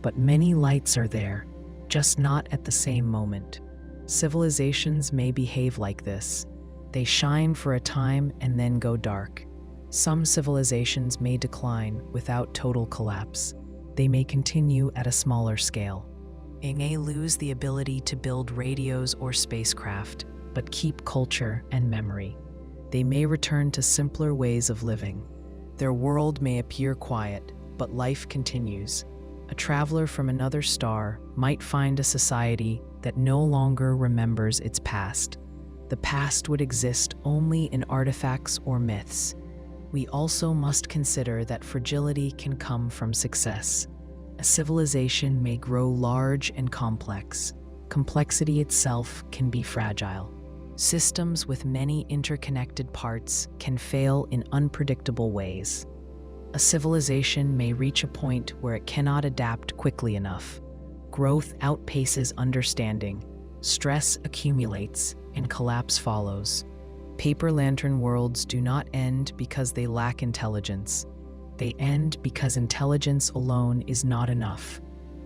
But many lights are there, just not at the same moment. Civilizations may behave like this. They shine for a time and then go dark. Some civilizations may decline without total collapse. They may continue at a smaller scale. They may lose the ability to build radios or spacecraft, but keep culture and memory. They may return to simpler ways of living. Their world may appear quiet, but life continues. A traveler from another star might find a society that no longer remembers its past. The past would exist only in artifacts or myths. We also must consider that fragility can come from success. A civilization may grow large and complex. Complexity itself can be fragile. Systems with many interconnected parts can fail in unpredictable ways. A civilization may reach a point where it cannot adapt quickly enough. Growth outpaces understanding. Stress accumulates, and collapse follows. Paper lantern worlds do not end because they lack intelligence. They end because intelligence alone is not enough.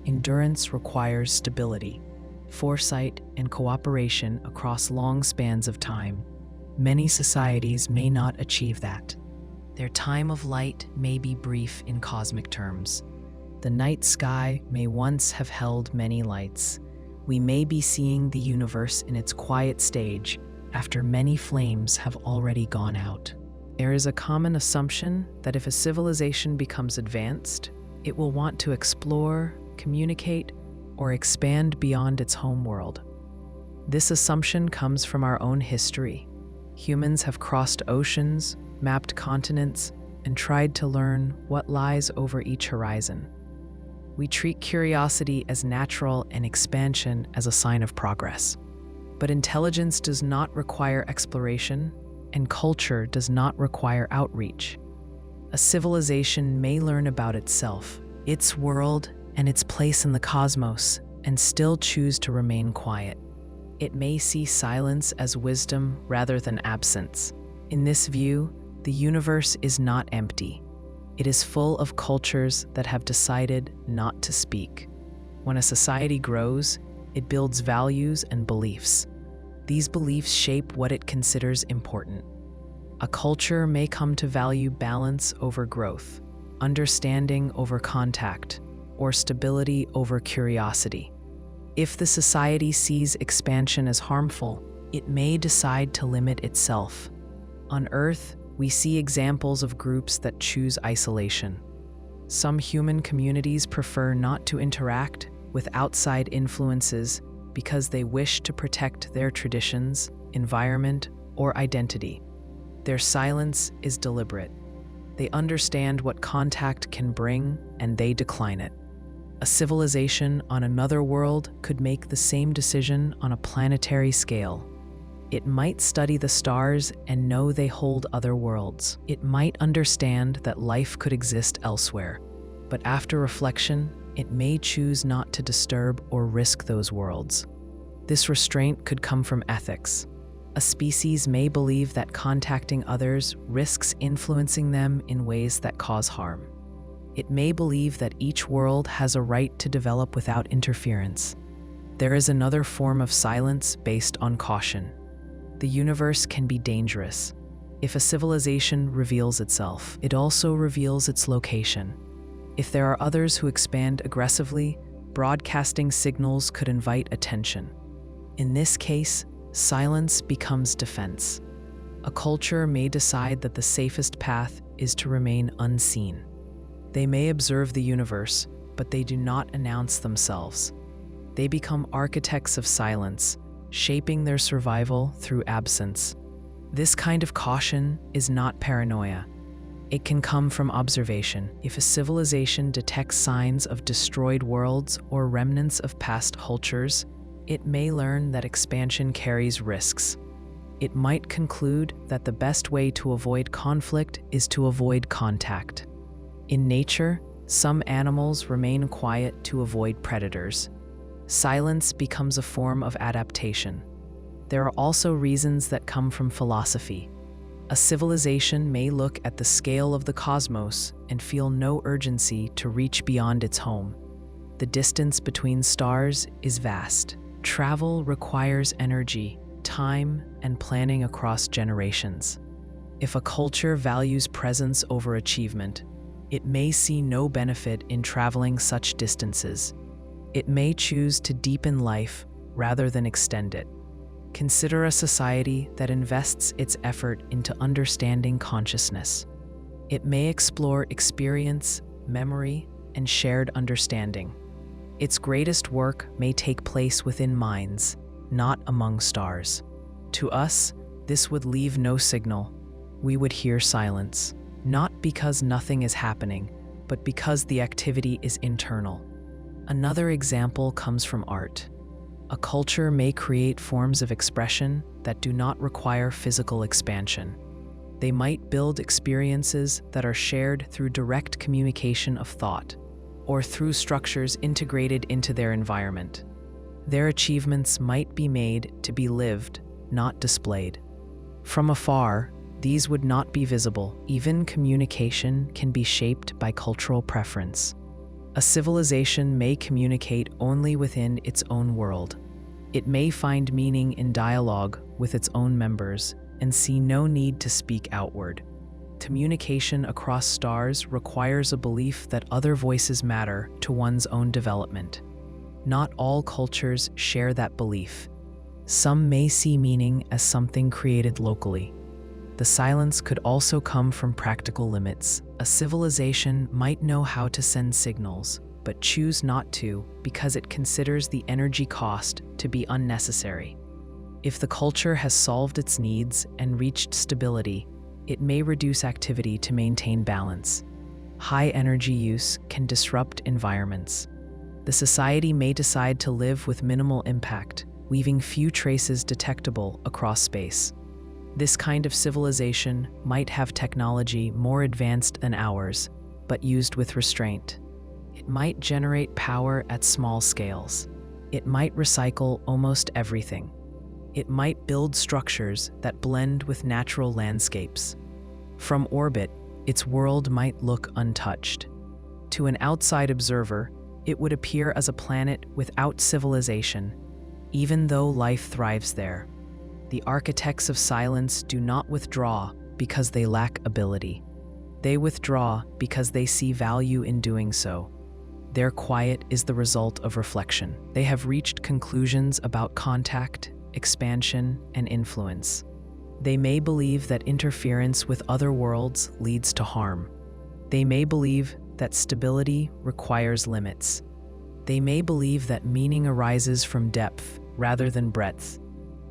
Endurance requires stability, foresight, and cooperation across long spans of time. Many societies may not achieve that. Their time of light may be brief in cosmic terms. The night sky may once have held many lights. We may be seeing the universe in its quiet stage after many flames have already gone out. There is a common assumption that if a civilization becomes advanced, it will want to explore, communicate, or expand beyond its home world. This assumption comes from our own history. Humans have crossed oceans, mapped continents, and tried to learn what lies over each horizon. We treat curiosity as natural and expansion as a sign of progress. But intelligence does not require exploration, and culture does not require outreach. A civilization may learn about itself, its world, and its place in the cosmos, and still choose to remain quiet. It may see silence as wisdom rather than absence. In this view, the universe is not empty. It is full of cultures that have decided not to speak. When a society grows, it builds values and beliefs. These beliefs shape what it considers important. A culture may come to value balance over growth, understanding over contact, or stability over curiosity. If the society sees expansion as harmful, it may decide to limit itself. On Earth, we see examples of groups that choose isolation. Some human communities prefer not to interact with outside influences because they wish to protect their traditions, environment, or identity. Their silence is deliberate. They understand what contact can bring, and they decline it. A civilization on another world could make the same decision on a planetary scale. It might study the stars and know they hold other worlds. It might understand that life could exist elsewhere. But after reflection, it may choose not to disturb or risk those worlds. This restraint could come from ethics. A species may believe that contacting others risks influencing them in ways that cause harm. It may believe that each world has a right to develop without interference. There is another form of silence based on caution. The universe can be dangerous. If a civilization reveals itself, it also reveals its location. If there are others who expand aggressively, broadcasting signals could invite attention. In this case, silence becomes defense. A culture may decide that the safest path is to remain unseen. They may observe the universe, but they do not announce themselves. They become architects of silence, shaping their survival through absence. This kind of caution is not paranoia. It can come from observation. If a civilization detects signs of destroyed worlds or remnants of past cultures, it may learn that expansion carries risks. It might conclude that the best way to avoid conflict is to avoid contact. In nature, some animals remain quiet to avoid predators. Silence becomes a form of adaptation. There are also reasons that come from philosophy. A civilization may look at the scale of the cosmos and feel no urgency to reach beyond its home. The distance between stars is vast. Travel requires energy, time, and planning across generations. If a culture values presence over achievement, it may see no benefit in traveling such distances. It may choose to deepen life rather than extend it. Consider a society that invests its effort into understanding consciousness. It may explore experience, memory, and shared understanding. Its greatest work may take place within minds, not among stars. To us, this would leave no signal. We would hear silence, not because nothing is happening, but because the activity is internal. Another example comes from art. A culture may create forms of expression that do not require physical expansion. They might build experiences that are shared through direct communication of thought, or through structures integrated into their environment. Their achievements might be made to be lived, not displayed. From afar, these would not be visible. Even communication can be shaped by cultural preference. A civilization may communicate only within its own world. It may find meaning in dialogue with its own members and see no need to speak outward. Communication across stars requires a belief that other voices matter to one's own development. Not all cultures share that belief. Some may see meaning as something created locally. The silence could also come from practical limits. A civilization might know how to send signals, but choose not to because it considers the energy cost to be unnecessary. If the culture has solved its needs and reached stability, it may reduce activity to maintain balance. High energy use can disrupt environments. The society may decide to live with minimal impact, leaving few traces detectable across space. This kind of civilization might have technology more advanced than ours, but used with restraint. It might generate power at small scales. It might recycle almost everything. It might build structures that blend with natural landscapes. From orbit, its world might look untouched. To an outside observer, it would appear as a planet without civilization, even though life thrives there. The architects of silence do not withdraw because they lack ability. They withdraw because they see value in doing so. Their quiet is the result of reflection. They have reached conclusions about contact, expansion, and influence. They may believe that interference with other worlds leads to harm. They may believe that stability requires limits. They may believe that meaning arises from depth rather than breadth.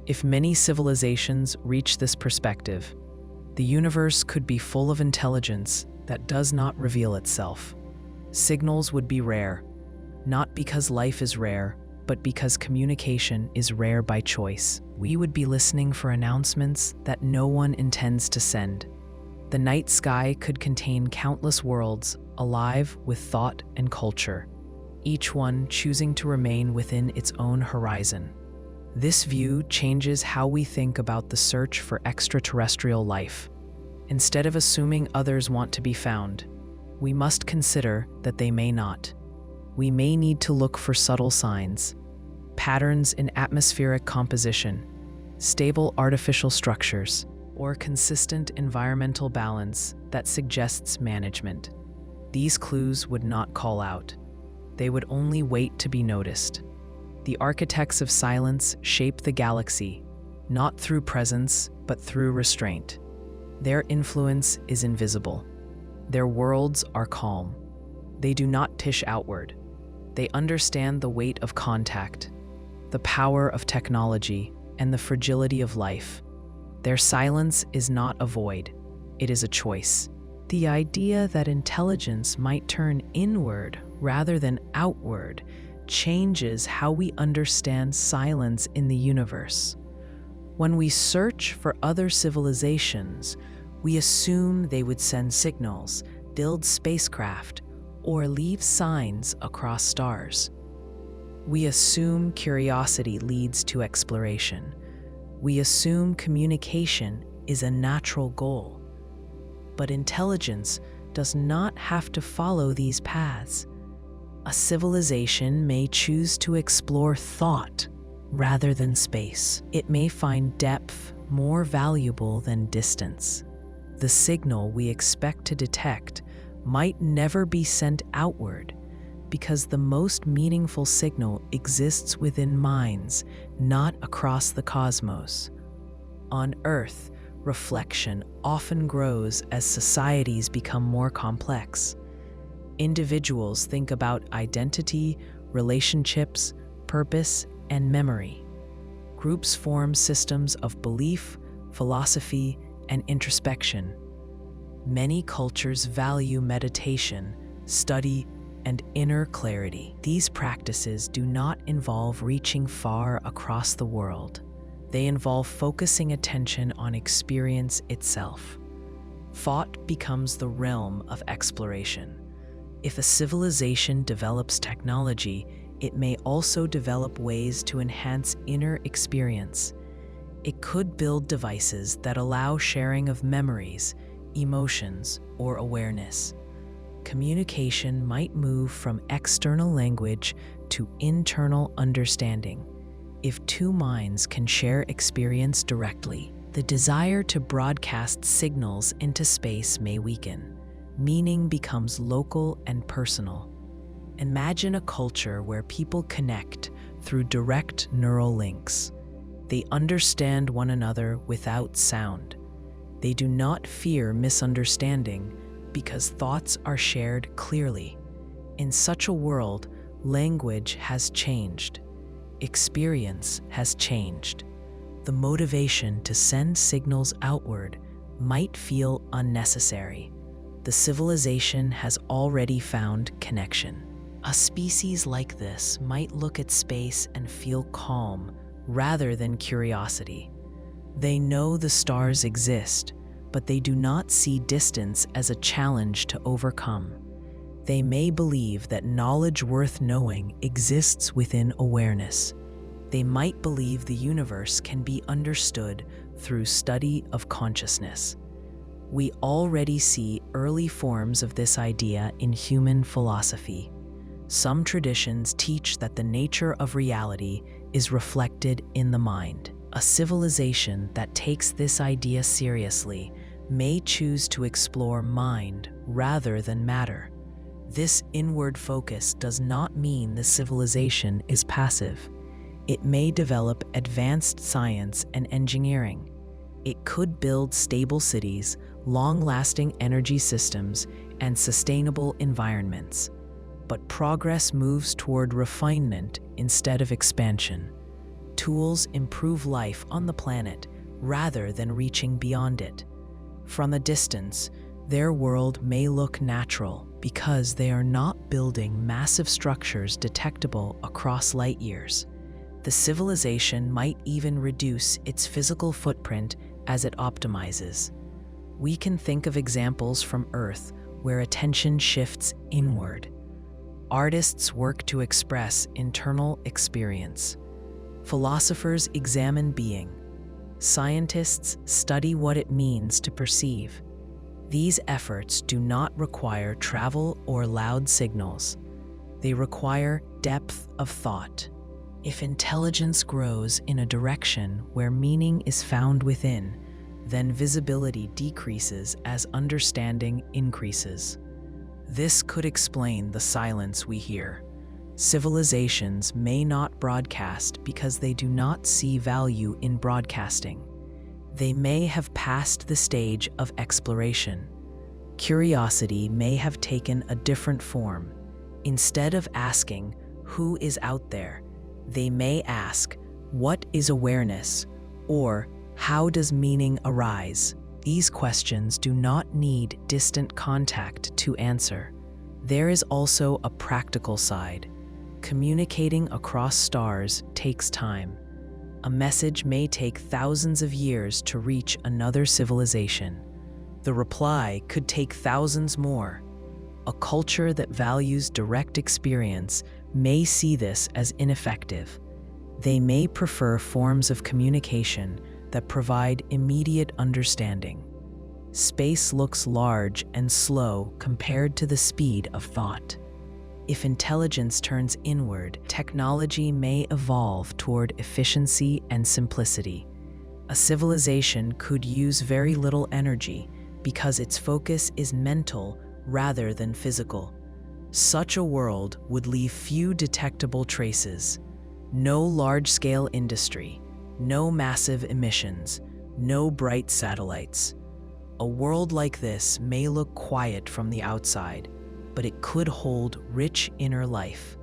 If many civilizations reach this perspective, the universe could be full of intelligence that does not reveal itself. Signals would be rare, not because life is rare, but because communication is rare by choice. We would be listening for announcements that no one intends to send. The night sky could contain countless worlds alive with thought and culture, each one choosing to remain within its own horizon. This view changes how we think about the search for extraterrestrial life. Instead of assuming others want to be found, we must consider that they may not. We may need to look for subtle signs, patterns in atmospheric composition, stable artificial structures, or consistent environmental balance that suggests management. These clues would not call out. They would only wait to be noticed. The architects of silence shape the galaxy, not through presence, but through restraint. Their influence is invisible. Their worlds are calm. They do not push outward. They understand the weight of contact, the power of technology, and the fragility of life. Their silence is not a void. It is a choice. The idea that intelligence might turn inward rather than outward changes how we understand silence in the universe. When we search for other civilizations, we assume they would send signals, build spacecraft, or leave signs across stars. We assume curiosity leads to exploration. We assume communication is a natural goal. But intelligence does not have to follow these paths. A civilization may choose to explore thought rather than space. It may find depth more valuable than distance. The signal we expect to detect might never be sent outward because the most meaningful signal exists within minds, not across the cosmos. On Earth, reflection often grows as societies become more complex. Individuals think about identity, relationships, purpose, and memory. Groups form systems of belief, philosophy, and introspection. Many cultures value meditation, study, and inner clarity. These practices do not involve reaching far across the world. They involve focusing attention on experience itself. Thought becomes the realm of exploration. If a civilization develops technology, it may also develop ways to enhance inner experience. It could build devices that allow sharing of memories, emotions, or awareness. Communication might move from external language to internal understanding. If two minds can share experience directly, the desire to broadcast signals into space may weaken. Meaning becomes local and personal. Imagine a culture where people connect through direct neural links. They understand one another without sound. They do not fear misunderstanding because thoughts are shared clearly. In such a world, language has changed. Experience has changed. The motivation to send signals outward might feel unnecessary. The civilization has already found connection. A species like this might look at space and feel calm rather than curiosity. They know the stars exist, but they do not see distance as a challenge to overcome. They may believe that knowledge worth knowing exists within awareness. They might believe the universe can be understood through study of consciousness. We already see early forms of this idea in human philosophy. Some traditions teach that the nature of reality is reflected in the mind. A civilization that takes this idea seriously may choose to explore mind rather than matter. This inward focus does not mean the civilization is passive. It may develop advanced science and engineering. It could build stable cities, long-lasting energy systems, and sustainable environments. But progress moves toward refinement instead of expansion. Tools improve life on the planet rather than reaching beyond it. From a distance, their world may look natural because they are not building massive structures detectable across light years. The civilization might even reduce its physical footprint as it optimizes. We can think of examples from Earth where attention shifts inward. Artists work to express internal experience. Philosophers examine being. Scientists study what it means to perceive. These efforts do not require travel or loud signals. They require depth of thought. If intelligence grows in a direction where meaning is found within, then visibility decreases as understanding increases. This could explain the silence we hear. Civilizations may not broadcast because they do not see value in broadcasting. They may have passed the stage of exploration. Curiosity may have taken a different form. Instead of asking, "Who is out there?" they may ask, "What is awareness?" or "How does meaning arise?" These questions do not need distant contact to answer. There is also a practical side. Communicating across stars takes time. A message may take thousands of years to reach another civilization. The reply could take thousands more. A culture that values direct experience may see this as ineffective. They may prefer forms of communication that provide immediate understanding. Space looks large and slow compared to the speed of thought. If intelligence turns inward, technology may evolve toward efficiency and simplicity. A civilization could use very little energy because its focus is mental rather than physical. Such a world would leave few detectable traces. No large-scale industry, no massive emissions, no bright satellites. A world like this may look quiet from the outside, but it could hold rich inner life.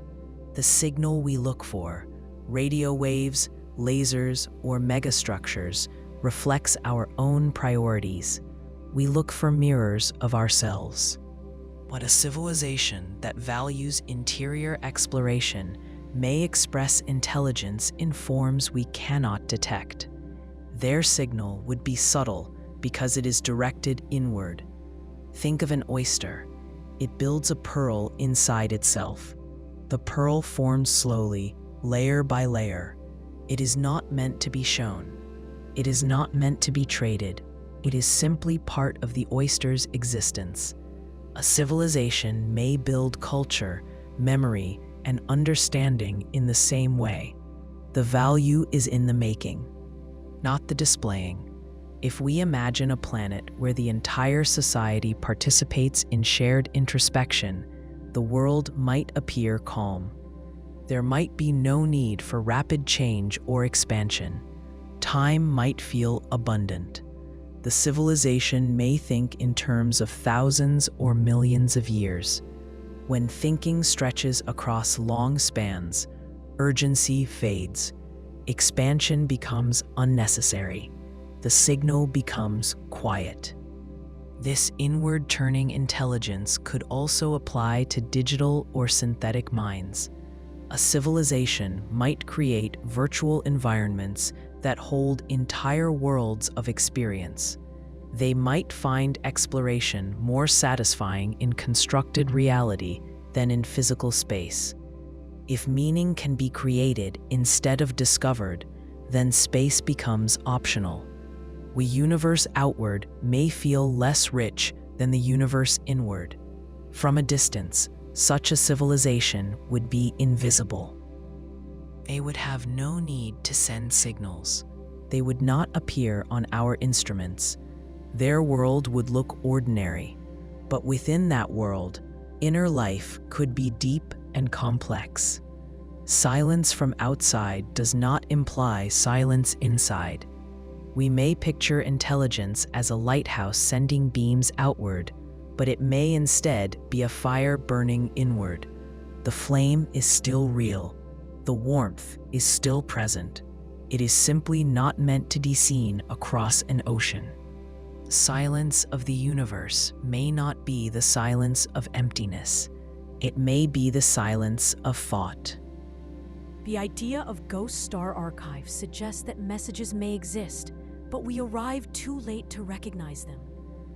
The signal we look for, radio waves, lasers, or megastructures, reflects our own priorities. We look for mirrors of ourselves. But a civilization that values interior exploration may express intelligence in forms we cannot detect. Their signal would be subtle because it is directed inward. Think of an oyster. It builds a pearl inside itself. The pearl forms slowly, layer by layer. It is not meant to be shown. It is not meant to be traded. It is simply part of the oyster's existence. A civilization may build culture, memory, and understanding in the same way. The value is in the making, not the displaying. If we imagine a planet where the entire society participates in shared introspection, the world might appear calm. There might be no need for rapid change or expansion. Time might feel abundant. The civilization may think in terms of thousands or millions of years. When thinking stretches across long spans, urgency fades. Expansion becomes unnecessary. the signal becomes quiet. This inward-turning intelligence could also apply to digital or synthetic minds. A civilization might create virtual environments that hold entire worlds of experience. They might find exploration more satisfying in constructed reality than in physical space. If meaning can be created instead of discovered, then space becomes optional. The universe outward may feel less rich than the universe inward. From a distance, such a civilization would be invisible. They would have no need to send signals. They would not appear on our instruments. Their world would look ordinary, but within that world, inner life could be deep and complex. Silence from outside does not imply silence inside. We may picture intelligence as a lighthouse sending beams outward, but it may instead be a fire burning inward. The flame is still real. The warmth is still present. It is simply not meant to be seen across an ocean. Silence of the universe may not be the silence of emptiness. It may be the silence of thought. The idea of ghost star archives suggests that messages may exist, but we arrive too late to recognize them.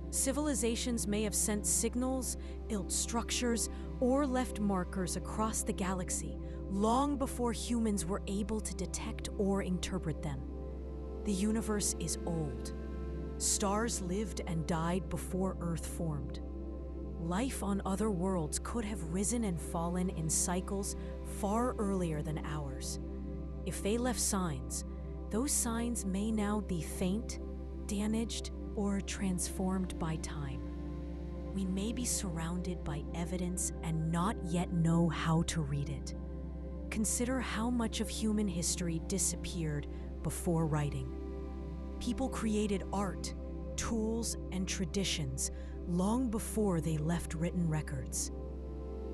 Civilizations may have sent signals, built structures, or left markers across the galaxy long before humans were able to detect or interpret them. The universe is old. Stars lived and died before Earth formed. Life on other worlds could have risen and fallen in cycles far earlier than ours. If they left signs, those signs may now be faint, damaged, or transformed by time. We may be surrounded by evidence and not yet know how to read it. Consider how much of human history disappeared before writing. People created art, tools, and traditions long before they left written records.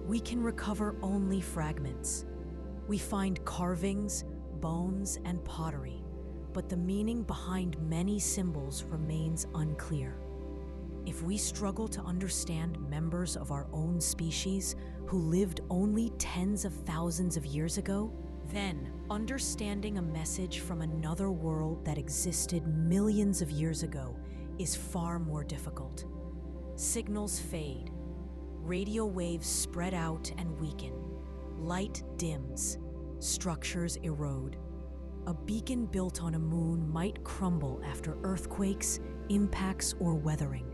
We can recover only fragments. We find carvings, bones, and pottery, but the meaning behind many symbols remains unclear. If we struggle to understand members of our own species who lived only tens of thousands of years ago, then understanding a message from another world that existed millions of years ago is far more difficult. Signals fade, radio waves spread out and weaken, light dims, structures erode. A beacon built on a moon might crumble after earthquakes, impacts, or weathering.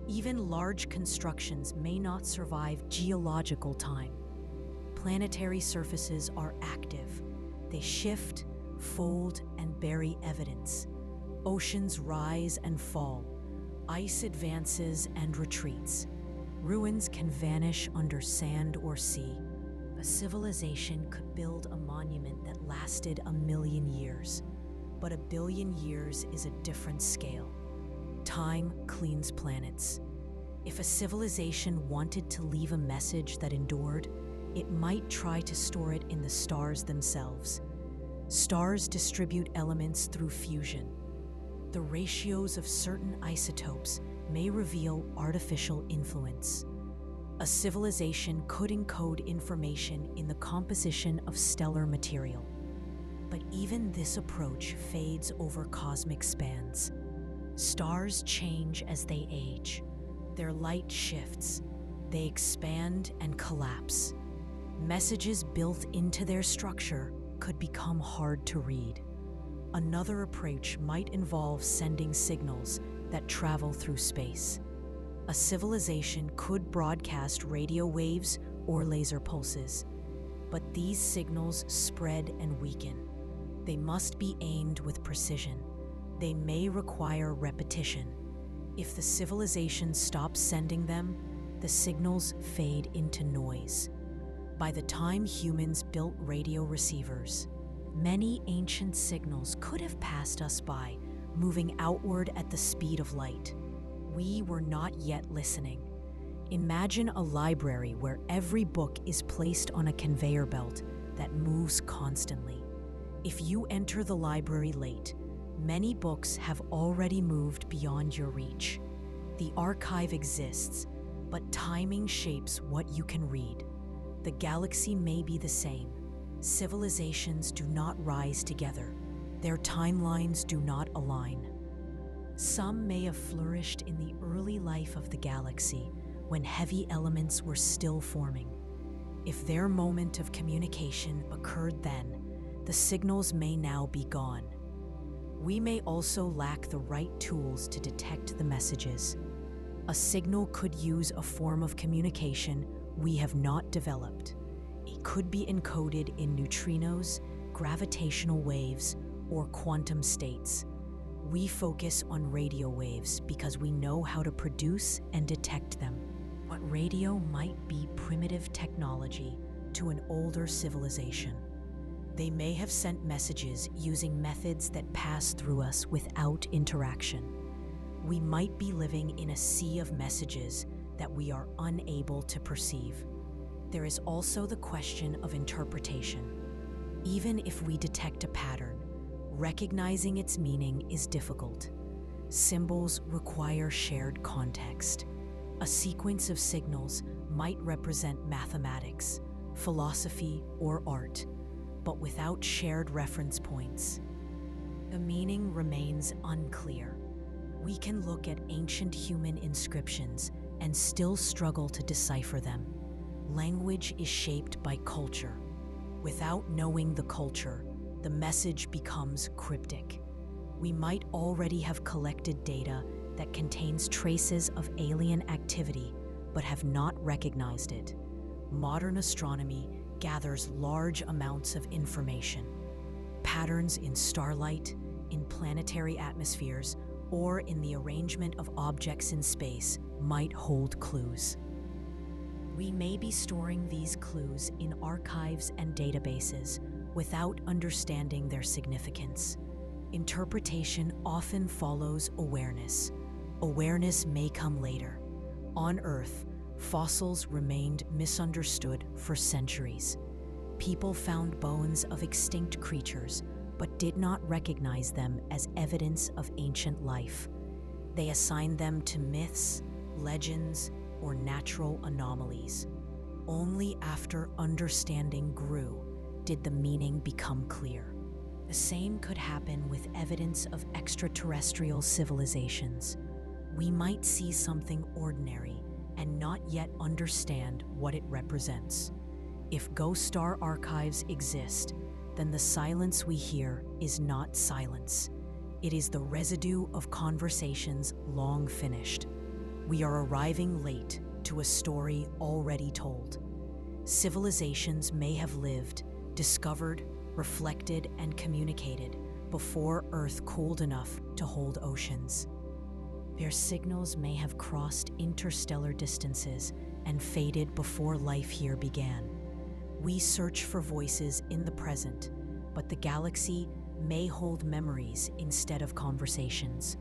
Even large constructions may not survive geological time. Planetary surfaces are active. They shift, fold, and bury evidence. Oceans rise and fall. Ice advances and retreats. Ruins can vanish under sand or sea. A civilization could build a monument that lasted 1,000,000 years, but 1,000,000,000 years is a different scale. Time cleans planets. If a civilization wanted to leave a message that endured, it might try to store it in the stars themselves. Stars distribute elements through fusion. The ratios of certain isotopes may reveal artificial influence. A civilization could encode information in the composition of stellar material. But even this approach fades over cosmic spans. Stars change as they age. Their light shifts. They expand and collapse. Messages built into their structure could become hard to read. Another approach might involve sending signals that travel through space. A civilization could broadcast radio waves or laser pulses, but these signals spread and weaken. They must be aimed with precision. They may require repetition. If the civilization stops sending them, the signals fade into noise. By the time humans built radio receivers, many ancient signals could have passed us by, moving outward at the speed of light. We were not yet listening. Imagine a library where every book is placed on a conveyor belt that moves constantly. If you enter the library late, Many books have already moved beyond your reach. The archive exists, but timing shapes what you can read. The galaxy may be the same. Civilizations do not rise together. Their timelines do not align. Some may have flourished in the early life of the galaxy when heavy elements were still forming. If their moment of communication occurred then, the signals may now be gone. We may also lack the right tools to detect the messages. A signal could use a form of communication we have not developed. It could be encoded in neutrinos, gravitational waves, or quantum states. We focus on radio waves because we know how to produce and detect them. But radio might be primitive technology to an older civilization. They may have sent messages using methods that pass through us without interaction. We might be living in a sea of messages that we are unable to perceive. There is also the question of interpretation. Even if we detect a pattern, recognizing its meaning is difficult. Symbols require shared context. A sequence of signals might represent mathematics, philosophy, or art, but without shared reference points, the meaning remains unclear. We can look at ancient human inscriptions and still struggle to decipher them. Language is shaped by culture. Without knowing the culture, the message becomes cryptic. We might already have collected data that contains traces of alien activity, but have not recognized it. Modern astronomy gathers large amounts of information. Patterns in starlight, in planetary atmospheres, or in the arrangement of objects in space might hold clues. We may be storing these clues in archives and databases without understanding their significance. Interpretation often follows awareness. Awareness may come later. On Earth, fossils remained misunderstood for centuries. People found bones of extinct creatures, but did not recognize them as evidence of ancient life. They assigned them to myths, legends, or natural anomalies. Only after understanding grew did the meaning become clear. The same could happen with evidence of extraterrestrial civilizations. We might see something ordinary and not yet understand what it represents. If ghost star archives exist, then the silence we hear is not silence. It is the residue of conversations long finished. We are arriving late to a story already told. Civilizations may have lived, discovered, reflected, and communicated before Earth cooled enough to hold oceans. Their signals may have crossed interstellar distances and faded before life here began. We search for voices in the present, but the galaxy may hold memories instead of conversations.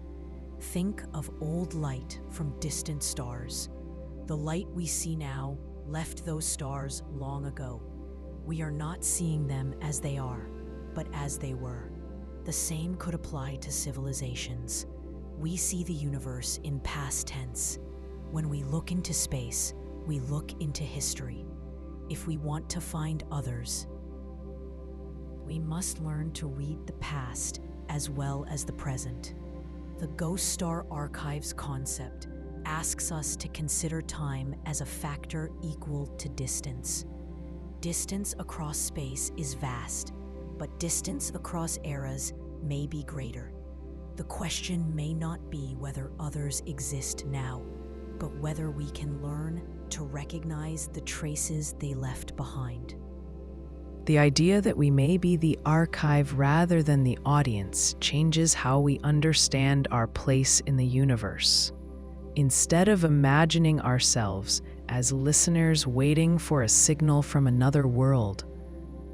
Think of old light from distant stars. The light we see now left those stars long ago. We are not seeing them as they are, but as they were. The same could apply to civilizations. We see the universe in past tense. When we look into space, we look into history. If we want to find others, we must learn to read the past as well as the present. The Ghost Star Archives concept asks us to consider time as a factor equal to distance. Distance across space is vast, but distance across eras may be greater. The question may not be whether others exist now, but whether we can learn to recognize the traces they left behind. The idea that we may be the archive rather than the audience changes how we understand our place in the universe. Instead of imagining ourselves as listeners waiting for a signal from another world,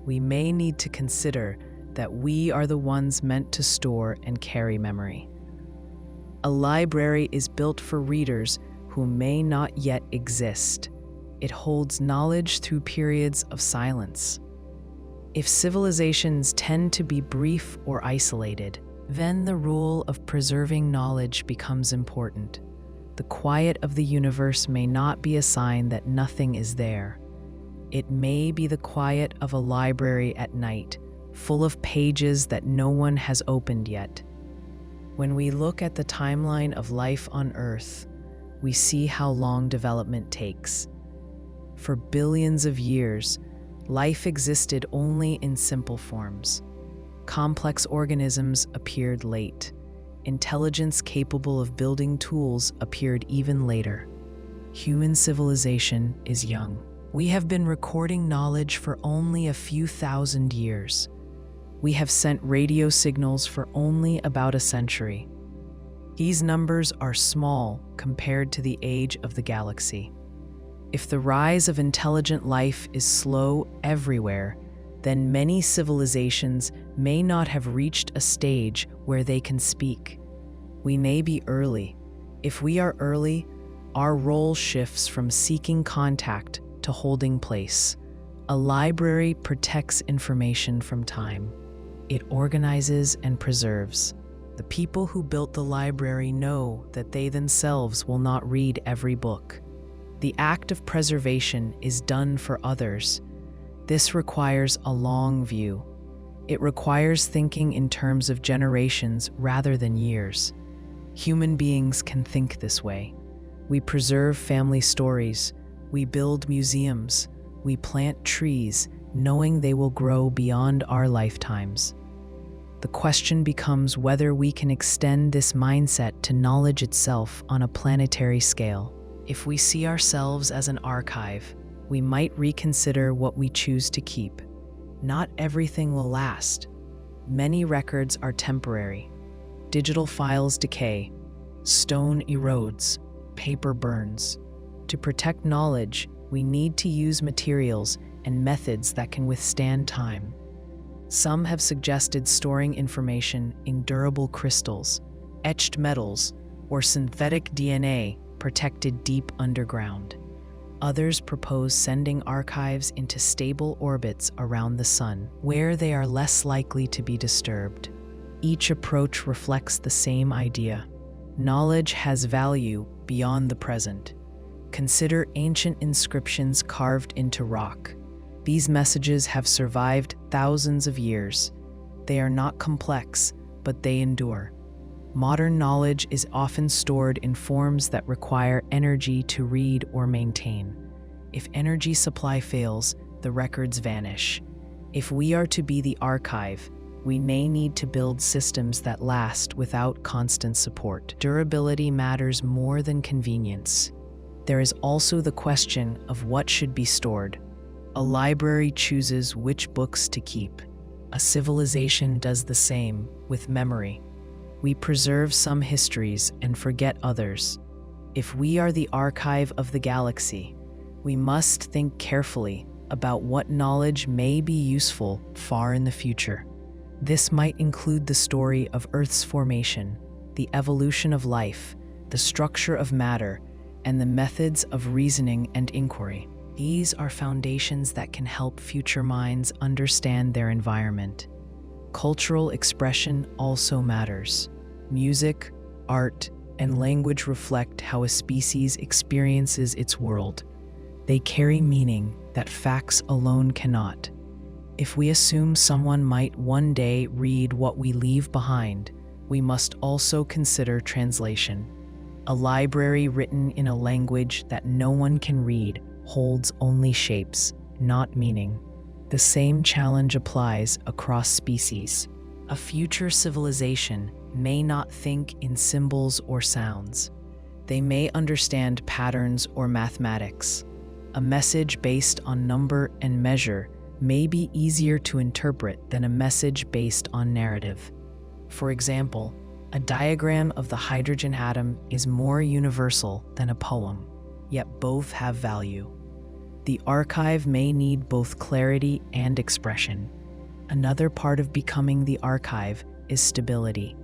we may need to consider that we are the ones meant to store and carry memory. A library is built for readers who may not yet exist. It holds knowledge through periods of silence. If civilizations tend to be brief or isolated, Then the rule of preserving knowledge becomes important. The quiet of the universe may not be a sign that nothing is there. It may be the quiet of a library at night, full of pages that no one has opened yet. When we look at the timeline of life on Earth, we see how long development takes. For billions of years, life existed only in simple forms. Complex organisms appeared late. Intelligence capable of building tools appeared even later. Human civilization is young. We have been recording knowledge for only a few thousand years. We have sent radio signals for only about a century. These numbers are small compared to the age of the galaxy. If the rise of intelligent life is slow everywhere, then many civilizations may not have reached a stage where they can speak. We may be early. If we are early, our role shifts from seeking contact to holding place. A library protects information from time. It organizes and preserves. The people who built the library know that they themselves will not read every book. The act of preservation is done for others. This requires a long view. It requires thinking in terms of generations rather than years. Human beings can think this way. We preserve family stories. We build museums. We plant trees, knowing they will grow beyond our lifetimes. The question becomes whether we can extend this mindset to knowledge itself on a planetary scale. If we see ourselves as an archive, we might reconsider what we choose to keep. Not everything will last. Many records are temporary. Digital files decay, stone erodes, paper burns. To protect knowledge, we need to use materials and methods that can withstand time. Some have suggested storing information in durable crystals, etched metals, or synthetic DNA protected deep underground. Others propose sending archives into stable orbits around the sun, where they are less likely to be disturbed. Each approach reflects the same idea. Knowledge has value beyond the present. Consider ancient inscriptions carved into rock. These messages have survived thousands of years. They are not complex, but they endure. Modern knowledge is often stored in forms that require energy to read or maintain. If energy supply fails, the records vanish. If we are to be the archive, we may need to build systems that last without constant support. Durability matters more than convenience. There is also the question of what should be stored. A library chooses which books to keep. A civilization does the same with memory. We preserve some histories and forget others. If we are the archive of the galaxy, we must think carefully about what knowledge may be useful far in the future. This might include the story of Earth's formation, the evolution of life, the structure of matter, and the methods of reasoning and inquiry. These are foundations that can help future minds understand their environment. Cultural expression also matters. Music, art, and language reflect how a species experiences its world. They carry meaning that facts alone cannot. If we assume someone might one day read what we leave behind, we must also consider translation. A library written in a language that no one can read holds only shapes, not meaning. The same challenge applies across species. A future civilization may not think in symbols or sounds. They may understand patterns or mathematics. A message based on number and measure may be easier to interpret than a message based on narrative. For example, a diagram of the hydrogen atom is more universal than a poem, yet both have value. The archive may need both clarity and expression. Another part of becoming the archive is stability.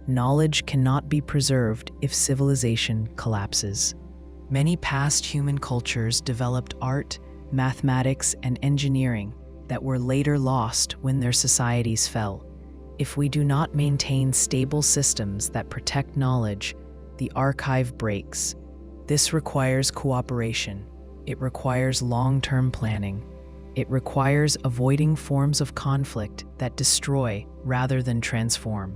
Knowledge cannot be preserved if civilization collapses. Many past human cultures developed art, mathematics, and engineering that were later lost when their societies fell. If we do not maintain stable systems that protect knowledge, the archive breaks. This requires cooperation. It requires long-term planning. It requires avoiding forms of conflict that destroy rather than transform.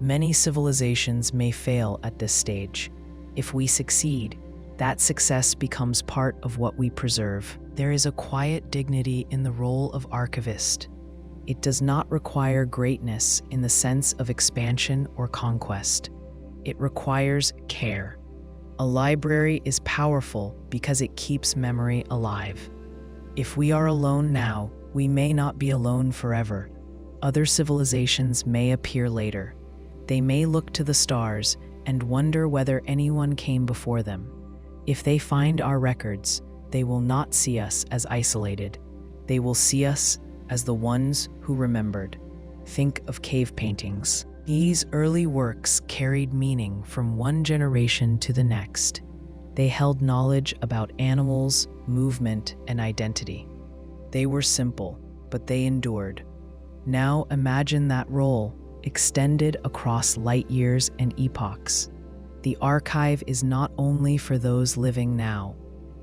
Many civilizations may fail at this stage. If we succeed, that success becomes part of what we preserve. There is a quiet dignity in the role of archivist. It does not require greatness in the sense of expansion or conquest. It requires care. A library is powerful because it keeps memory alive. If we are alone now, we may not be alone forever. Other civilizations may appear later. They may look to the stars and wonder whether anyone came before them. If they find our records, they will not see us as isolated. They will see us as the ones who remembered. Think of cave paintings. These early works carried meaning from one generation to the next. They held knowledge about animals, movement, and identity. They were simple, but they endured. Now imagine that role extended across light years and epochs. The archive is not only for those living now,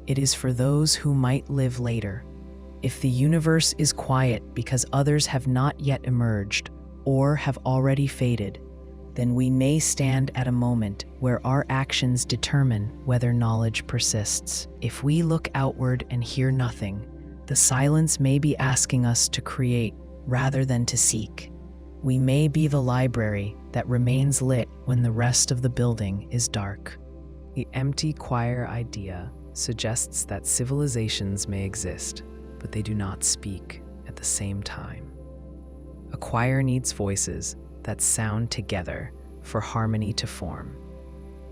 it is for those who might live later. If the universe is quiet because others have not yet emerged or have already faded, then we may stand at a moment where our actions determine whether knowledge persists. If we look outward and hear nothing, the silence may be asking us to create rather than to seek. We may be the library that remains lit when the rest of the building is dark. The empty choir idea suggests that civilizations may exist, but they do not speak at the same time. A choir needs voices that sound together for harmony to form.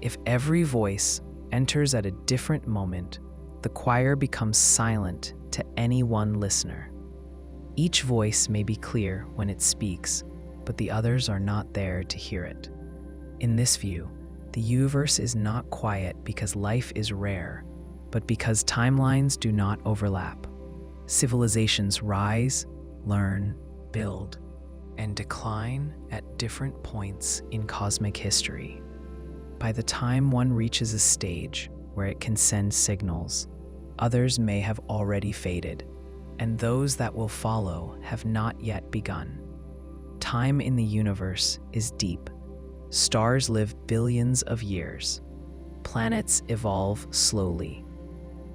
If every voice enters at a different moment, the choir becomes silent to any one listener. Each voice may be clear when it speaks, but the others are not there to hear it. In this view, the universe is not quiet because life is rare, but because timelines do not overlap. Civilizations rise, learn, build, and decline at different points in cosmic history. By the time one reaches a stage where it can send signals, others may have already faded, and those that will follow have not yet begun. Time in the universe is deep. Stars live billions of years. Planets evolve slowly.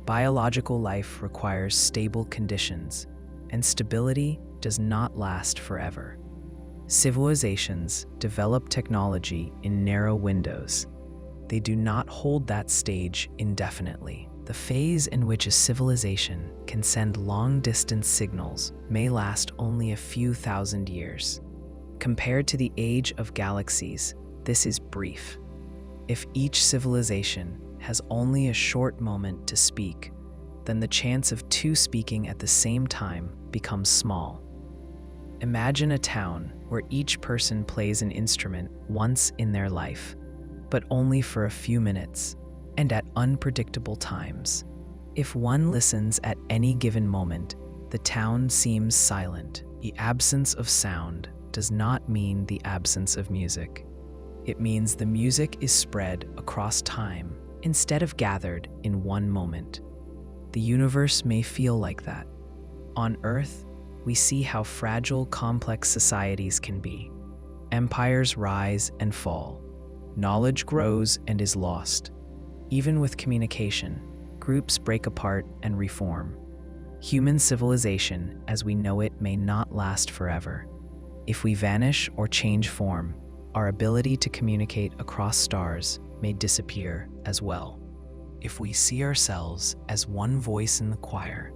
Biological life requires stable conditions, and stability does not last forever. Civilizations develop technology in narrow windows. They do not hold that stage indefinitely. The phase in which a civilization can send long-distance signals may last only a few thousand years. Compared to the age of galaxies, this is brief. If each civilization has only a short moment to speak, then the chance of two speaking at the same time becomes small. Imagine a town where each person plays an instrument once in their life, but only for a few minutes and at unpredictable times. If one listens at any given moment, the town seems silent. The absence of sound does not mean the absence of music. It means the music is spread across time instead of gathered in one moment. The universe may feel like that. On Earth, we see how fragile complex societies can be. Empires rise and fall. Knowledge grows and is lost. Even with communication, groups break apart and reform. Human civilization, as we know it, may not last forever. If we vanish or change form, our ability to communicate across stars may disappear as well. If we see ourselves as one voice in the choir,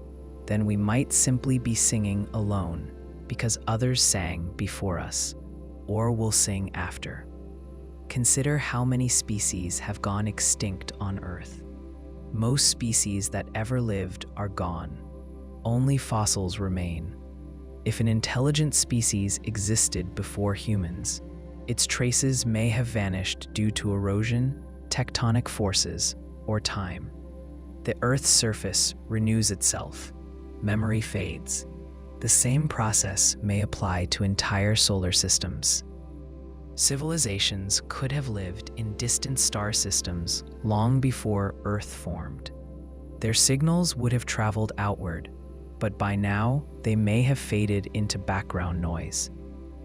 then we might simply be singing alone because others sang before us, or will sing after. Consider how many species have gone extinct on Earth. Most species that ever lived are gone. Only fossils remain. If an intelligent species existed before humans, its traces may have vanished due to erosion, tectonic forces, or time. The Earth's surface renews itself. Memory fades. The The same process may apply to entire solar systems. Civilizations could have lived in distant star systems long before Earth formed. Their signals would have traveled outward, but by now they may have faded into background noise.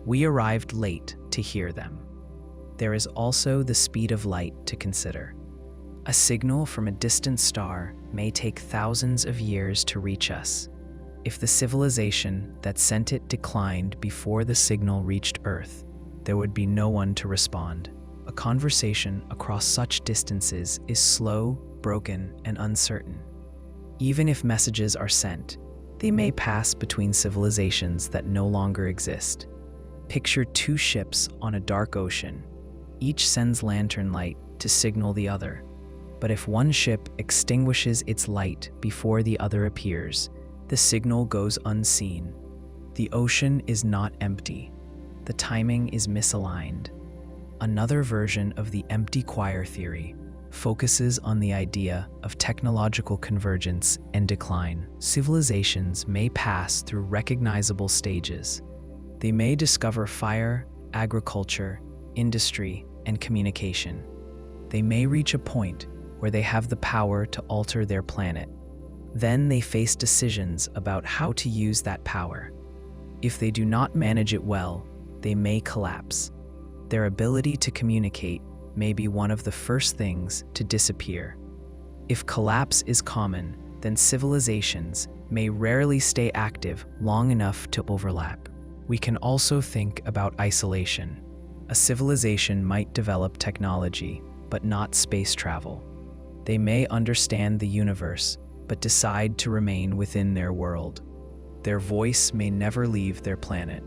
We arrived late to hear them. There is also the speed of light to consider. A signal from a distant star may take thousands of years to reach us. If the civilization that sent it declined before the signal reached Earth, there would be no one to respond. A conversation across such distances is slow, broken, and uncertain. Even if messages are sent, they may pass between civilizations that no longer exist. Picture two ships on a dark ocean. Each sends lantern light to signal the other. But if one ship extinguishes its light before the other appears, the signal goes unseen. The ocean is not empty. The timing is misaligned. Another version of the empty choir theory focuses on the idea of technological convergence and decline. Civilizations may pass through recognizable stages. They may discover fire, agriculture, industry, and communication. They may reach a point where they have the power to alter their planet. Then they face decisions about how to use that power. If they do not manage it well, they may collapse. Their ability to communicate may be one of the first things to disappear. If collapse is common, then civilizations may rarely stay active long enough to overlap. We can also think about isolation. A civilization might develop technology, but not space travel. They may understand the universe, but decide to remain within their world. Their voice may never leave their planet.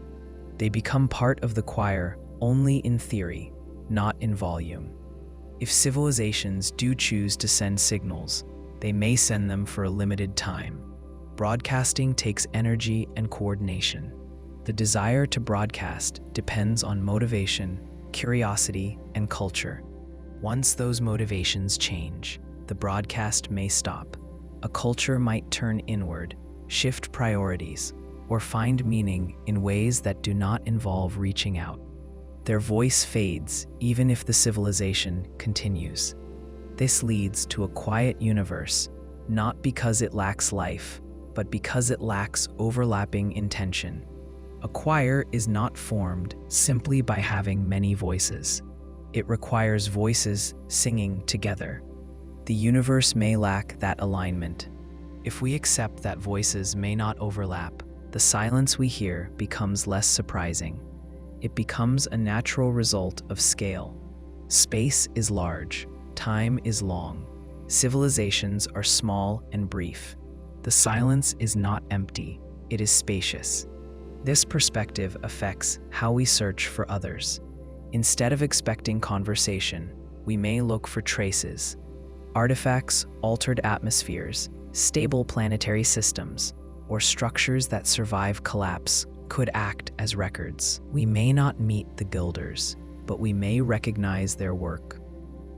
They become part of the choir only in theory, not in volume. If civilizations do choose to send signals, they may send them for a limited time. Broadcasting takes energy and coordination. The desire to broadcast depends on motivation, curiosity, and culture. Once those motivations change, the broadcast may stop. A culture might turn inward, shift priorities, or find meaning in ways that do not involve reaching out. Their voice fades even if the civilization continues. This leads to a quiet universe, not because it lacks life, but because it lacks overlapping intention. A choir is not formed simply by having many voices. It requires voices singing together. The universe may lack that alignment. If we accept that voices may not overlap, the silence we hear becomes less surprising. It becomes a natural result of scale. Space is large, time is long, civilizations are small and brief. The silence is not empty, it is spacious. This perspective affects how we search for others. Instead of expecting conversation, we may look for traces. Artifacts, altered atmospheres, stable planetary systems, or structures that survive collapse could act as records. We may not meet the builders, but we may recognize their work.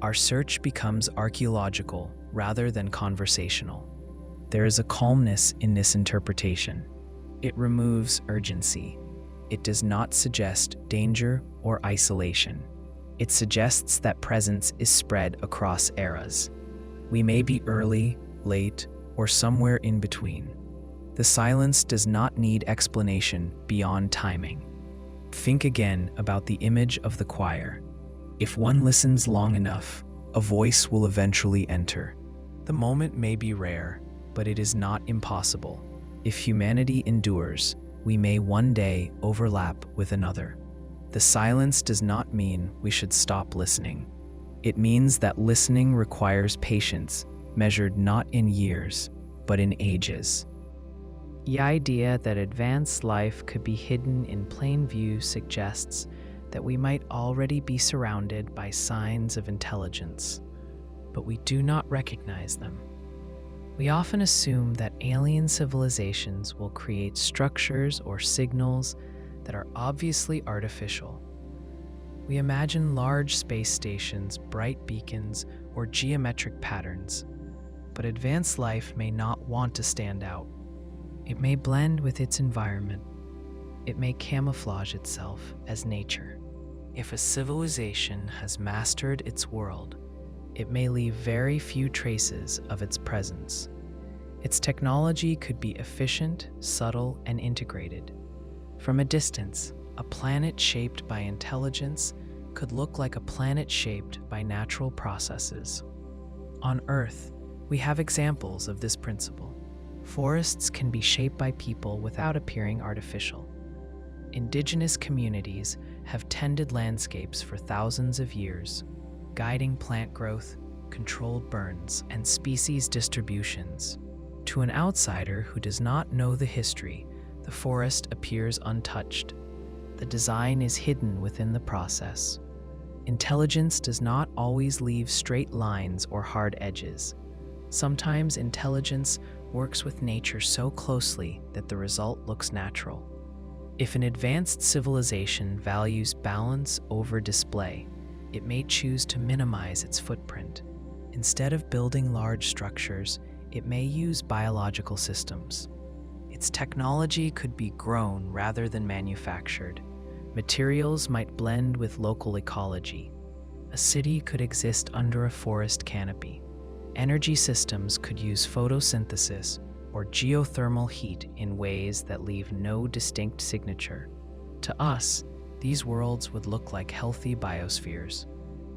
Our search becomes archaeological rather than conversational. There is a calmness in this interpretation. It removes urgency. It does not suggest danger or isolation. It suggests that presence is spread across eras. We may be early, late, or somewhere in between. The silence does not need explanation beyond timing. Think again about the image of the choir. If one listens long enough, a voice will eventually enter. The moment may be rare, but it is not impossible. If humanity endures, we may one day overlap with another. The silence does not mean we should stop listening. It means that listening requires patience, measured not in years, but in ages. The idea that advanced life could be hidden in plain view suggests that we might already be surrounded by signs of intelligence, but we do not recognize them. We often assume that alien civilizations will create structures or signals that are obviously artificial. We imagine large space stations, bright beacons, or geometric patterns, but advanced life may not want to stand out. It may blend with its environment. It may camouflage itself as nature. If a civilization has mastered its world, it may leave very few traces of its presence. Its technology could be efficient, subtle, and integrated. From a distance, a planet shaped by intelligence could look like a planet shaped by natural processes. On Earth, we have examples of this principle. Forests can be shaped by people without appearing artificial. Indigenous communities have tended landscapes for thousands of years, guiding plant growth, controlled burns, and species distributions. To an outsider who does not know the history, the forest appears untouched. The design is hidden within the process. Intelligence does not always leave straight lines or hard edges. Sometimes intelligence works with nature so closely that the result looks natural. If an advanced civilization values balance over display, it may choose to minimize its footprint. Instead of building large structures, it may use biological systems. Its technology could be grown rather than manufactured. Materials might blend with local ecology. A city could exist under a forest canopy. Energy systems could use photosynthesis or geothermal heat in ways that leave no distinct signature. To us, these worlds would look like healthy biospheres.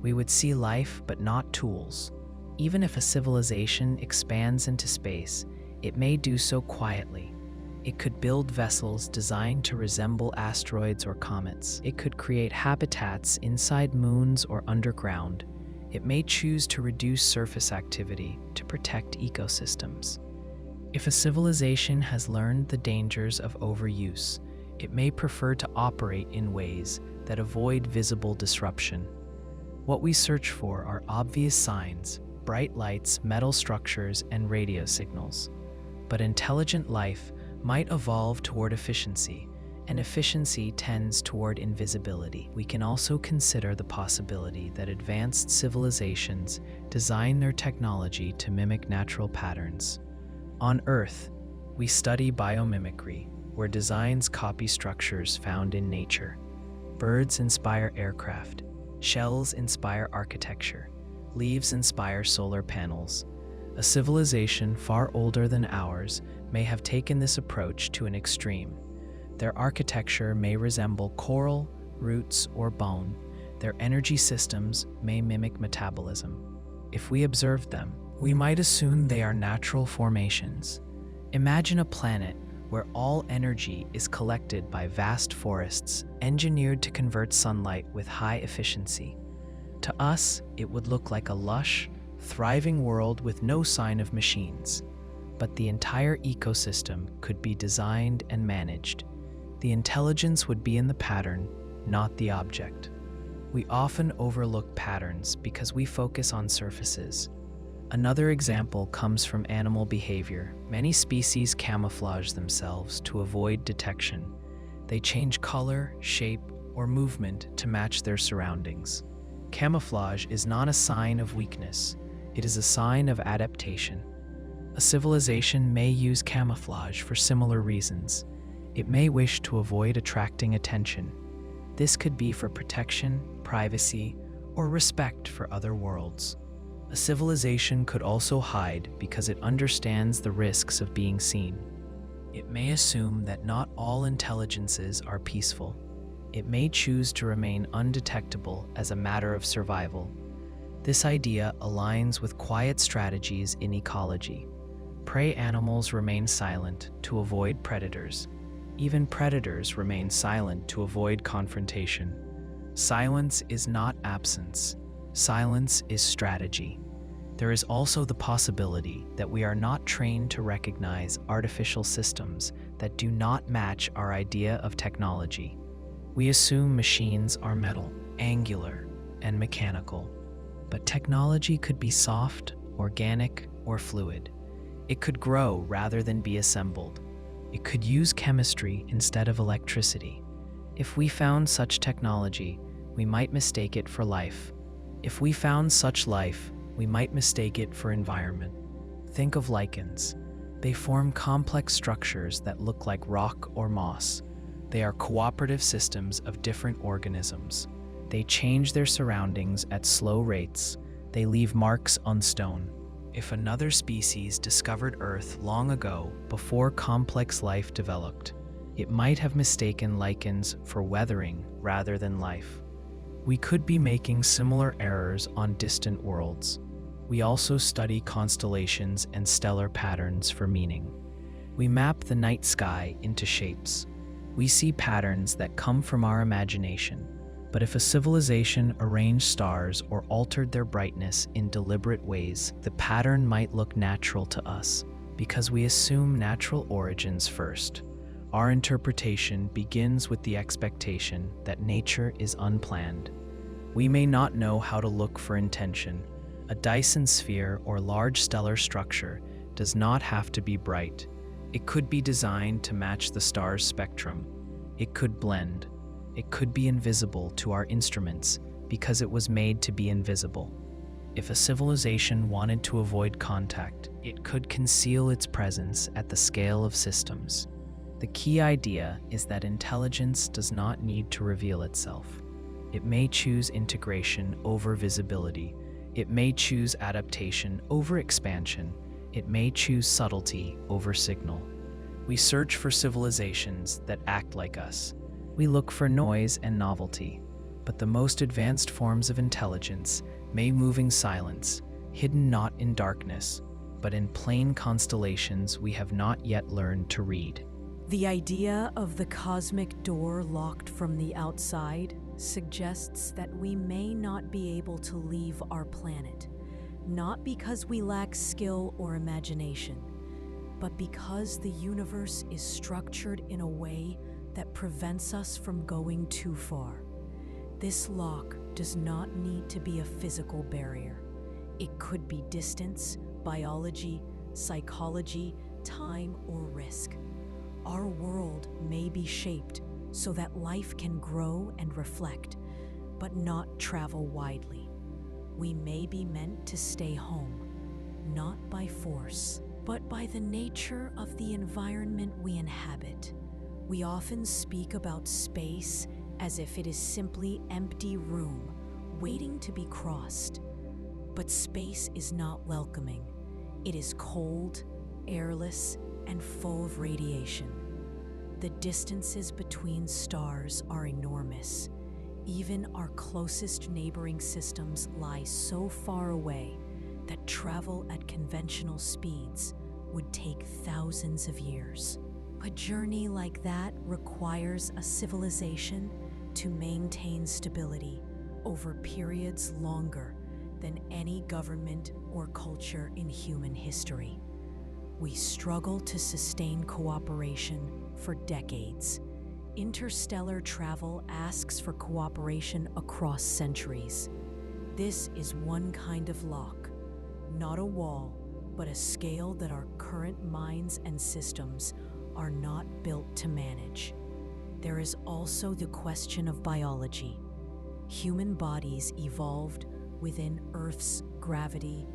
We would see life but not tools. Even if a civilization expands into space, it may do so quietly. It could build vessels designed to resemble asteroids or comets. It could create habitats inside moons or underground. It may choose to reduce surface activity to protect ecosystems. If a civilization has learned the dangers of overuse, it may prefer to operate in ways that avoid visible disruption. What we search for are obvious signs, bright lights, metal structures, and radio signals. But intelligent life might evolve toward efficiency, and efficiency tends toward invisibility. We can also consider the possibility that advanced civilizations design their technology to mimic natural patterns. On Earth, we study biomimicry, where designs copy structures found in nature. Birds inspire aircraft, shells inspire architecture, leaves inspire solar panels. A civilization far older than ours may have taken this approach to an extreme. Their architecture may resemble coral, roots, or bone. Their energy systems may mimic metabolism. If we observed them, we might assume they are natural formations. Imagine a planet where all energy is collected by vast forests, engineered to convert sunlight with high efficiency. To us, it would look like a lush, thriving world with no sign of machines. But the entire ecosystem could be designed and managed. The intelligence would be in the pattern, not the object. We often overlook patterns because we focus on surfaces. Another example comes from animal behavior. Many species camouflage themselves to avoid detection. They change color, shape, or movement to match their surroundings. Camouflage is not a sign of weakness. It is a sign of adaptation. A civilization may use camouflage for similar reasons. It may wish to avoid attracting attention. This could be for protection, privacy, or respect for other worlds. A civilization could also hide because it understands the risks of being seen. It may assume that not all intelligences are peaceful. It may choose to remain undetectable as a matter of survival. This idea aligns with quiet strategies in ecology. Prey animals remain silent to avoid predators. Even predators remain silent to avoid confrontation. Silence is not absence. Silence is strategy. There is also the possibility that we are not trained to recognize artificial systems that do not match our idea of technology. We assume machines are metal, angular, and mechanical. But technology could be soft, organic, or fluid. It could grow rather than be assembled. It could use chemistry instead of electricity. If we found such technology, we might mistake it for life. If we found such life, we might mistake it for environment. Think of lichens. They form complex structures that look like rock or moss. They are cooperative systems of different organisms. They change their surroundings at slow rates. They leave marks on stone. If another species discovered Earth long ago, before complex life developed, it might have mistaken lichens for weathering rather than life. We could be making similar errors on distant worlds. We also study constellations and stellar patterns for meaning. We map the night sky into shapes. We see patterns that come from our imagination. But if a civilization arranged stars or altered their brightness in deliberate ways, the pattern might look natural to us because we assume natural origins first. Our interpretation begins with the expectation that nature is unplanned. We may not know how to look for intention. A Dyson sphere or large stellar structure does not have to be bright. It could be designed to match the star's spectrum. It could blend. It could be invisible to our instruments because it was made to be invisible. If a civilization wanted to avoid contact, it could conceal its presence at the scale of systems. The key idea is that intelligence does not need to reveal itself. It may choose integration over visibility. It may choose adaptation over expansion. It may choose subtlety over signal. We search for civilizations that act like us. We look for noise and novelty, but the most advanced forms of intelligence may move in silence, hidden not in darkness, but in plain constellations we have not yet learned to read. The idea of the cosmic door locked from the outside suggests that we may not be able to leave our planet, not because we lack skill or imagination, but because the universe is structured in a way that prevents us from going too far. This lock does not need to be a physical barrier. It could be distance, biology, psychology, time, or risk. Our world may be shaped so that life can grow and reflect, but not travel widely. We may be meant to stay home, not by force, but by the nature of the environment we inhabit. We often speak about space as if it is simply empty room waiting to be crossed. But space is not welcoming. It is cold, airless, and full of radiation. The distances between stars are enormous. Even our closest neighboring systems lie so far away that travel at conventional speeds would take thousands of years. A journey like that requires a civilization to maintain stability over periods longer than any government or culture in human history. We struggle to sustain cooperation for decades. Interstellar travel asks for cooperation across centuries. This is one kind of lock, not a wall, but a scale that our current minds and systems are not built to manage. There is also the question of biology. Human bodies evolved within Earth's gravity,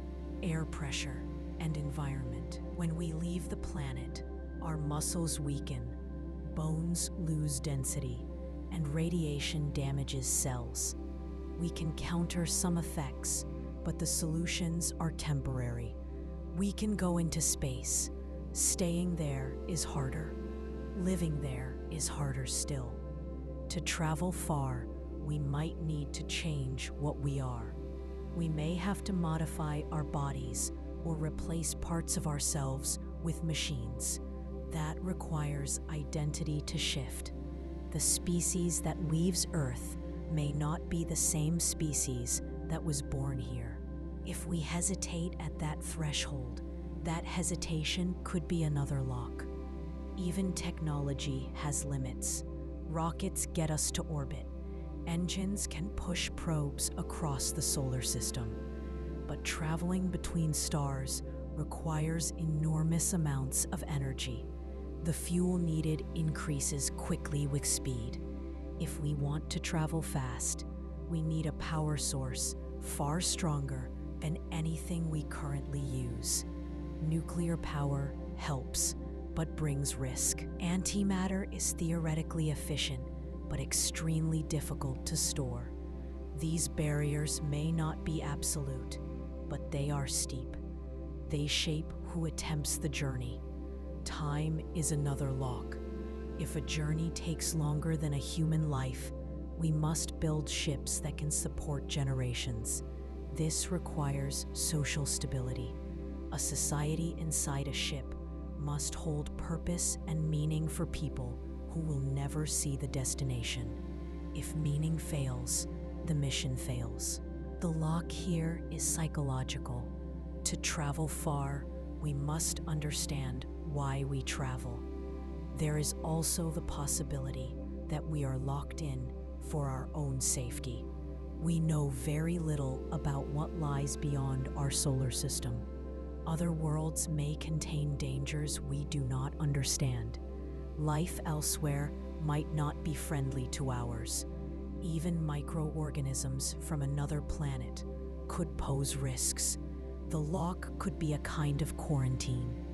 air pressure, and environment. When we leave the planet, our muscles weaken, bones lose density, and radiation damages cells. We can counter some effects, but the solutions are temporary. We can go into space. Staying there is harder. Living there is harder still. To travel far, we might need to change what we are. We may have to modify our bodies or replace parts of ourselves with machines. That requires identity to shift. The species that leaves Earth may not be the same species that was born here. If we hesitate at that threshold, that hesitation could be another lock. Even technology has limits. Rockets get us to orbit. Engines can push probes across the solar system. But traveling between stars requires enormous amounts of energy. The fuel needed increases quickly with speed. If we want to travel fast, we need a power source far stronger than anything we currently use. Nuclear power helps, but brings risk. Antimatter is theoretically efficient, but extremely difficult to store. These barriers may not be absolute, but they are steep. They shape who attempts the journey. Time is another lock. If a journey takes longer than a human life, we must build ships that can support generations. This requires social stability. A society inside a ship must hold purpose and meaning for people who will never see the destination. If meaning fails, the mission fails. The lock here is psychological. To travel far, we must understand why we travel. There is also the possibility that we are locked in for our own safety. We know very little about what lies beyond our solar system. Other worlds may contain dangers we do not understand. Life elsewhere might not be friendly to ours. Even microorganisms from another planet could pose risks. The lock could be a kind of quarantine.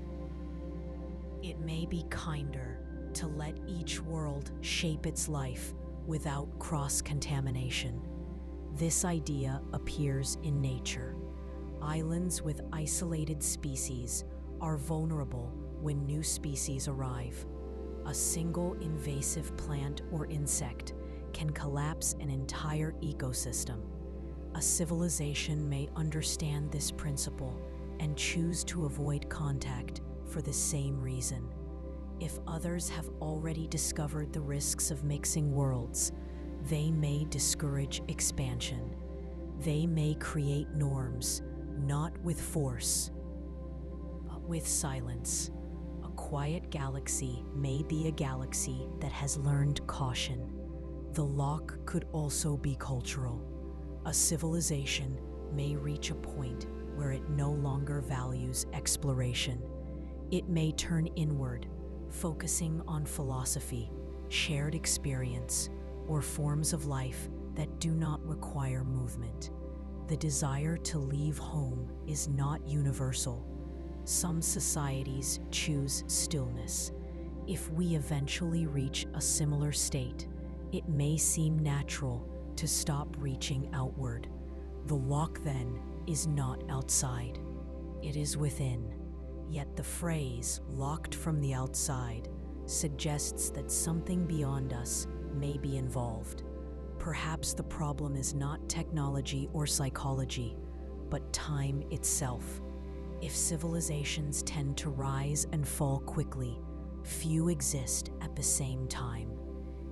It may be kinder to let each world shape its life without cross-contamination. This idea appears in nature. Islands with isolated species are vulnerable when new species arrive. A single invasive plant or insect can collapse an entire ecosystem. A civilization may understand this principle and choose to avoid contact for the same reason. If others have already discovered the risks of mixing worlds, they may discourage expansion. They may create norms, not with force, but with silence. A quiet galaxy may be a galaxy that has learned caution. The lock could also be cultural. A civilization may reach a point where it no longer values exploration. It may turn inward, focusing on philosophy, shared experience, or forms of life that do not require movement. The desire to leave home is not universal. Some societies choose stillness. If we eventually reach a similar state, it may seem natural to stop reaching outward. The lock, then, is not outside. It is within. Yet the phrase, locked from the outside, suggests that something beyond us may be involved. Perhaps the problem is not technology or psychology, but time itself. If civilizations tend to rise and fall quickly, few exist at the same time.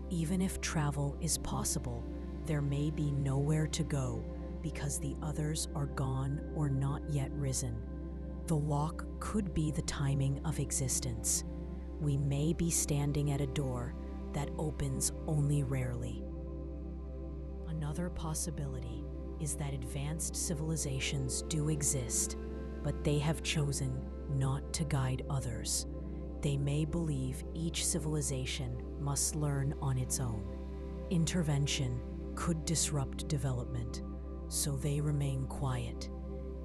Even if travel is possible, there may be nowhere to go because the others are gone or not yet risen. The lock could be the timing of existence. We may be standing at a door that opens only rarely. Another possibility is that advanced civilizations do exist, but they have chosen not to guide others. They may believe each civilization must learn on its own. Intervention could disrupt development, so they remain quiet.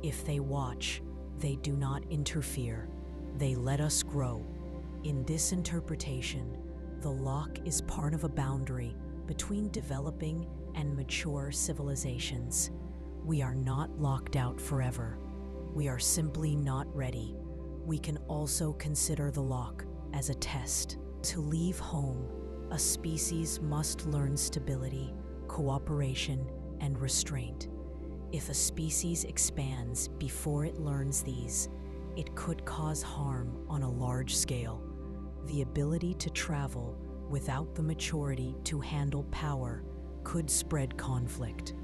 If they watch, they do not interfere. They let us grow. In this interpretation, the lock is part of a boundary between developing and mature civilizations. We are not locked out forever. We are simply not ready. We can also consider the lock as a test. To leave home, a species must learn stability, cooperation, and restraint. If a species expands before it learns these, it could cause harm on a large scale. The ability to travel without the maturity to handle power could spread conflict.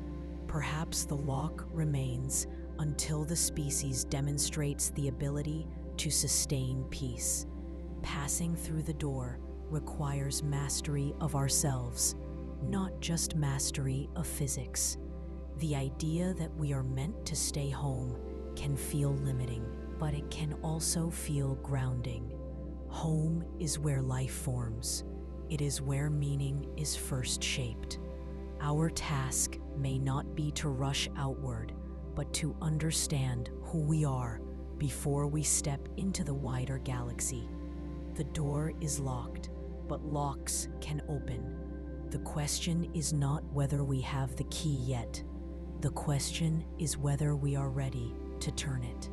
Perhaps the lock remains until the species demonstrates the ability to sustain peace. Passing through the door requires mastery of ourselves, not just mastery of physics. The idea that we are meant to stay home can feel limiting, but it can also feel grounding. Home is where life forms. It is where meaning is first shaped. Our task may not be to rush outward, but to understand who we are before we step into the wider galaxy. The door is locked, but locks can open. The question is not whether we have the key yet. The question is whether we are ready to turn it.